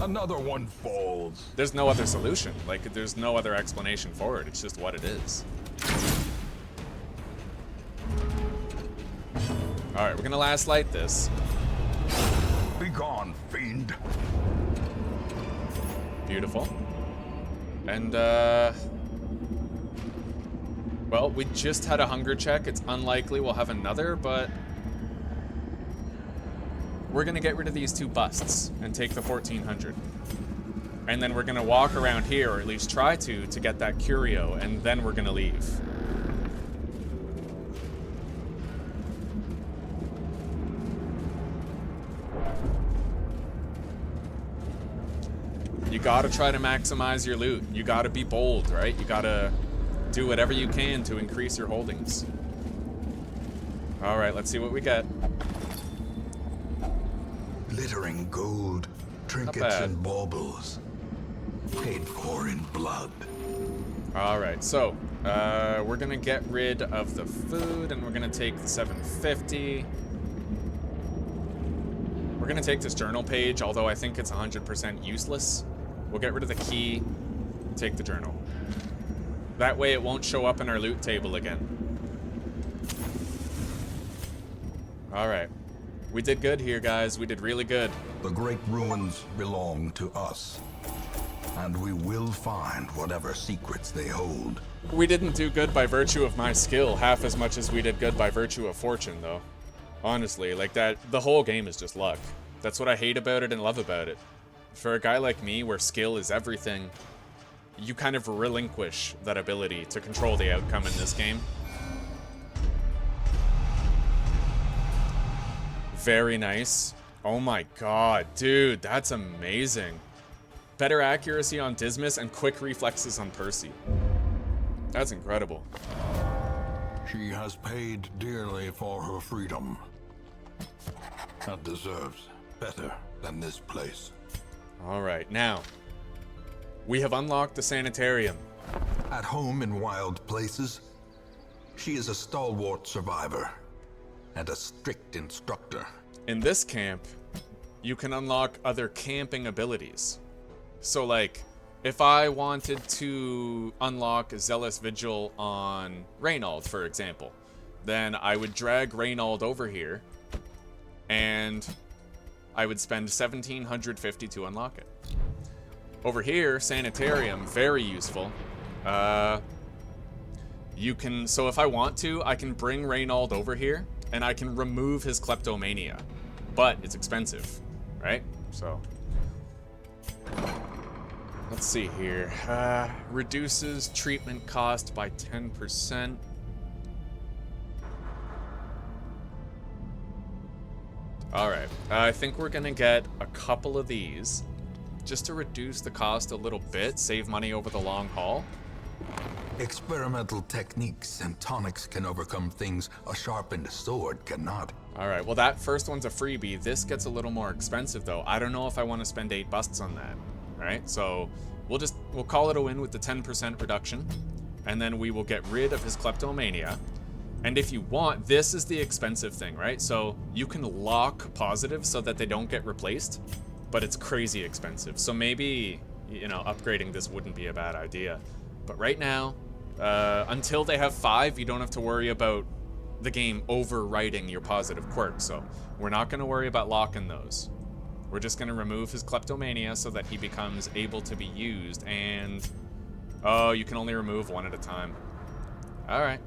Another one falls. There's no other solution. Like, there's no other explanation for it. It's just what it is. Alright, we're gonna last light this. Be gone, fiend. Beautiful. And, well, we just had a hunger check. It's unlikely we'll have another, but we're gonna get rid of these 2 busts and take the 1400. And then we're gonna walk around here, or at least try to get that curio, and then we're gonna leave. gotta try to maximize your loot. You gotta be bold, right? You gotta do whatever you can to increase your holdings. Alright, let's see what we get. Glittering gold, trinkets and baubles, paid for in blood. Alright, so, we're gonna get rid of the food, and we're gonna take the 750. We're gonna take this journal page, although I think it's 100% useless. We'll get rid of the key, take the journal. That way it won't show up in our loot table again. Alright. We did good here, guys. We did really good. The great ruins belong to us, and we will find whatever secrets they hold. We didn't do good by virtue of my skill half as much as we did good by virtue of fortune, though. Honestly, like that, the whole game is just luck. That's what I hate about it and love about it. For a guy like me, where skill is everything, you kind of relinquish that ability to control the outcome in this game. Very nice. Oh my god, dude, that's amazing. Better accuracy on Dismas and quick reflexes on Percy. That's incredible. She has paid dearly for her freedom. And deserves better than this place. Alright, now, we have unlocked the sanitarium. At home in wild places, she is a stalwart survivor and a strict instructor. In this camp, you can unlock other camping abilities. So like, if I wanted to unlock Zealous Vigil on Reynald, for example, then I would drag Reynald over here, and I would spend 1,750 to unlock it. Over here, Sanitarium, very useful. You can, so if I want to, I can bring Reynald over here, and I can remove his kleptomania. But it's expensive, right? So, let's see here. Reduces treatment cost by 10%. Alright, I think we're gonna get a couple of these just to reduce the cost a little bit, save money over the long haul. Experimental techniques and tonics can overcome things a sharpened sword cannot. Alright, well that first one's a freebie. This gets a little more expensive though. I don't know if I want to spend 8 busts on that, right? So we'll call it a win with the 10% reduction, and then we will get rid of his kleptomania. And if you want, this is the expensive thing, right? So you can lock positives so that they don't get replaced, but it's crazy expensive. So maybe, you know, upgrading this wouldn't be a bad idea. But right now, until they have 5, you don't have to worry about the game overwriting your positive quirks. So we're not going to worry about locking those. We're just going to remove his kleptomania so that he becomes able to be used. And, oh, you can only remove 1 at a time. All right.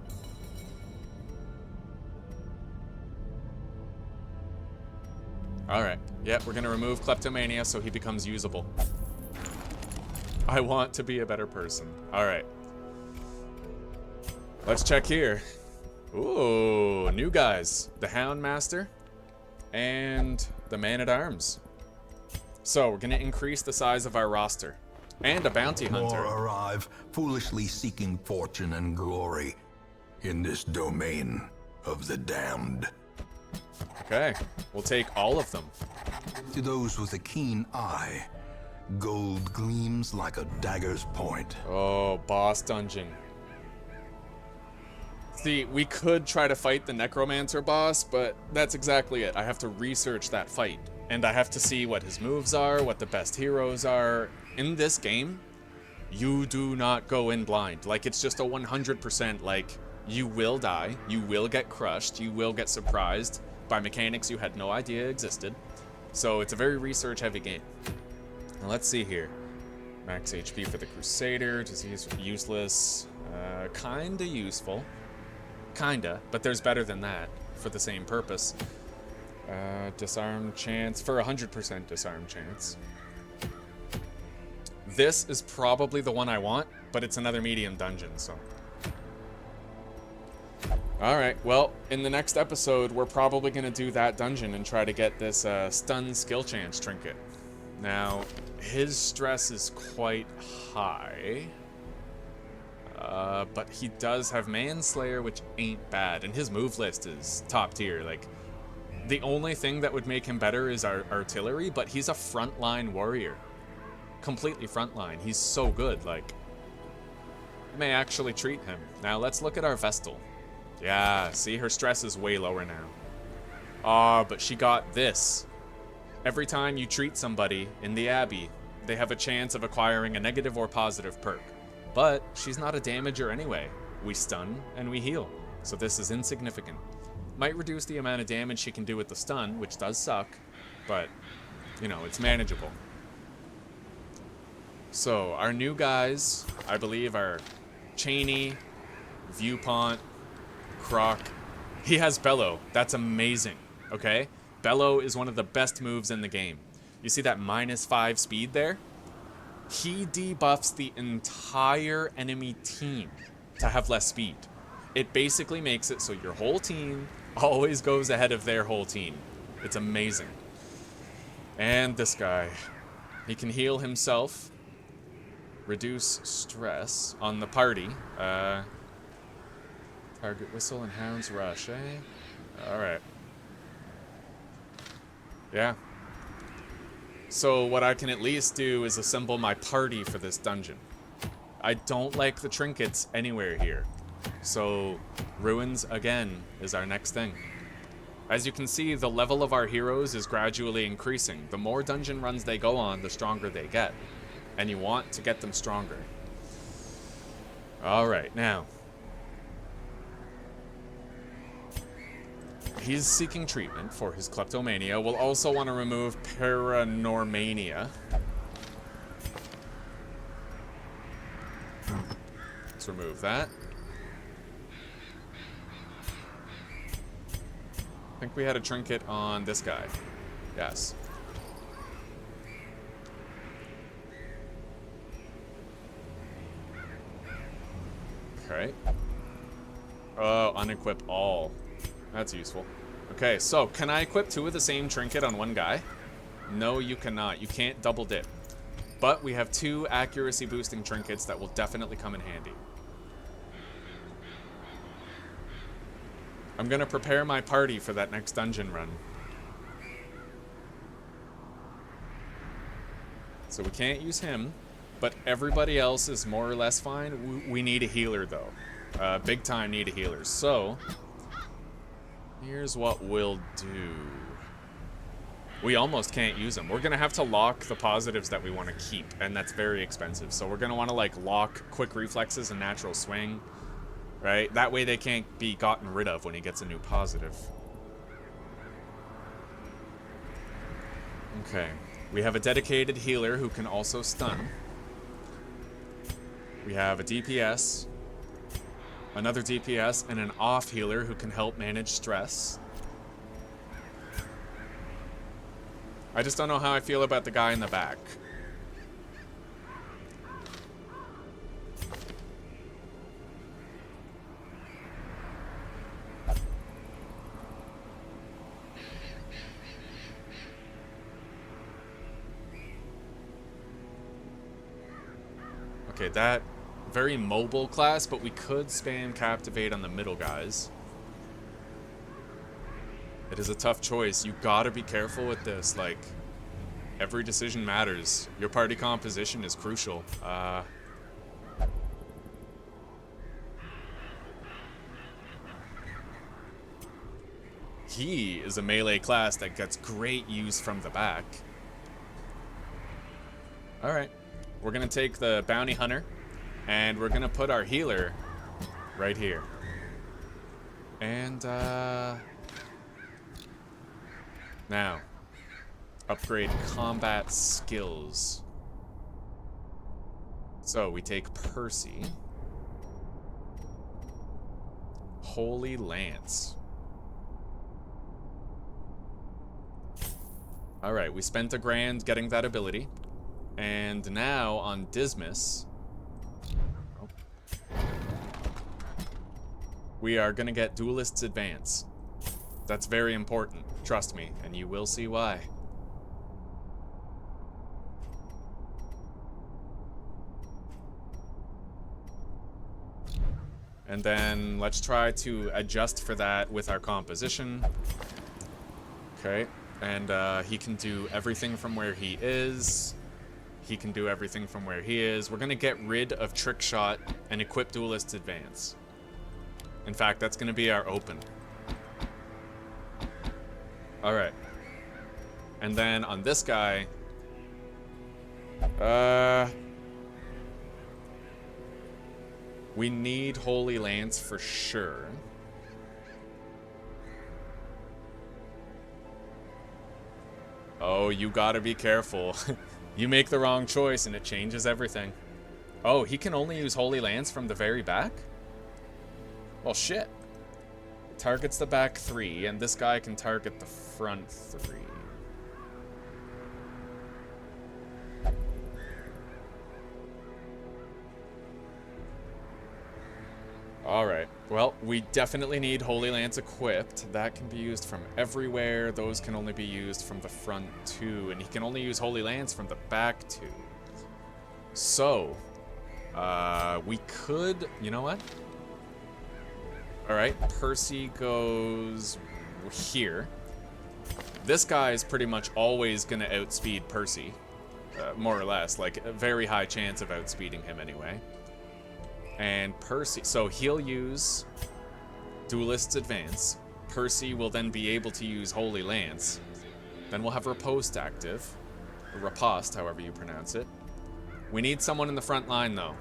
Alright, yeah, we're gonna remove kleptomania so he becomes usable. I want to be a better person. Alright. Let's check here. Ooh, new guys. The Houndmaster and the Man-at-Arms. So, we're gonna increase the size of our roster. And a bounty hunter. More arrive, foolishly seeking fortune and glory in this domain of the damned. Okay, we'll take all of them. To those with a keen eye, gold gleams like a dagger's point. Oh, boss dungeon. See, we could try to fight the Necromancer boss, but that's exactly it. I have to research that fight, and I have to see what his moves are, what the best heroes are. In this game, you do not go in blind. Like, it's just a 100%, like, you will die, you will get crushed, you will get surprised by mechanics you had no idea existed. So it's a very research-heavy game. Now let's see here. Max HP for the Crusader, disease useless, kinda useful. Kinda, but there's better than that for the same purpose. Disarm chance, for 100% disarm chance. This is probably the one I want, but it's another medium dungeon, so. Alright, well, in the next episode, we're probably going to do that dungeon and try to get this stun skill chance trinket. Now, his stress is quite high. But he does have Manslayer, which ain't bad. And his move list is top tier. Like, the only thing that would make him better is our artillery, but he's a frontline warrior. Completely frontline. He's so good, like, you may actually treat him. Now, let's look at our Vestal. Yeah, see, her stress is way lower now. Ah, but she got this. Every time you treat somebody in the Abbey, they have a chance of acquiring a negative or positive perk. But she's not a damager anyway. We stun and we heal, so this is insignificant. Might reduce the amount of damage she can do with the stun, which does suck, but, you know, it's manageable. So, our new guys, I believe, are Cheney, Viewpont, Croc. He has Bellow. That's amazing, okay? Bellow is one of the best moves in the game. You see that -5 speed there? He debuffs the entire enemy team to have less speed. It basically makes it so your whole team always goes ahead of their whole team. It's amazing. And this guy. He can heal himself. Reduce stress on the party. Target Whistle and Hound's Rush, eh? Alright. Yeah. So what I can at least do is assemble my party for this dungeon. I don't like the trinkets anywhere here. So Ruins again is our next thing. As you can see, the level of our heroes is gradually increasing. The more dungeon runs they go on, the stronger they get. And you want to get them stronger. Alright, now. He's seeking treatment for his kleptomania. We'll also want to remove paranormania. Let's remove that. I think we had a trinket on this guy. Yes. Okay. Oh, unequip all. That's useful. Okay, so can I equip 2 of the same trinket on one guy? No, you cannot. You can't double dip. But we have 2 accuracy boosting trinkets that will definitely come in handy. I'm gonna prepare my party for that next dungeon run. So we can't use him, but everybody else is more or less fine. We need a healer though. Big time need a healer. So here's what we'll do. We almost can't use them. We're gonna have to lock the positives that we want to keep, and that's very expensive. So we're gonna want to like lock quick reflexes and natural swing, right? That way they can't be gotten rid of when he gets a new positive. Okay, we have a dedicated healer who can also stun. We have a DPS, another DPS, and an off healer who can help manage stress. I just don't know how I feel about the guy in the back. Okay, that very mobile class, but we could spam Captivate on the middle guys. It is a tough choice. You gotta be careful with this. Like, every decision matters. Your party composition is crucial. He is a melee class that gets great use from the back. Alright. We're gonna take the Bounty Hunter, and we're gonna put our healer right here. And, now, upgrade combat skills. So we take Percy. Holy Lance. Alright, we spent $1,000 getting that ability. And now on Dismas, we are gonna get Duelist's Advance. That's very important, trust me, and you will see why. And then let's try to adjust for that with our composition. Okay, and he can do everything from where he is. He can do everything from where he is. We're going to get rid of Trick Shot and equip Duelist's Advance. In fact, that's going to be our open. Alright. And then on this guy... we need Holy Lance for sure. Oh, you gotta be careful. You make the wrong choice and it changes everything. Oh, he can only use Holy Lance from the very back? Well, shit. Targets the back 3, and this guy can target the front 3. Alright, well, we definitely need Holy Lance equipped. That can be used from everywhere. Those can only be used from the front 2, and he can only use Holy Lance from the back 2. So, we could... You know what? Alright, Percy goes here. This guy is pretty much always going to outspeed Percy. More or less, like a very high chance of outspeeding him anyway. And Percy, so he'll use Duelist's Advance. Percy will then be able to use Holy Lance. Then we'll have Riposte active. Or Riposte, however you pronounce it. We need someone in the front line, though.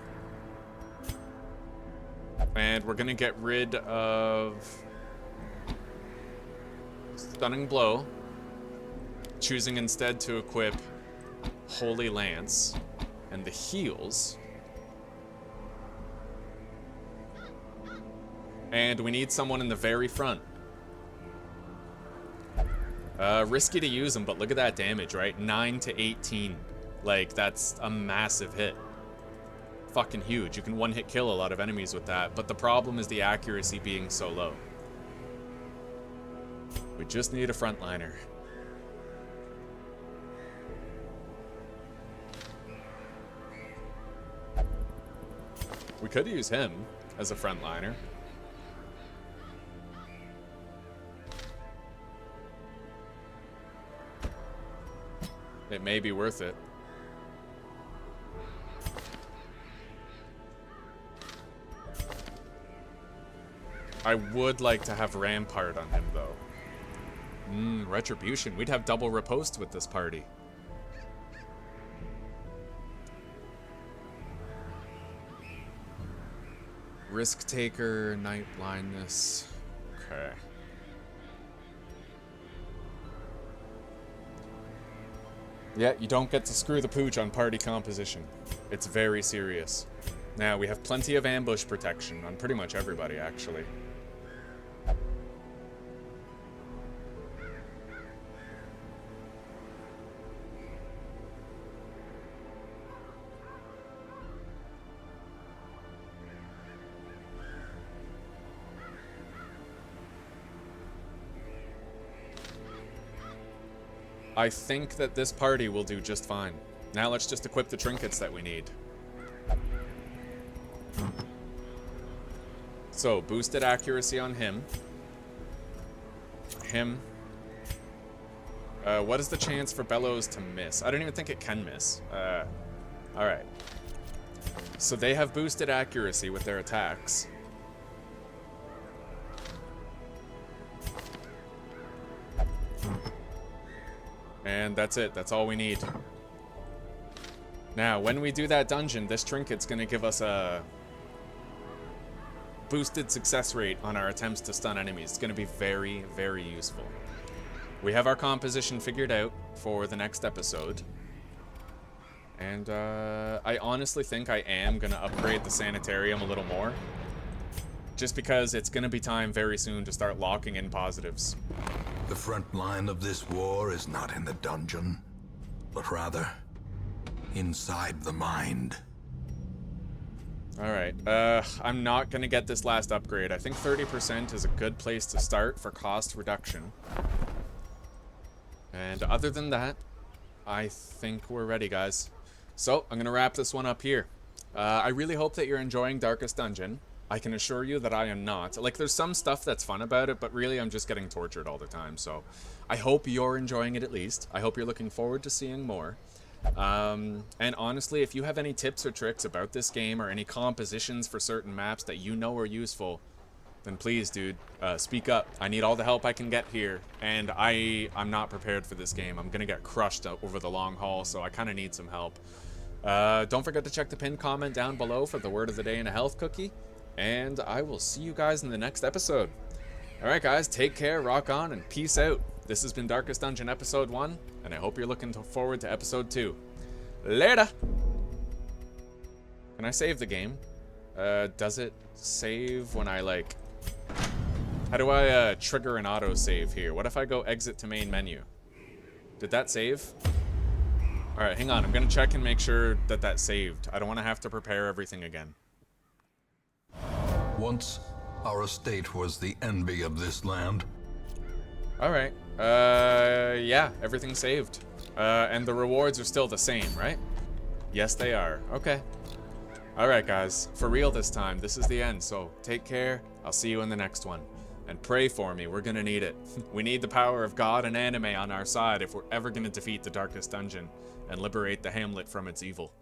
And we're going to get rid of Stunning Blow, choosing instead to equip Holy Lance and the heals. And we need someone in the very front. Risky to use them, but look at that damage, right? 9 to 18. Like, that's a massive hit. Fucking huge. You can one-hit kill a lot of enemies with that, but the problem is the accuracy being so low. We just need a frontliner. We could use him as a frontliner. It may be worth it. I would like to have Rampart on him, though. Retribution. We'd have double riposte with this party. Risk Taker, Night Blindness. Okay. Yeah, you don't get to screw the pooch on party composition. It's very serious. Now, we have plenty of ambush protection on pretty much everybody, actually. I think that this party will do just fine. Now let's just equip the trinkets that we need. So, boosted accuracy on him. What is the chance for Bellows to miss? I don't even think it can miss. Alright. So they have boosted accuracy with their attacks. And that's it. That's all we need. Now, when we do that dungeon, this trinket's gonna give us a boosted success rate on our attempts to stun enemies. It's gonna be very, very useful. We have our composition figured out for the next episode. And, I honestly think I am gonna upgrade the sanitarium a little more. Just because it's gonna be time very soon to start locking in positives. The front line of this war is not in the dungeon, but rather inside the mind. Alright, I'm not gonna get this last upgrade. I think 30% is a good place to start for cost reduction. And other than that, I think we're ready, guys. So, I'm gonna wrap this one up here. I really hope that you're enjoying Darkest Dungeon. I can assure you that I am not. Like, there's some stuff that's fun about it, but really I'm just getting tortured all the time. So I hope you're enjoying it at least. I hope you're looking forward to seeing more. And honestly, if you have any tips or tricks about this game or any compositions for certain maps that you know are useful, then please, dude, speak up. I need all the help I can get here, and I'm not prepared for this game. I'm gonna get crushed over the long haul, so I kind of need some help. Don't forget to check the pinned comment down below for the word of the day and a health cookie, and I will see you guys in the next episode. Alright guys, take care, rock on, and peace out. This has been Darkest Dungeon Episode 1, and I hope you're looking forward to Episode 2. Later! Can I save the game? Does it save when I, like... How do I, trigger an autosave here? What if I go exit to main menu? Did that save? Alright, hang on. I'm gonna check and make sure that that saved. I don't want to have to prepare everything again. Once, our estate was the envy of this land. Alright. Yeah, everything's saved. And the rewards are still the same, right? Yes, they are. Okay. Alright, guys. For real this time. This is the end, so take care. I'll see you in the next one. And pray for me. We're gonna need it. We need the power of God and anime on our side if we're ever gonna defeat the Darkest Dungeon and liberate the Hamlet from its evil.